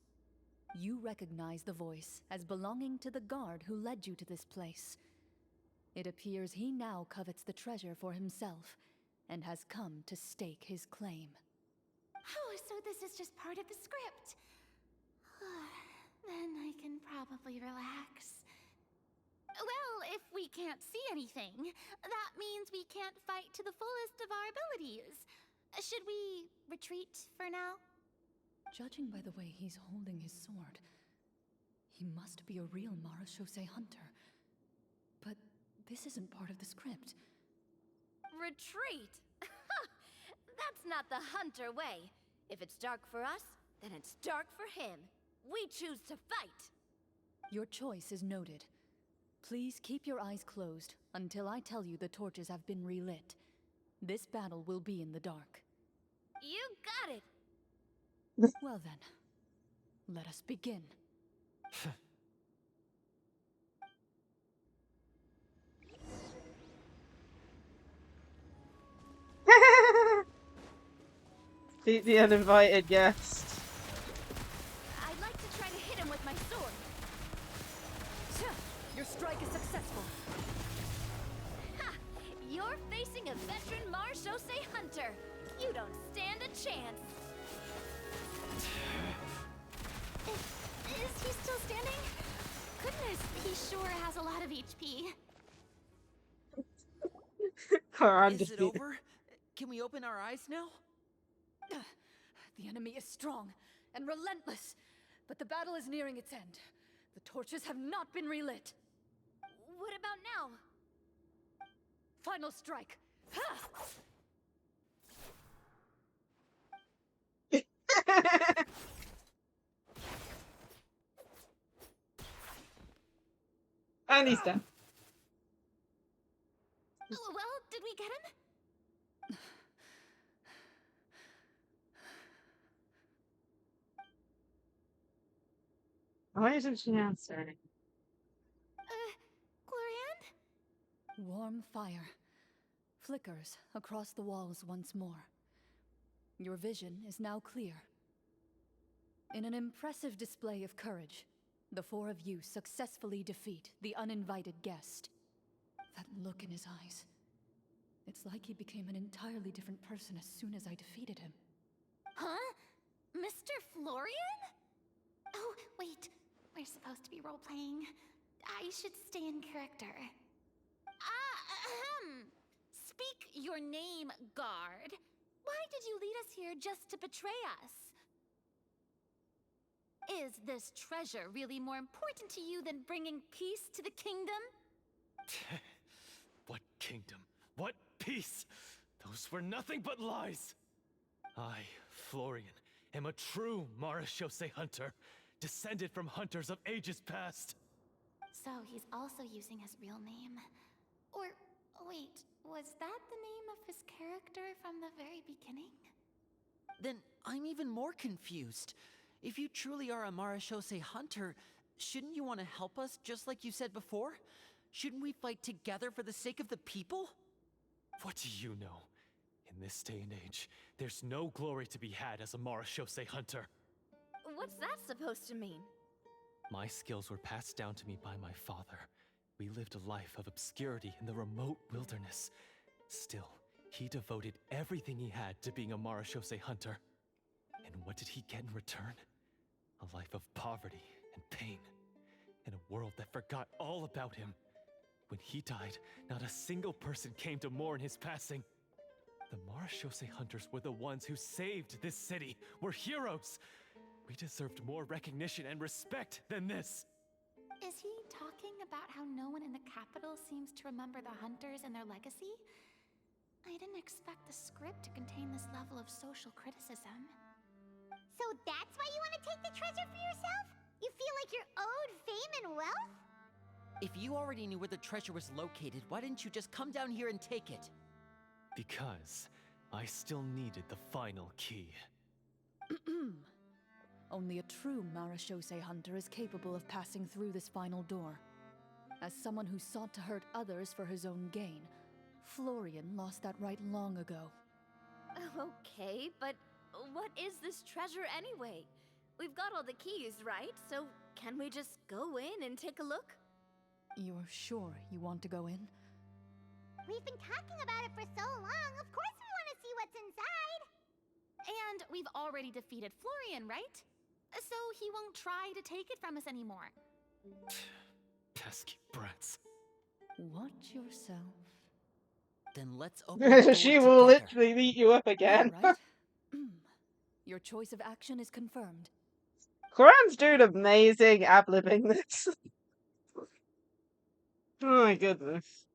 You recognize the voice as belonging to the guard who led you to this place. It appears he now covets the treasure for himself, and has come to stake his claim. Oh, so this is just part of the script. Then I can probably relax. Well, if we can't see anything, that means we can't fight to the fullest of our abilities. Should we retreat for now? Judging by the way he's holding his sword, he must be a real Marachose hunter. But this isn't part of the script. Retreat? That's not the hunter way. If it's dark for us, then it's dark for him. We choose to fight. Your choice is noted. Please keep your eyes closed until I tell you the torches have been relit. This battle will be in the dark. You got it. Well then, let us begin. Beat the uninvited guest. I'd like to try to hit him with my sword. Your strike is successful. Ha! You're facing a veteran Marachose hunter. You don't stand a chance. Is he still standing? Goodness, he sure has a lot of HP. I'm Is just it beat- over? Can we open our eyes now? The enemy is strong and relentless, but the battle is nearing its end. The torches have not been relit. What about now? Final strike. Ha! And he's dead. Well, did we get him? Why isn't she answering? Clorinde? Warm fire flickers across the walls once more. Your vision is now clear. In an impressive display of courage, the 4 of you successfully defeat the uninvited guest. That look in his eyes. It's like he became an entirely different person as soon as I defeated him. Huh? Mr. Florian? Oh, wait. We're supposed to be role-playing. I should stay in character. Speak your name, guard. Why did you lead us here just to betray us? Is this treasure really more important to you than bringing peace to the kingdom? What kingdom? What peace? Those were nothing but lies! I, Florian, am a true Marachose hunter, descended from hunters of ages past. So he's also using his real name. Or, wait, was that the name of his character from the very beginning? Then I'm even more confused. If you truly are a Marachose hunter, shouldn't you want to help us just like you said before? Shouldn't we fight together for the sake of the people? What do you know? In this day and age, there's no glory to be had as a Marashose hunter. What's that supposed to mean? My skills were passed down to me by my father. We lived a life of obscurity in the remote wilderness. Still, he devoted everything he had to being a Marashose hunter. And what did he get in return? A life of poverty and pain. In a world that forgot all about him. When he died, not a single person came to mourn his passing. The Marashose hunters were the ones who saved this city. We're heroes. We deserved more recognition and respect than this. Is he talking about how no one in the capital seems to remember the hunters and their legacy? I didn't expect the script to contain this level of social criticism. So that's why you want to take the treasure for yourself? You feel like you're owed fame and wealth? If you already knew where the treasure was located, why didn't you just come down here and take it? Because I still needed the final key. Only a true Marashose hunter is capable of passing through this final door. As someone who sought to hurt others for his own gain, Florian lost that right long ago. Okay, but what is this treasure anyway? We've got all the keys, right? So can we just go in and take a look? You're sure you want to go in? We've been talking about it for so long. Of course we want to see what's inside. And we've already defeated Florian, right? So he won't try to take it from us anymore. Pesky brats. Watch yourself. Then let's open the door She will together. literally beat you up again. All right. Your choice of action is confirmed. Clorinde's doing amazing ad-libbing this. Oh my goodness.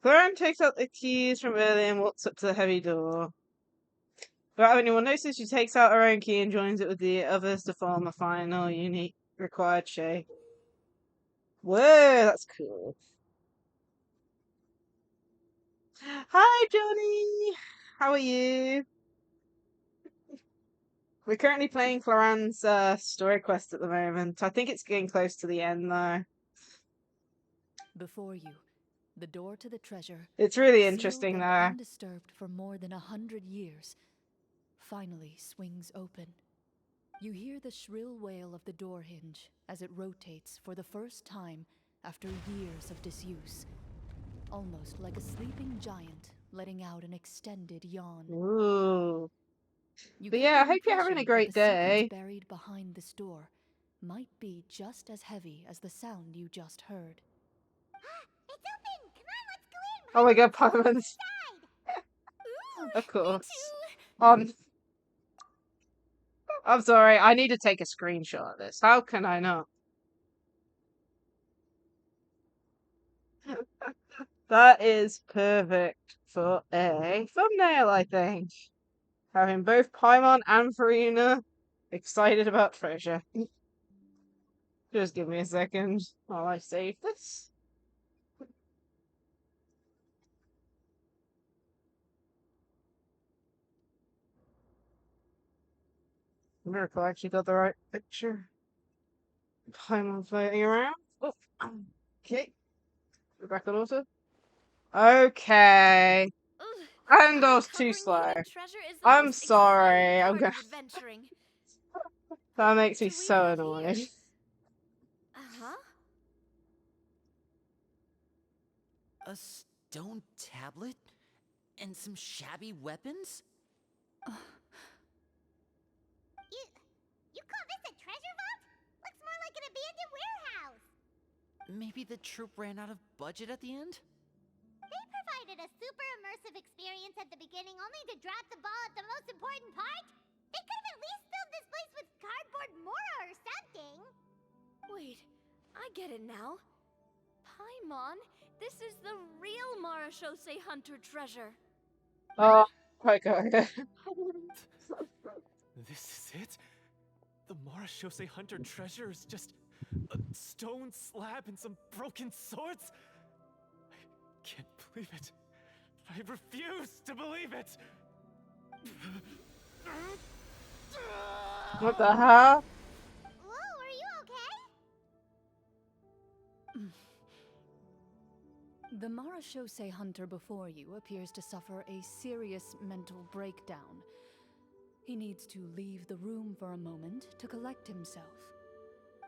Clorinde takes out the keys from earlier and walks up to the heavy door. Without anyone notices, she takes out her own key and joins it with the others to form a final, unique, required shape. Whoa, that's cool. Hi, Johnny! How are you? We're currently playing Floran's story quest at the moment. I think it's getting close to the end, though. Before you, the door to the treasure, It's really sealed interesting, and though. undisturbed for more than 100 years, finally swings open. You hear the shrill wail of the door hinge as it rotates for the first time after years of disuse. Almost like a sleeping giant letting out an extended yawn. Ooh. You But get yeah, I the hope you're having a impression that great the secrets day. buried behind this door might be just as heavy as the sound you just heard. It's open! Come on, let's go in! Oh my god, Paimon's Paimon's. inside! Of course. I'm sorry, I need to take a screenshot of this. How can I not? That is perfect for a thumbnail, I think. Having both Paimon and Farina excited about treasure. Just give me a second while I save this. Miracle, I actually got the right picture. Paimon floating around. Oh, okay. We're back on auto. Okay. Ugh, And I was too uncovering slow. hidden treasure is the I'm most sorry. exciting I'm part gonna. of adventuring. That makes me Do we so have annoyed. here? Uh-huh. A stone tablet? And some shabby weapons? You call this a treasure vault? Looks more like an abandoned warehouse. Maybe the troop ran out of budget at the end? They provided a super immersive experience at the beginning only to drop the ball at the most important part. They could have at least filled this place with cardboard mora or something. Wait, I get it now. Paimon, this is the real Marashose hunter treasure. Oh, okay. This is it? The Marashose hunter treasure is just a stone slab and some broken swords? I can't believe it. I refuse to believe it. What the hell? Whoa, are you okay? The Marashose hunter before you appears to suffer a serious mental breakdown. He needs to leave the room for a moment to collect himself.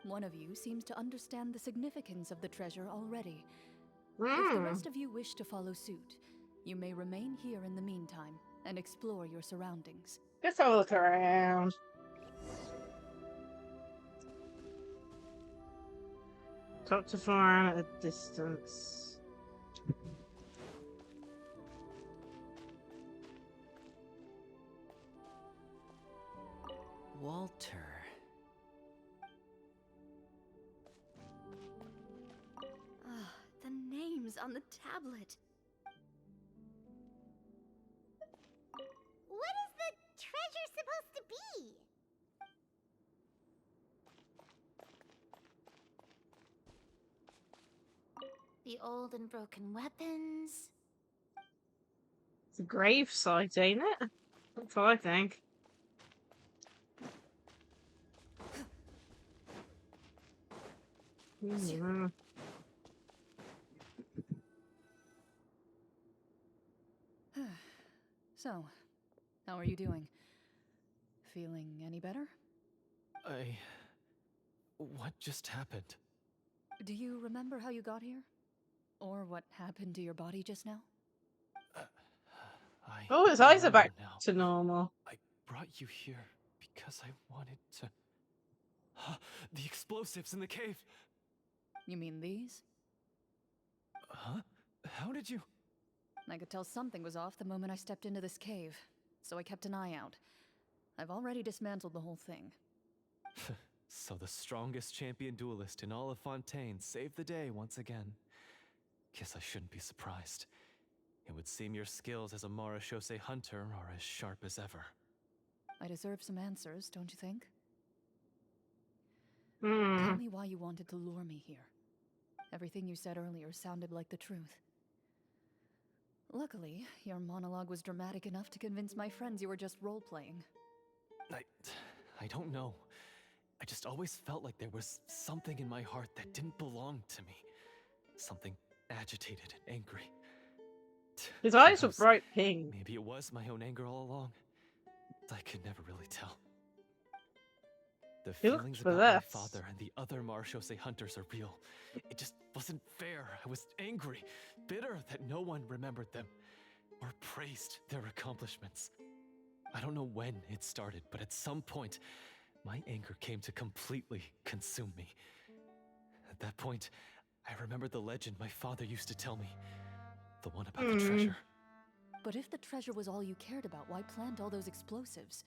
One of you seems to understand the significance of the treasure already. If the rest of you wish to follow suit, you may remain here in the meantime and explore your surroundings. Let's have a look around. Talk to Floran at a distance. Walter. Ah, the names on the tablet. What is the treasure supposed to be? The old and broken weapons. It's a grave site, ain't it? That's what I think. So, how are you doing? Feeling any better? What just happened? Do you remember how you got here? Or what happened to your body just now? Oh, his eyes are remember back now. to normal. I brought you here because I wanted to... The explosives in the cave! You mean these? Huh? How did you... I could tell something was off the moment I stepped into this cave, so I kept an eye out. I've already dismantled the whole thing. So the strongest champion duelist in all of Fontaine saved the day once again. Guess I shouldn't be surprised. It would seem your skills as a Marashose hunter are as sharp as ever. I deserve some answers, don't you think? Hmm. Tell me why you wanted to lure me here. Everything you said earlier sounded like the truth. Luckily, your monologue was dramatic enough to convince my friends you were just role-playing. I don't know. I just always felt like there was something in my heart that didn't belong to me. Something agitated and angry. His eyes were Who knows? bright pink. Maybe it was my own anger all along. I could never really tell. The He looked feelings for about my this. father and the other Marashose hunters are real. It just wasn't fair. I was angry, bitter that no one remembered them or praised their accomplishments. I don't know when it started, but at some point, my anger came to completely consume me. At that point, I remembered the legend my father used to tell me. The one about the treasure. But if the treasure was all you cared about, why plant all those explosives?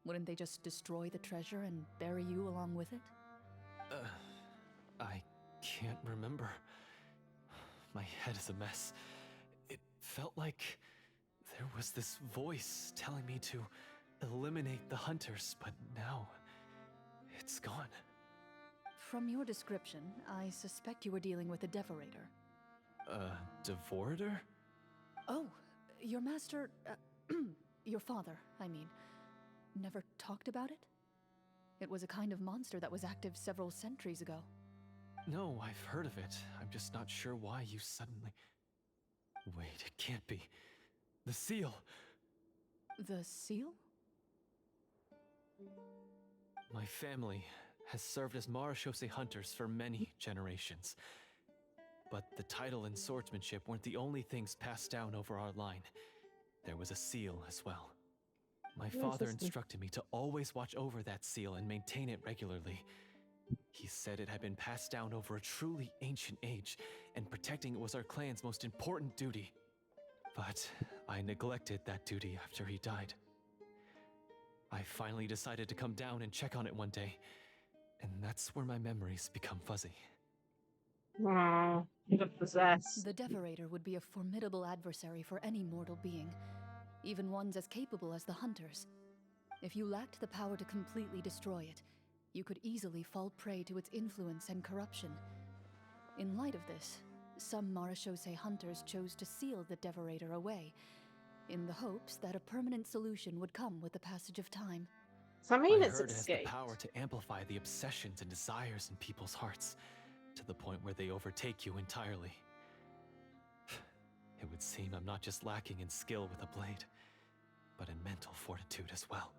Wouldn't they just destroy the treasure and bury you along with it? I can't remember. My head is a mess. It felt like there was this voice telling me to eliminate the hunters, but now it's gone. From your description, I suspect you were dealing with a Devorator. Devorator? Oh, your master, your father, I mean, never talked about it? It was a kind of monster that was active several centuries ago. No, I've heard of it. I'm just not sure why you suddenly... Wait, it can't be. The seal! The seal? My family has served as Marashose hunters for many generations. But the title and swordsmanship weren't the only things passed down over our line. There was a seal as well. My father instructed me to always watch over that seal and maintain it regularly. He said it had been passed down over a truly ancient age, and protecting it was our clan's most important duty. But I neglected that duty after he died. I finally decided to come down and check on it one day, and that's where my memories become fuzzy. Wow, he got possessed. The Devorator would be a formidable adversary for any mortal being, even ones as capable as the Hunters. If you lacked the power to completely destroy it, you could easily fall prey to its influence and corruption. In light of this, some Marashose hunters chose to seal the Devorator away, in the hopes that a permanent solution would come with the passage of time. So I mean, I it's heard it has the escaped. power to amplify the obsessions and desires in people's hearts, to the point where they overtake you entirely. It would seem I'm not just lacking in skill with a blade, but in mental fortitude as well.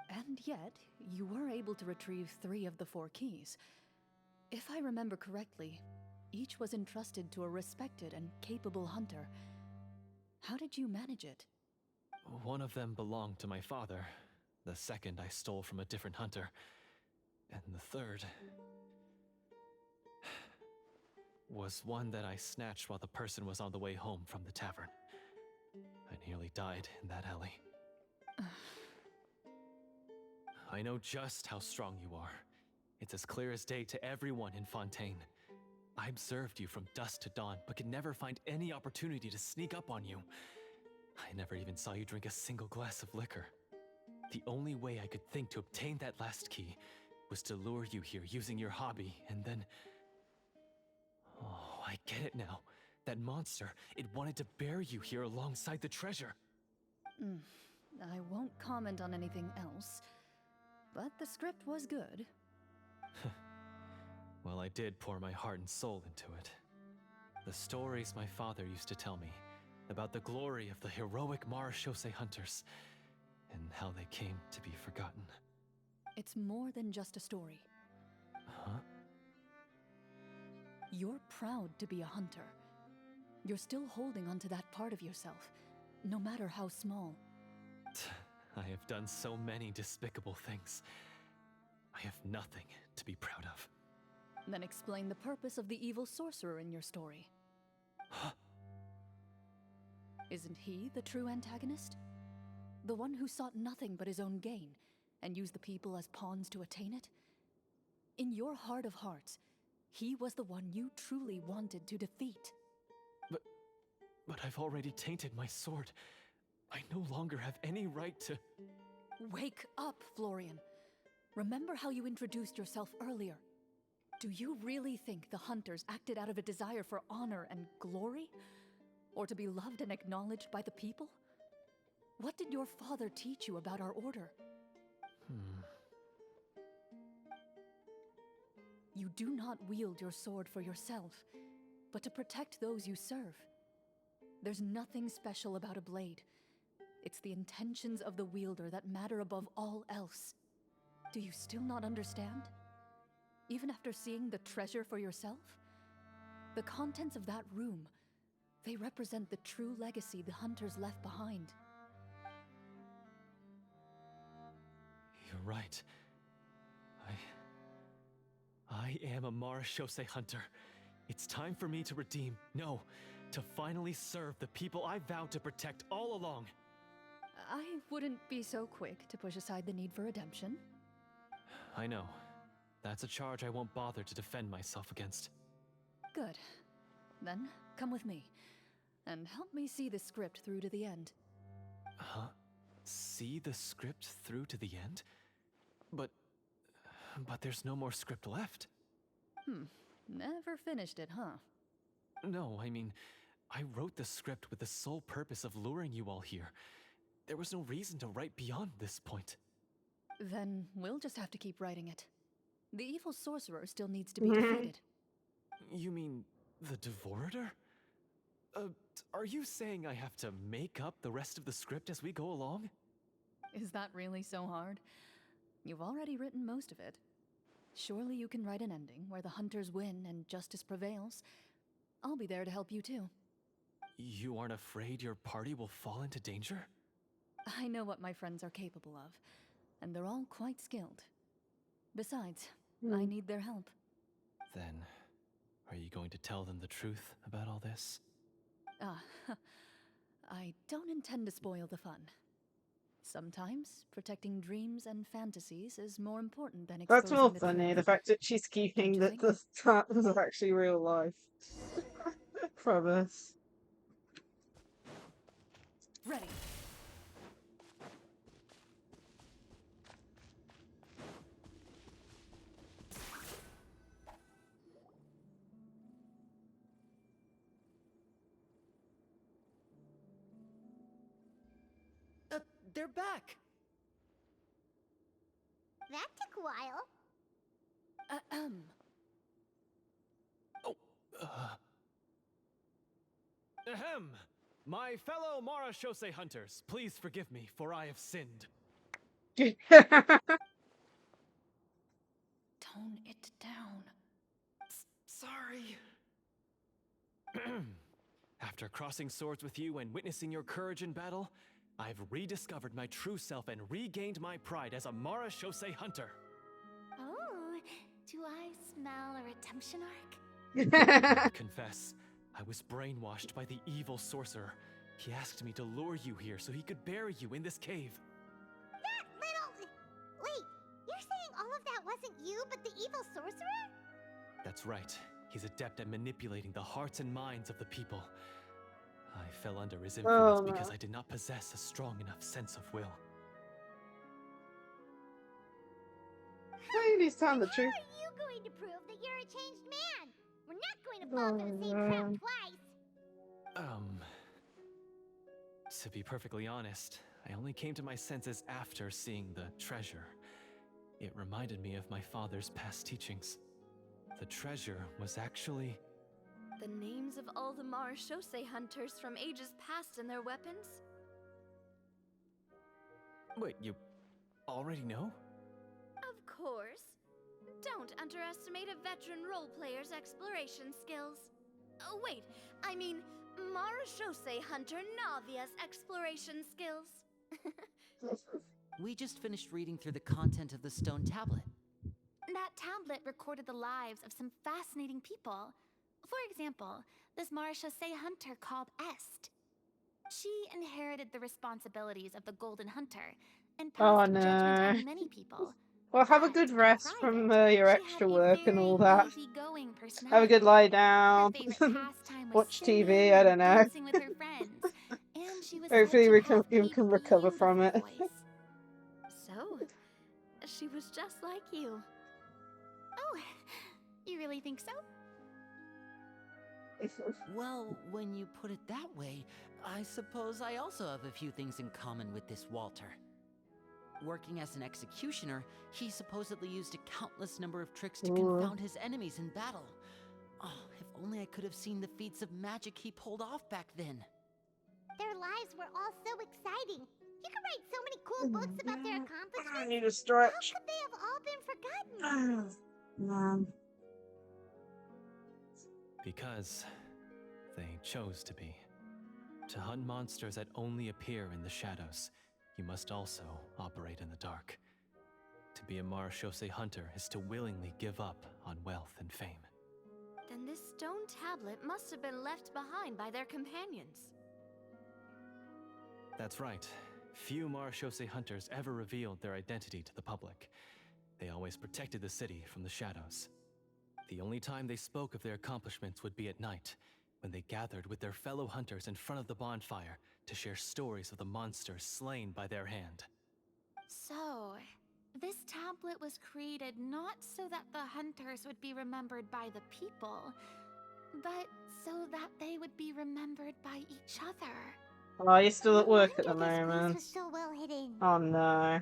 And yet, you were able to retrieve 3 of the 4 keys. If I remember correctly, each was entrusted to a respected and capable hunter. How did you manage it? One of them belonged to my father. The second I stole from a different hunter. And the third was one that I snatched while the person was on the way home from the tavern. I nearly died in that alley. I know just how strong you are. It's as clear as day to everyone in Fontaine. I observed you from dusk to dawn, but could never find any opportunity to sneak up on you. I never even saw you drink a single glass of liquor. The only way I could think to obtain that last key was to lure you here using your hobby, and then... Oh, I get it now. That monster, it wanted to bury you here alongside the treasure. I won't comment on anything else, but the script was good. Well, I did pour my heart and soul into it. The stories my father used to tell me about the glory of the heroic Marechaussee hunters and how they came to be forgotten. It's more than just a story. Huh? You're proud to be a hunter. You're still holding onto that part of yourself, no matter how small. I have done so many despicable things. I have nothing to be proud of. Then explain the purpose of the evil sorcerer in your story. Huh? Isn't he the true antagonist? The one who sought nothing but his own gain, and used the people as pawns to attain it? In your heart of hearts, he was the one you truly wanted to defeat. But I've already tainted my sword. I no longer have any right to... Wake up, Florian. Remember how you introduced yourself earlier. Do you really think the hunters acted out of a desire for honor and glory? Or to be loved and acknowledged by the people? What did your father teach you about our order? You do not wield your sword for yourself, but to protect those you serve. There's nothing special about a blade. It's the intentions of the wielder that matter above all else. Do you still not understand? Even after seeing the treasure for yourself? The contents of that room, they represent the true legacy the hunters left behind. You're right. I am a Marechaussee hunter. It's time for me to redeem, no, to finally serve the people I vowed to protect all along. I wouldn't be so quick to push aside the need for redemption. I know. That's a charge I won't bother to defend myself against. Good. Then, come with me, and help me see the script through to the end. Huh? See the script through to the end? But there's no more script left. Never finished it, huh? No, I mean, I wrote the script with the sole purpose of luring you all here. There was no reason to write beyond this point. Then we'll just have to keep writing it. The evil sorcerer still needs to be defeated. You mean the Devorator? Are you saying I have to make up the rest of the script as we go along? Is that really so hard? You've already written most of it. Surely you can write an ending where the hunters win and justice prevails. I'll be there to help you too. You aren't afraid your party will fall into danger? I know what my friends are capable of, and they're all quite skilled. Besides, I need their help. Then, are you going to tell them the truth about all this? I don't intend to spoil the fun. Sometimes, protecting dreams and fantasies is more important than That's exposing more the funny, truth. the fact that she's keeping Don't you that was actually real life from us. Ready. They're back! That took a while. Ahem. Ahem! My fellow Mara Shosei hunters, please forgive me, for I have sinned. Tone it down. Sorry. After crossing swords with you and witnessing your courage in battle, I've rediscovered my true self and regained my pride as a Mara Shosei hunter. Oh, do I smell a redemption arc? I confess, I was brainwashed by the evil sorcerer. He asked me to lure you here so he could bury you in this cave. That little... Wait, you're saying all of that wasn't you, but the evil sorcerer? That's right. He's adept at manipulating the hearts and minds of the people. I fell under his influence because I did not possess a strong enough sense of will. Ladies, tell the How truth. are you going to prove that you're a changed man? We're not going to fall for the same trap twice. To be perfectly honest, I only came to my senses after seeing the treasure. It reminded me of my father's past teachings. The treasure was actually... The names of all the Mara Shosei hunters from ages past and their weapons? Wait, you already know? Of course. Don't underestimate a veteran role player's exploration skills. Oh, wait, I mean, Mara Shosei hunter Navia's exploration skills. We just finished reading through the content of the stone tablet. That tablet recorded the lives of some fascinating people. For example, this Mara Shosei hunter called Est. She inherited the responsibilities of the Golden Hunter and passed judgment on many people. Well, have a good rest from your extra work and all that. Have a good lie down. Watch TV, I don't know. Hopefully you can recover from it. So, she was just like you. Oh, you really think so? Well, when you put it that way, I suppose I also have a few things in common with this Walter. Working as an executioner, he supposedly used a countless number of tricks to confound his enemies in battle. Oh, if only I could have seen the feats of magic he pulled off back then. Their lives were all so exciting. You could write so many cool books about their accomplishments. I need a stretch. How could they have all been forgotten? Because they chose to be. To hunt monsters that only appear in the shadows, you must also operate in the dark. To be a Mara Shosei hunter is to willingly give up on wealth and fame. Then this stone tablet must have been left behind by their companions. That's right. Few Mara Shosei hunters ever revealed their identity to the public. They always protected the city from the shadows. The only time they spoke of their accomplishments would be at night, when they gathered with their fellow hunters in front of the bonfire to share stories of the monsters slain by their hand. So, this tablet was created not so that the hunters would be remembered by the people, but so that they would be remembered by each other. Oh, you're still at work at the No wonder this place moment. was so well hidden. Oh no.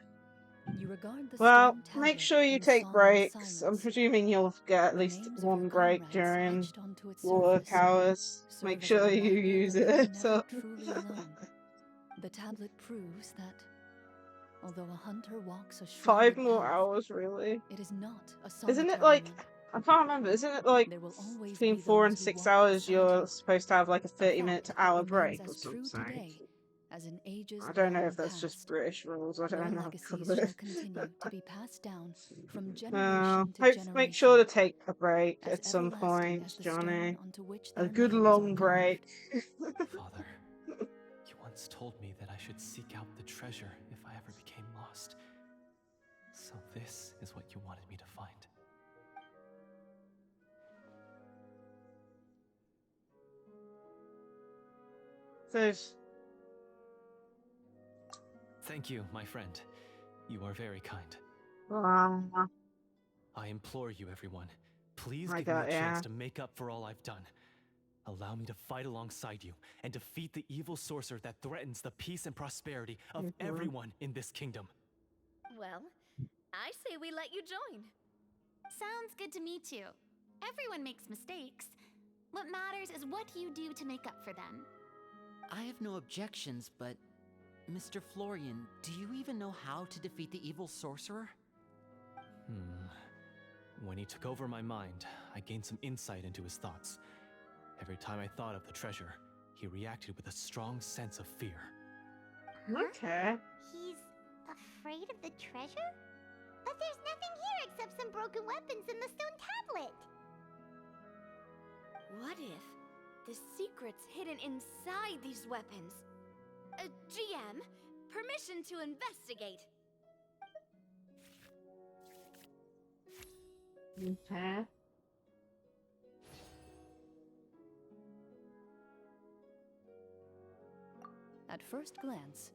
You regard the Well, stone make tablet sure you in take solemn breaks. I'm silence. presuming you'll get at The least names of one your break comrades during etched onto its work surface hours. serve Make as a sure you reminder use that it. you're So. never truly alone. The tablet proves that, although a hunter walks a 5 shrouded more path, hours, really? it is not a Isn't it solitary like, one. I can't remember, isn't it like There will always between be 4 those and who 6 walk hours beside you're you. supposed to have like a A 30-minute to fact that hour remains break or as true something? today as in ages I don't know long if that's just past. British rules, I Their don't know. legacies shall continue to be passed down from generation to Make generation, sure to take a break as at some everlasting point, as the Johnny. stone onto which A their good names long are break. carved. Father, you once told me that I should seek out the treasure if I ever became lost. So this is what you wanted me to find. So, Thank you, my friend. You are very kind. I implore you, everyone. Please give me a chance to make up for all I've done. Allow me to fight alongside you and defeat the evil sorcerer that threatens the peace and prosperity of everyone in this kingdom. Well, I say we let you join. Sounds good to me too. Everyone makes mistakes. What matters is what you do to make up for them. I have no objections, but Mr. Florian, do you even know how to defeat the evil sorcerer? When he took over my mind, I gained some insight into his thoughts. Every time I thought of the treasure, he reacted with a strong sense of fear. Okay. He's afraid of the treasure? But there's nothing here except some broken weapons and the stone tablet. What if the secret's hidden inside these weapons? GM, permission to investigate. Okay. At first glance,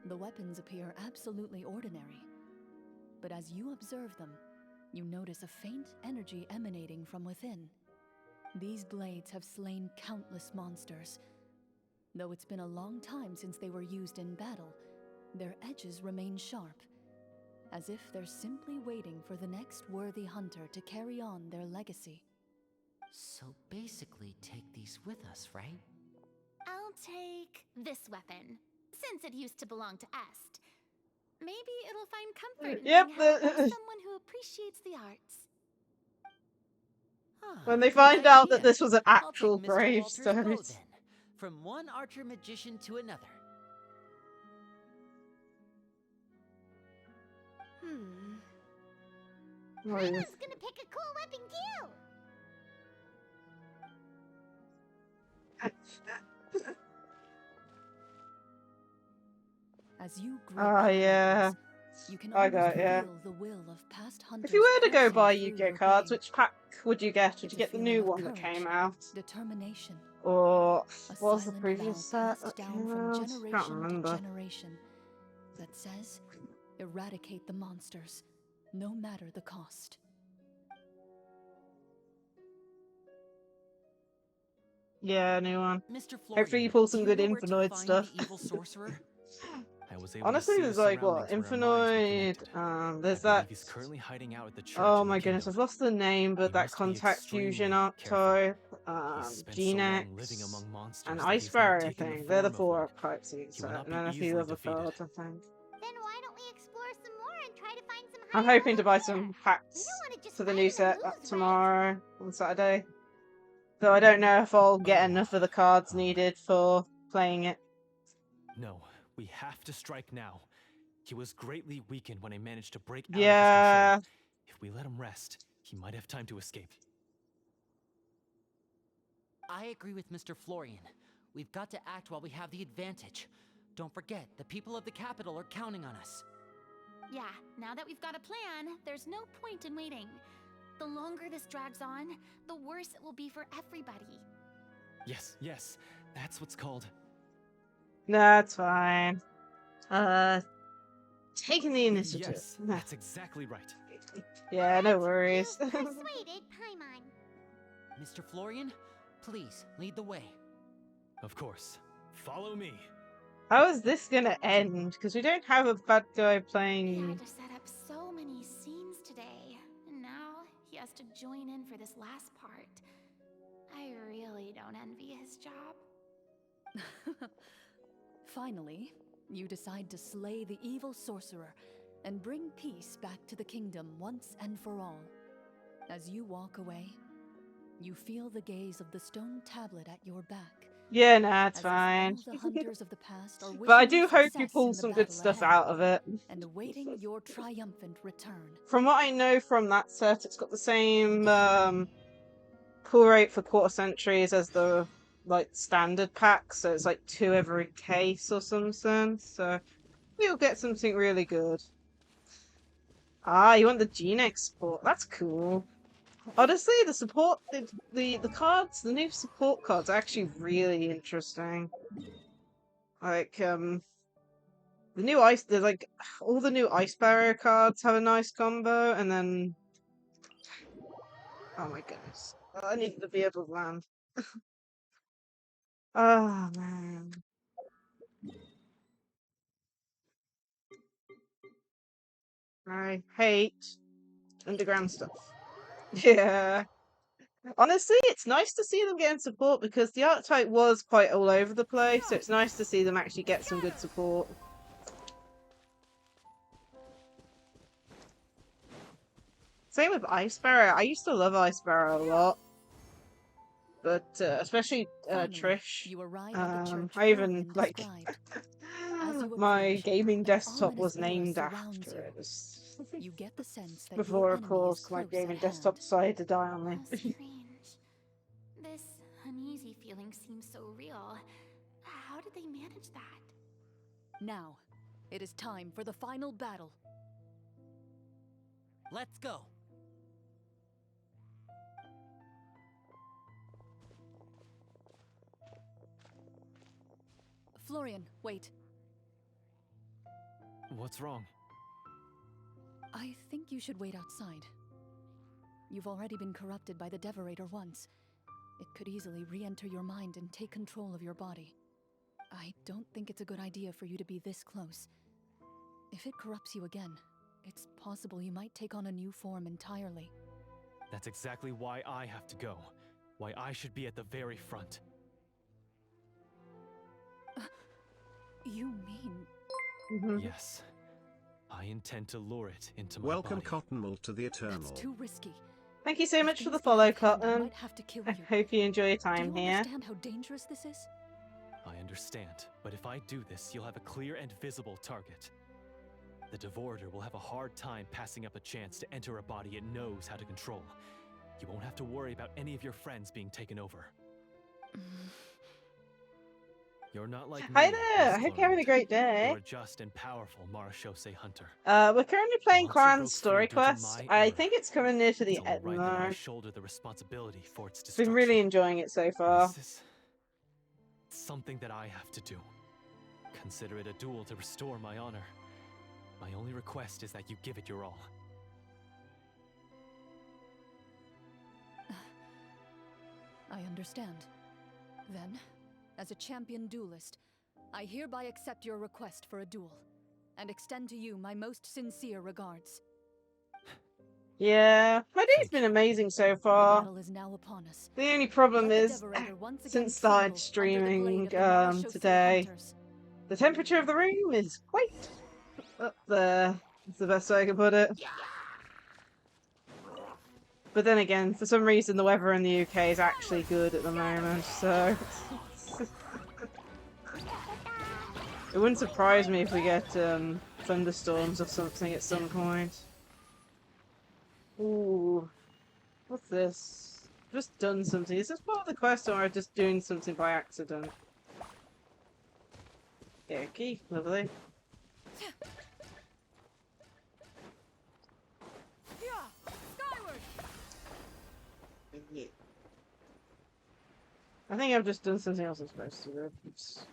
the weapons appear absolutely ordinary. But as you observe them, you notice a faint energy emanating from within. These blades have slain countless monsters. Though it's been a long time since they were used in battle, their edges remain sharp, as if they're simply waiting for the next worthy hunter to carry on their legacy. So basically, take these with us, right? I'll take this weapon, since it used to belong to Est. Maybe it'll find comfort in Yep, being held by someone who appreciates the arts. When they Good find out that idea. this was an I'll take actual Mr. Walter's gravestone. bow then, from one archer magician to another. Paimon's gonna pick a cool weapon too! As you grip yeah. weapons, you can I almost got ya. feel the will of past hunters If you were to go pulsing buy through Yu-Gi-Oh your cards, being. which pack would you get? Would It's you a get the feeling new of one that courage, came out? determination, Or a what was the silent previous vow set passed that down came from out? Can't generation to remember. generation that says, eradicate the monsters, no matter the cost. Yeah, new one. Mr. Florian, Hopefully you pull some do good you know where to Infinite find stuff. the evil sorcerer? I was able Honestly, to see there's the like what? surroundings where our minds were Infinite. connected. There's I believe that. he's currently hiding out at the church Oh in the my goodness, kingdom. I've lost the name, but He that must be Contact Fusion extremely careful. archetype, He's spent so Genex, long living among monsters and that Ice he's now Barrier taken the thing. They're the form of 4 one. archetypes you He will set, not and be then a few easily other defeated. cards, I think. Then why don't we explore some more and try to find some I'm higher hoping to level buy gear? some We packs don't want to just for the fight new and set lose, right? tomorrow on Saturday. Though I don't know if I'll get Oh, enough of the cards needed for playing it. No, we have to strike now. He was greatly weakened when I managed to break out Yeah. of his control. If we let him rest, he might have time to escape. I agree with Mr. Florian. We've got to act while we have the advantage. Don't forget, the people of the capital are counting on us. Yeah, now that we've got a plan, there's no point in waiting. The longer this drags on, the worse it will be for everybody. Yes, that's what's called... That's fine. Taking the initiative. Yes, that's exactly right. Yeah, no worries. You've persuaded Paimon. Mr. Florian, please lead the way. Of course. Follow me. How is this gonna end? Because we don't have a bad guy He playing. had to set up so many scenes today, and now he has to join in for this last part. I really don't envy his job. Finally, you decide to slay the evil sorcerer and bring peace back to the kingdom once and for all. As you walk away, you feel the gaze of the stone tablet at your back. Yeah, nah, it's As if fine. all the hunters of the past are But I wishing you do hope you success pull in the some good battle stuff ahead out of it. and awaiting your triumphant return. From what I know from that set, it's got the same pull rate for quarter centuries as the standard pack, so it's like 2 every case or something. So we'll get something really good. Ah, you want the Genex support? That's cool. Honestly, the support, the cards, the new support cards are actually really interesting. Like, the new ice, there's like, all the new Ice Barrier cards have a nice combo, and then, oh my goodness. I need to be able to land. Oh, man. I hate underground stuff. Yeah. Honestly, it's nice to see them getting support because the archetype was quite all over the place, so it's nice to see them actually get some good support. Same with Ice Sparrow. I used to love Ice Sparrow a lot. But especially Finally, Trish. you arrive at the church I even Florian like described. As you my approach, gaming an desktop ominous was aura named surrounds after you. it. You get the sense that Before, your of enemy is course, my close gaming at desktop hand. decided to die on me. How strange. This uneasy feeling seems so real. How did they manage that? Now, it is time for the final battle. Let's go. Florian, wait. What's wrong? I think you should wait outside. You've already been corrupted by the Devorator once. It could easily re-enter your mind and take control of your body. I don't think it's a good idea for you to be this close. If it corrupts you again, it's possible you might take on a new form entirely. That's exactly why I have to go. Why I should be at the very front. You mean... Yes. I intend to lure it into my Welcome, body. Cottonmall, to the Eternal. That's too risky. Thank you so If much for the things get follow, out of hand, I Cotton. might have to kill I you. hope you enjoy your Do time you here. understand how dangerous this is? I understand, but if I do this, you'll have a clear and visible target. The Devorator will have a hard time passing up a chance to enter a body it knows how to control. You won't have to worry about any of your friends being taken over. You're not like me, Hi there! I Miss hope you're having a Clorinde. great day. You're a just and powerful Marechaussee hunter. We're currently playing Monster broke Clorinde's free story due to quest. my I error. think it's coming near to the It's only end right that I now. shoulder the responsibility for its Been destruction. really enjoying it so far. This is something that I have to do. Consider it a duel to restore my honor. My only request is that you give it your all. I understand. Then, as a champion duelist, I hereby accept your request for a duel, and extend to you my most sincere regards. Yeah, my day's been amazing so The far. battle is now upon us. The only problem Let the is, Devorator once again since started tremble under the blade streaming of the Marechaussee today, hunters. the temperature of the room is quite up there. That's the best way I can put it. But then again, for some reason, the weather in the UK is actually good at the moment, so it wouldn't surprise me if we get thunderstorms or something at some point. Ooh, what's this? I've just done something. Is this part of the quest, or am I just doing something by accident? Yeah, key, lovely. I think I've just done something else I'm supposed to do. Oops.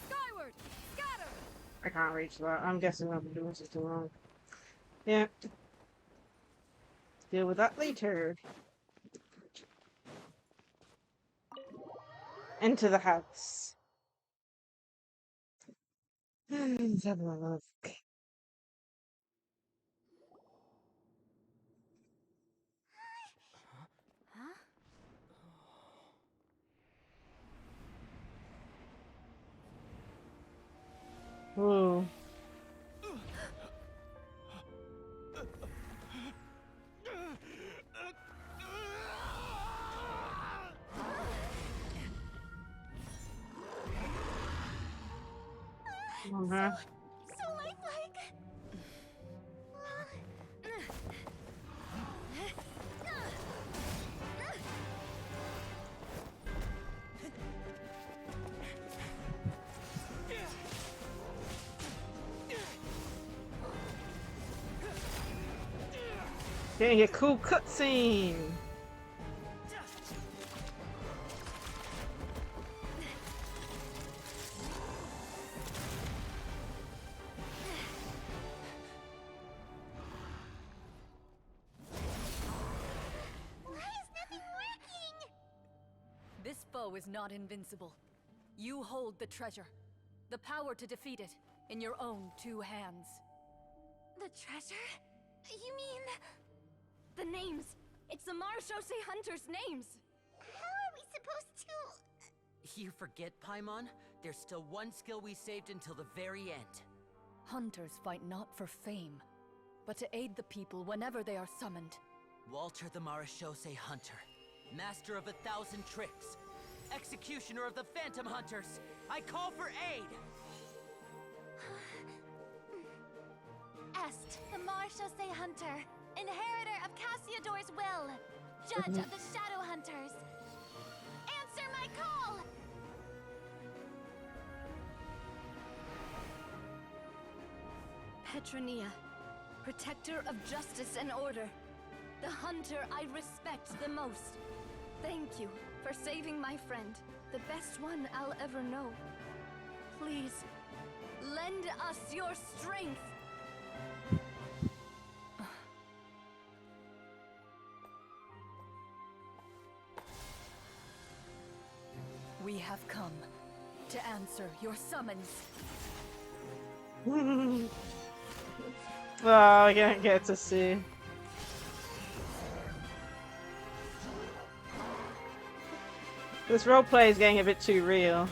Skyward! Scatter! I can't reach that. I'm guessing I'm doing something wrong. Yeah. Deal with that later. Enter the house. Let's have a look. Ooh. So lifelike. Getting a cool cutscene. Why is nothing working? This foe is not invincible. You hold the treasure, the power to defeat it, in your own 2 hands. The treasure? You mean... names. It's the Marashose Hunters' names. How are we supposed to... You forget, Paimon? There's still one skill we saved until the very end. Hunters fight not for fame, but to aid the people whenever they are summoned. Walter the Marashose Hunter, master of 1,000 tricks, executioner of the Phantom Hunters, I call for aid! Est, the Marashose Hunter, inheritor of Cassiodor's will, judge of the Shadow Hunters. Answer my call! Petronia, protector of justice and order. The hunter I respect the most. Thank you for saving my friend, the best one I'll ever know. Please, lend us your strength. We have come to answer your summons. Oh, I don't get to see. This roleplay is getting a bit too real.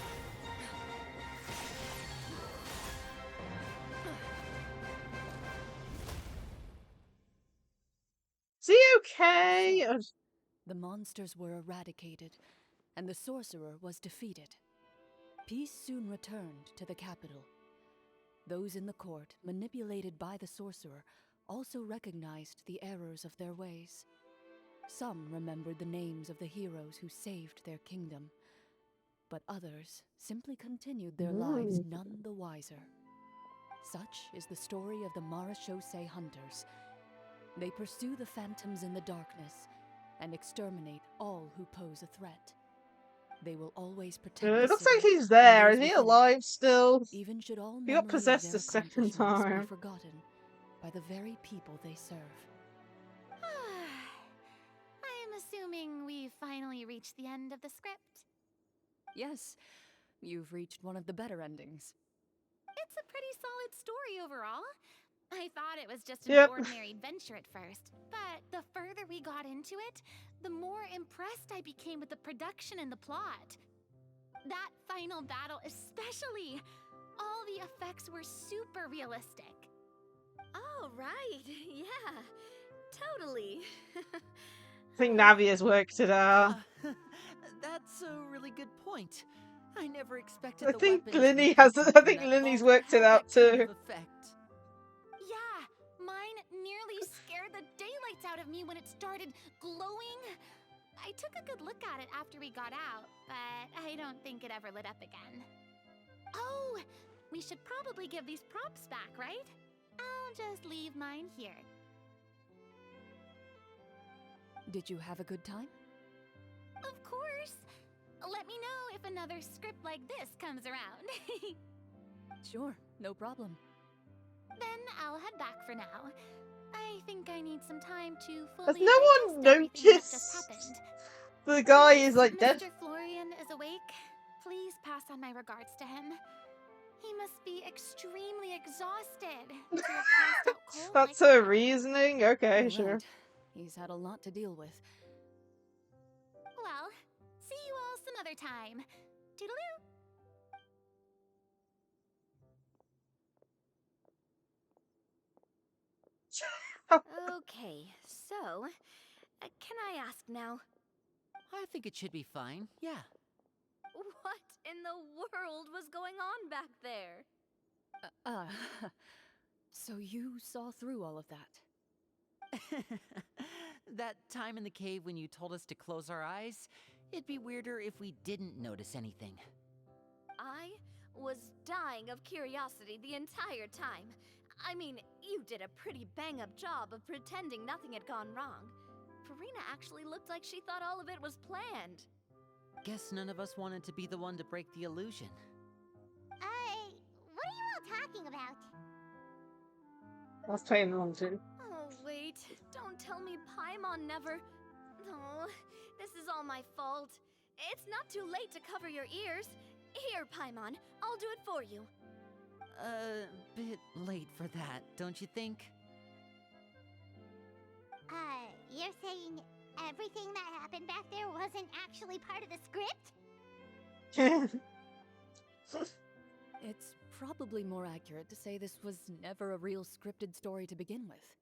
Is he okay? The monsters were eradicated, and the sorcerer was defeated. Peace soon returned to the capital. Those in the court, manipulated by the sorcerer, also recognized the errors of their ways. Some remembered the names of the heroes who saved their kingdom, but others simply continued their lives none the wiser. Such is the story of the Marashose Hunters. They pursue the phantoms in the darkness and exterminate all who pose a threat. They will always protect the It looks like city he's there. and Is those he within it, alive still? even should all He got memory of possessed their a second accomplishments time. be forgotten by the very people they serve. I'm assuming we've finally reached the end of the script. Yes, you've reached one of the better endings. It's a pretty solid story overall. I thought it was just an Yep. ordinary adventure at first, but the further we got into it, the more impressed I became with the production and the plot. That final battle especially. All the effects were super realistic. Oh, right. Yeah, totally. I think Navi has worked it out. That's a really good point. I never expected I the think weapons Linny we has. put I in think that Linny's vault worked it had out that kind too. of effect. Yeah, mine nearly scared the daylights out of me when it started glowing. I took a good look at it after we got out, but I don't think it ever lit up again. Oh, we should probably give these props back, right? I'll just leave mine here. Did you have a good time? Of course. Let me know if another script like this comes around. Sure, no problem. Then I'll head back for now. I think I need some time to fully Has no one digest everything that just noticed happened. the guy Once is like dead? Mr. Florian is awake, please pass on my regards to him. He must be extremely exhausted to have passed out cold That's like her that. reasoning? Okay, You're sure. right. He's had a lot to deal with. Well, see you all some other time. Toodaloo! Okay, so, can I ask now? I think it should be fine, yeah. What in the world was going on back there? So you saw through all of that? That time in the cave when you told us to close our eyes, it'd be weirder if we didn't notice anything. I was dying of curiosity the entire time. I mean, you did a pretty bang-up job of pretending nothing had gone wrong. Farina actually looked like she thought all of it was planned. Guess none of us wanted to be the one to break the illusion. What are you all talking about? I was playing along too. Oh, wait. Don't tell me Paimon never... Oh, this is all my fault. It's not too late to cover your ears. Here, Paimon, I'll do it for you. Bit late for that, don't you think? You're saying everything that happened back there wasn't actually part of the script? It's probably more accurate to say this was never a real scripted story to begin with.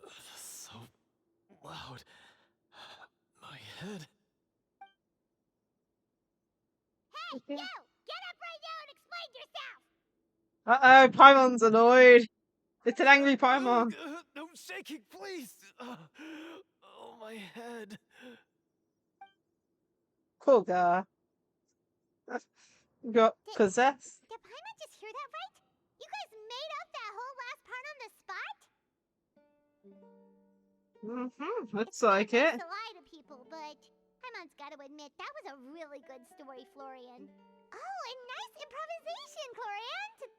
What? So loud. My head. Hey, you! Get up right now and explain yourself! Uh-oh, Paimon's annoyed. It's an angry Paimon. No shaking, please. Oh, my head. Poor guy. Got possessed. Did Paimon just hear that right? You guys made up that whole last part on the spot? Looks like it. To lie to people, but Paimon's got to admit that was a really good story, Florian. Oh, and nice improvisation, Clorinde!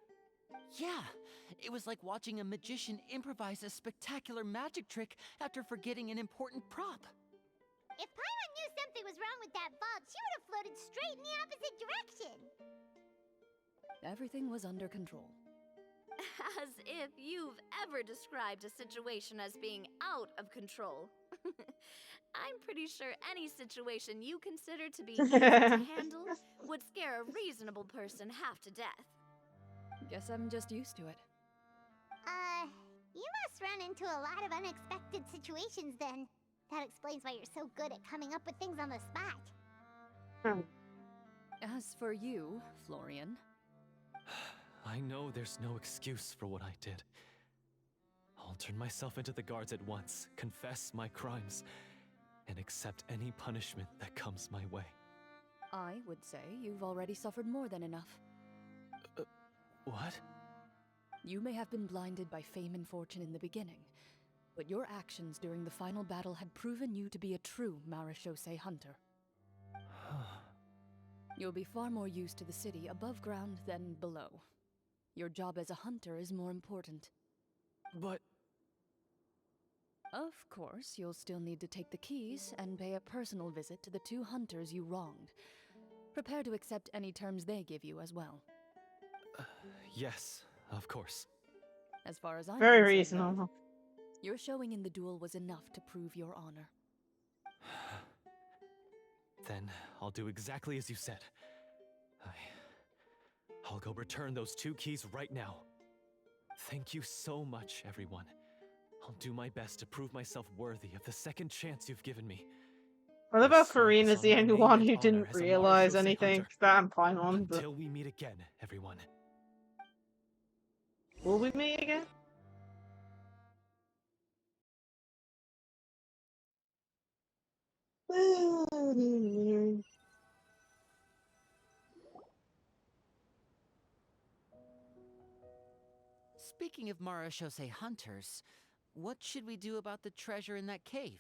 Yeah, it was like watching a magician improvise a spectacular magic trick after forgetting an important prop. If Paimon knew something was wrong with that vault, she would have floated straight in the opposite direction. Everything was under control. As if you've ever described a situation as being out of control. I'm pretty sure any situation you consider to be easy to handle would scare a reasonable person half to death. Guess I'm just used to it. You must run into a lot of unexpected situations then. That explains why you're so good at coming up with things on the spot. As for you, Florian... I know there's no excuse for what I did. I'll turn myself into the guards at once, confess my crimes, and accept any punishment that comes my way. I would say you've already suffered more than enough. What? You may have been blinded by fame and fortune in the beginning, but your actions during the final battle had proven you to be a true marechaussee hunter. You'll be far more used to the city above ground than below. Your job as a hunter is more important. But... Of course, you'll still need to take the keys and pay a personal visit to the 2 hunters you wronged. Prepare to accept any terms they give you as well. Yes, of course. As far as I'm Very concerned, reasonable. though, your showing in the duel was enough to prove your honor. Then I'll do exactly as you said. I'll go return those 2 keys right now. Thank you so much, everyone. I'll do my best to prove myself worthy of the second chance you've given me. I love how swear Farina's this on the my only name one and who honor didn't as a realize marechaussee anything. hunter. That and Paimon, but... Until we meet again, everyone. Will we meet again? Speaking of marechaussee hunters, what should we do about the treasure in that cave?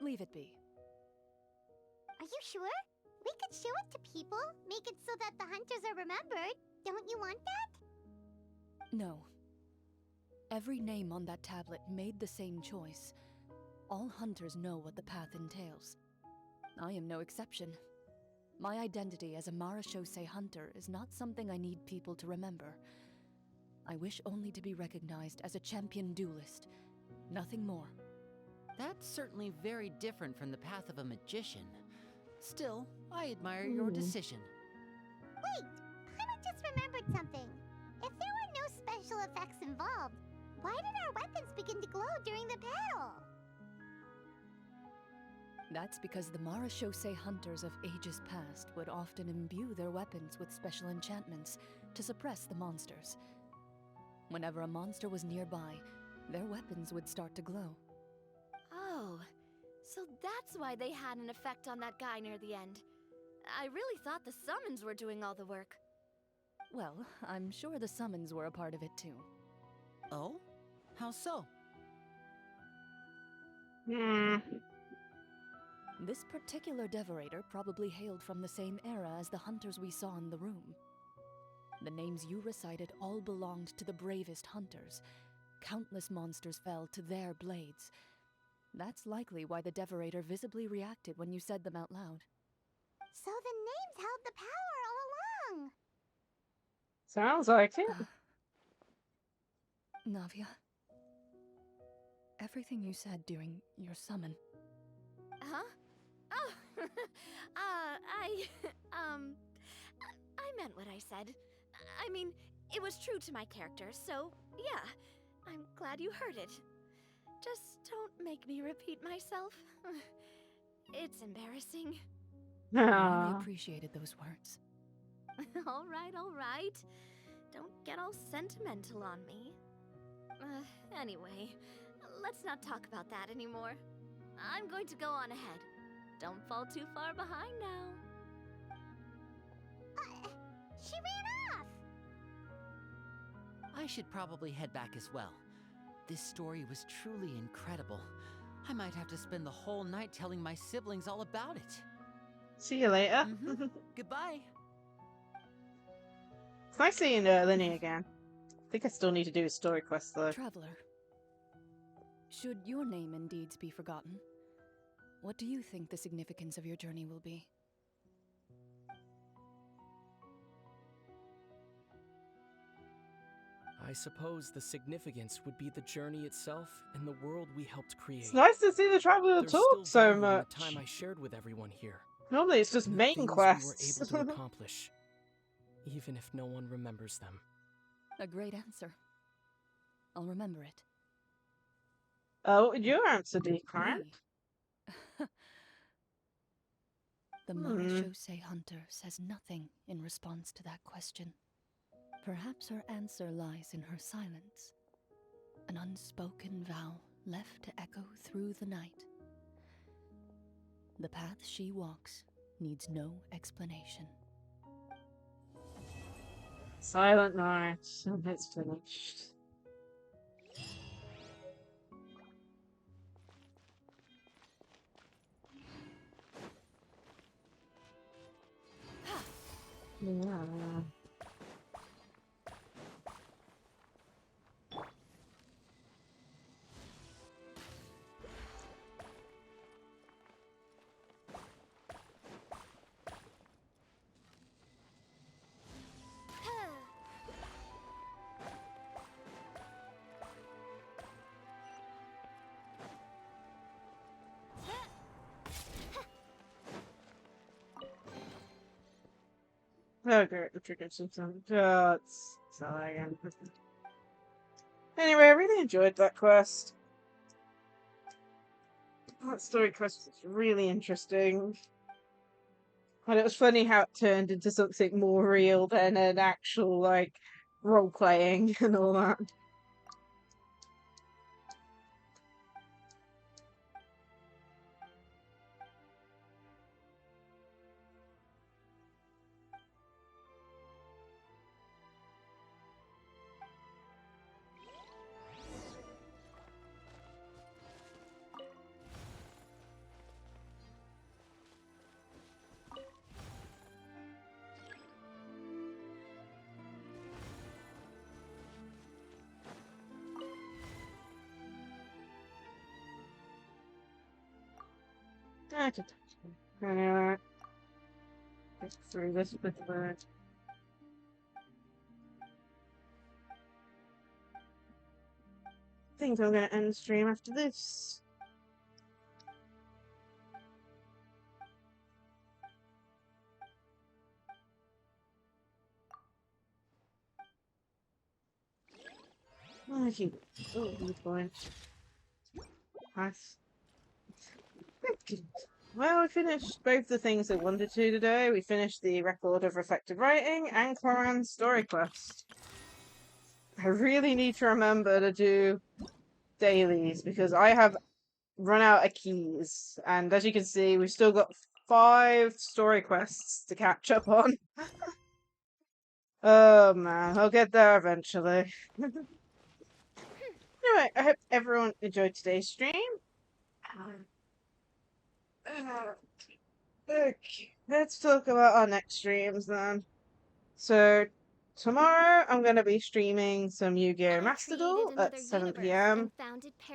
Leave it be. Are you sure? We could show it to people, make it so that the hunters are remembered. Don't you want that? No. Every name on that tablet made the same choice. All hunters know what the path entails. I am no exception. My identity as a marechaussee hunter is not something I need people to remember. I wish only to be recognized as a champion duelist. Nothing more. That's certainly very different from the path of a magician. Still, I admire your decision. Wait! Paimon just remembered something. If there were no special effects involved, why did our weapons begin to glow during the battle? That's because the marechaussee hunters of ages past would often imbue their weapons with special enchantments to suppress the monsters. Whenever a monster was nearby, their weapons would start to glow. Oh, so that's why they had an effect on that guy near the end. I really thought the summons were doing all the work. Well, I'm sure the summons were a part of it too. Oh? How so? This particular devorator probably hailed from the same era as the hunters we saw in the room. The names you recited all belonged to the bravest hunters. Countless monsters fell to their blades. That's likely why the devorator visibly reacted when you said them out loud. So the names held the power all along! Sounds like it. Navia, everything you said during your summon. Huh? Oh, I meant what I said. I mean, it was true to my character, so yeah, I'm glad you heard it. Just don't make me repeat myself. It's embarrassing. I really Ah. appreciated those words. All right. Don't get all sentimental on me. Anyway, let's not talk about that anymore. I'm going to go on ahead. Don't fall too far behind now. She ran off! I should probably head back as well. This story was truly incredible. I might have to spend the whole night telling my siblings all about it. See you later. Goodbye. It's nice seeing Linny again. I think I still need to do a story quest though. Traveler, should your name and deeds be forgotten, what do you think the significance of your journey will be? I suppose the significance would be the journey itself and the world we helped create. It's nice to see the traveler There's talk still so value in much. the time I shared with everyone here. Normally it's just And the main things quests. we were able to accomplish, even if no one remembers them. A great answer. I'll remember it. What would your answer be, Clorinde? Me? The Marechaussee Hunter says nothing in response to that question. Perhaps her answer lies in her silence. An unspoken vow left to echo through the night. The path she walks needs no explanation. Silent night, and it's finished. Yeah. Oh, great, the trigger something. Oh, it's again. Anyway, I really enjoyed that quest. That story quest was really interesting. And it was funny how it turned into something more real than an actual, like, role-playing and all that. Anyway, get through this bit of it. I think I'm gonna end the stream after this. Okay. Oh, good point. Nice. Well, we finished both the things I wanted to today. We finished the record of effective writing and Clorinde's story quest. I really need to remember to do dailies because I have run out of keys. And as you can see, we've still got 5 story quests to catch up on. Oh man, I'll get there eventually. Anyway, I hope everyone enjoyed today's stream. Okay, let's talk about our next streams then. So, tomorrow I'm going to be streaming some Yu-Gi-Oh! Master Duel at 7 PM.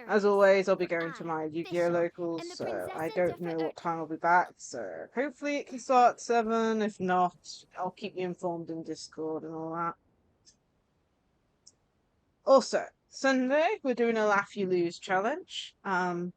As always, I'll be going to my Yu-Gi-Oh! Locals, so I don't know what time I'll be back. So, hopefully it can start at 7. If not, I'll keep you informed in Discord and all that. Also, Sunday, we're doing a Laugh You Lose challenge. I'm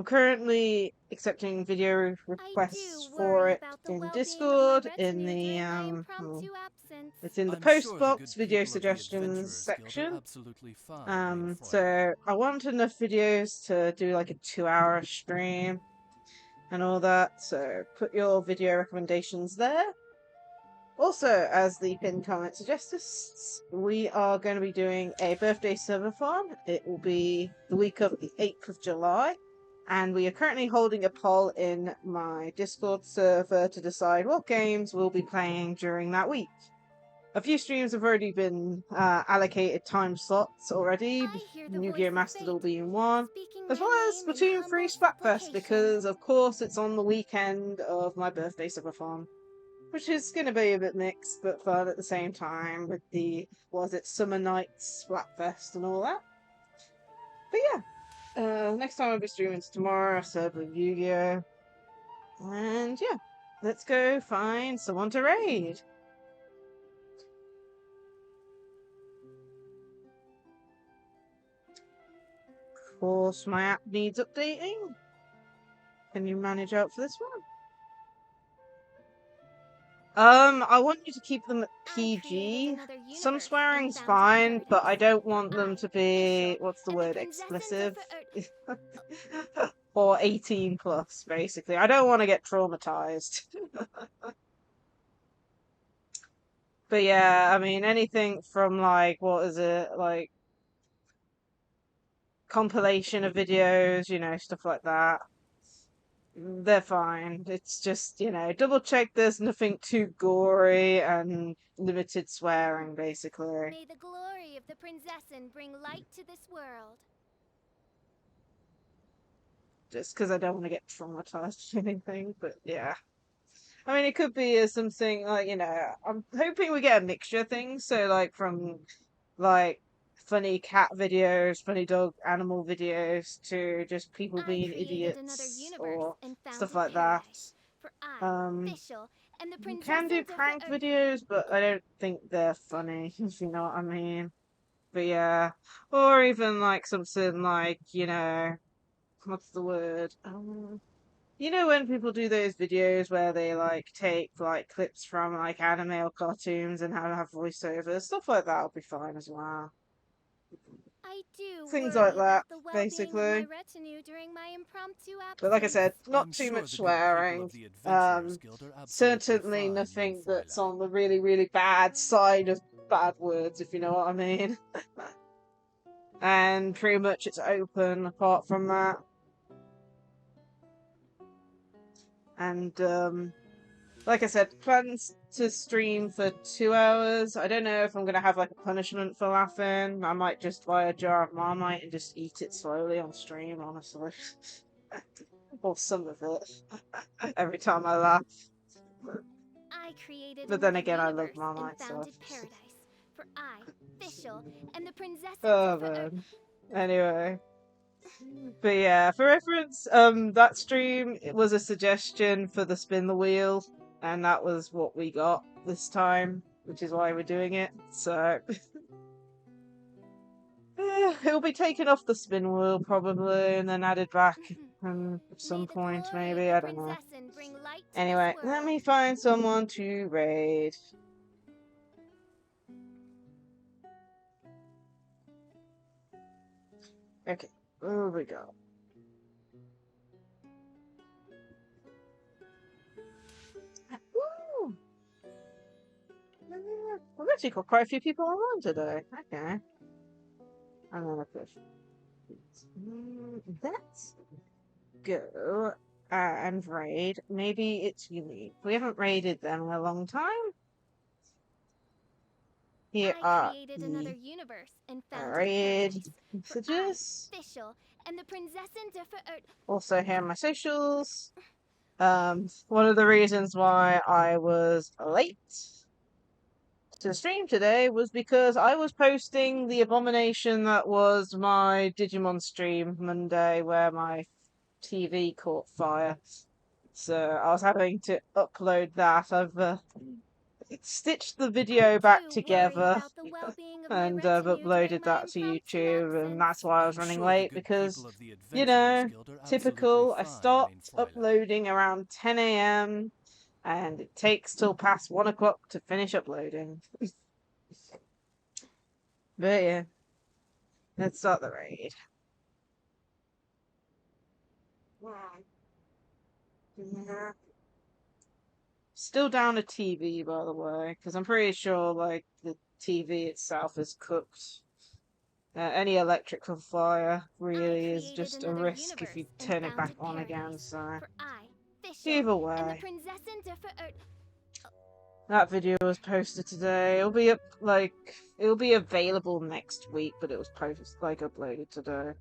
currently accepting video I requests do for worry it about the in well-being of my Discord, in retinue the during my impromptu absence. it's in the I'm post sure the box good video people of the suggestions Adventurers Guild are section. absolutely fine, So I want enough videos to do like a 2-hour stream and all that. So put your video recommendations there. Also, as the pinned comment suggests, we are going to be doing a birthday subathon. It will be the week of the 8th of July. And we are currently holding a poll in my Discord server to decide what games we'll be playing during that week. A few streams have already been allocated time slots already, I hear the New voice Gear of Mastered fate, will be in one, speaking as my well as name in Splatoon 3 humble Splatfest, supplication. because of course it's on the weekend of my birthday subathon. Which is going to be a bit mixed, but fun at the same time with the, was it Summer Nights Splatfest and all that. But yeah, next time I'll be streaming tomorrow, so with Yu-Gi-Oh! And yeah, let's go find someone to raid. Of course, my app needs updating. Can you manage out for this one? I want you to keep them at PG. Some swearing's fine, but I don't want them to be, what's the word, explicit? Or 18 plus, basically. I don't want to get traumatized. But yeah, I mean, anything from like, what is it, like, compilation of videos, stuff like that. They're fine. It's just, double check there's nothing too gory and limited swearing, basically. May the glory of the Prinzessin bring light to this world. Just because I don't want to get traumatized or anything, but yeah. I mean, it could be as something like, I'm hoping we get a mixture of things. So, like, from, like, funny cat videos, funny dog animal videos, to just people being idiots or stuff like that. For I, Fischl, and the You can do Prinzessin prank videos, but I don't think they're funny, if you know what I mean. But yeah, or even like something like, what's the word? When people do those videos where they like take like clips from like anime or cartoons and have voiceovers, stuff like that will be fine as well. I do Things worry like that, about the well-being of my basically. retinue during my impromptu absence. But like I said, not I'm too sure much the good people swearing. of the Adventurers Guild are absolutely Certainly fine, nothing that's Fräulein. on the really, really bad side of bad words, if you know what I mean. And pretty much it's open apart from that. And like I said, plans to stream for 2 hours. I don't know if I'm gonna have like a punishment for laughing. I might just buy a jar of Marmite and just eat it slowly on stream, honestly. Or some of it. Every time I laugh. I created But then another again, I love universe Marmite, and so. founded paradise. For I, Fischl, and the Prinzessin Oh man. Anyway. But yeah, for reference, that stream was a suggestion for the spin the wheel, and that was what we got this time, which is why we're doing it. So it'll be taken off the spin wheel probably, and then added back at some point, maybe. I don't know. Anyway, let me find someone to raid. Okay, here we go. Woo! We've actually got quite a few people online today. Okay. I'm gonna push. Let's go and raid. Maybe it's unique. We haven't raided them in a long time. Here are another the universe and founded raid paradise. messages. Fischl, and the Prinzessin Also here are my socials. One of the reasons why I was late to stream today was because I was posting the abomination that was my Digimon stream Monday where my TV caught fire. So I was having to upload that. stitched the video back do worry together about the well-being of my and I've retinue during uploaded my that to impromptu YouTube, and absence. that's why I was I'm running sure the late good because, people of the you Adventurers know, Guild are typical. absolutely I fine, stopped mein Fräulein. uploading around 10 a.m. and it takes till past 1 o'clock to finish uploading. But yeah, let's start the raid. Still down a TV, by the way, because I'm pretty sure like the TV itself is cooked. Any electrical fire really is I just created a another risk if you universe and turn it back founded on again, paradise so for I, Fischl, either and the way. Prinzessin der That video was posted today. It'll be it'll be available next week, but it was posted uploaded today.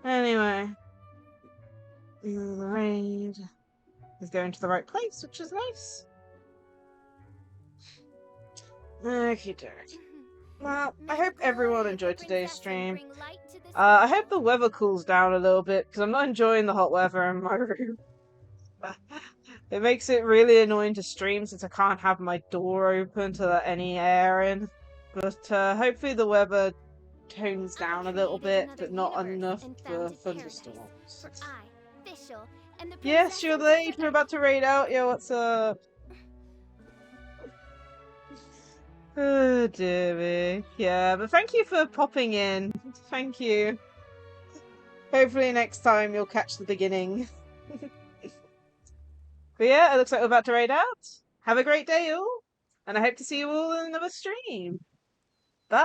Anyway, the raid is going to the right place, which is nice. Okie dokie. Well, I hope everyone enjoyed today's stream. I hope the weather cools down a little bit because I'm not enjoying the hot weather in my room. It makes it really annoying to stream since I can't have my door open to let any air in. But hopefully the weather tones down a little bit, but not enough for thunderstorms. Yes, you're late. We're about to raid out. Yo, what's up? Oh, dear me. Yeah, but thank you for popping in. Thank you. Hopefully next time you'll catch the beginning. But yeah, it looks like we're about to raid out. Have a great day, all. And I hope to see you all in another stream. Bye!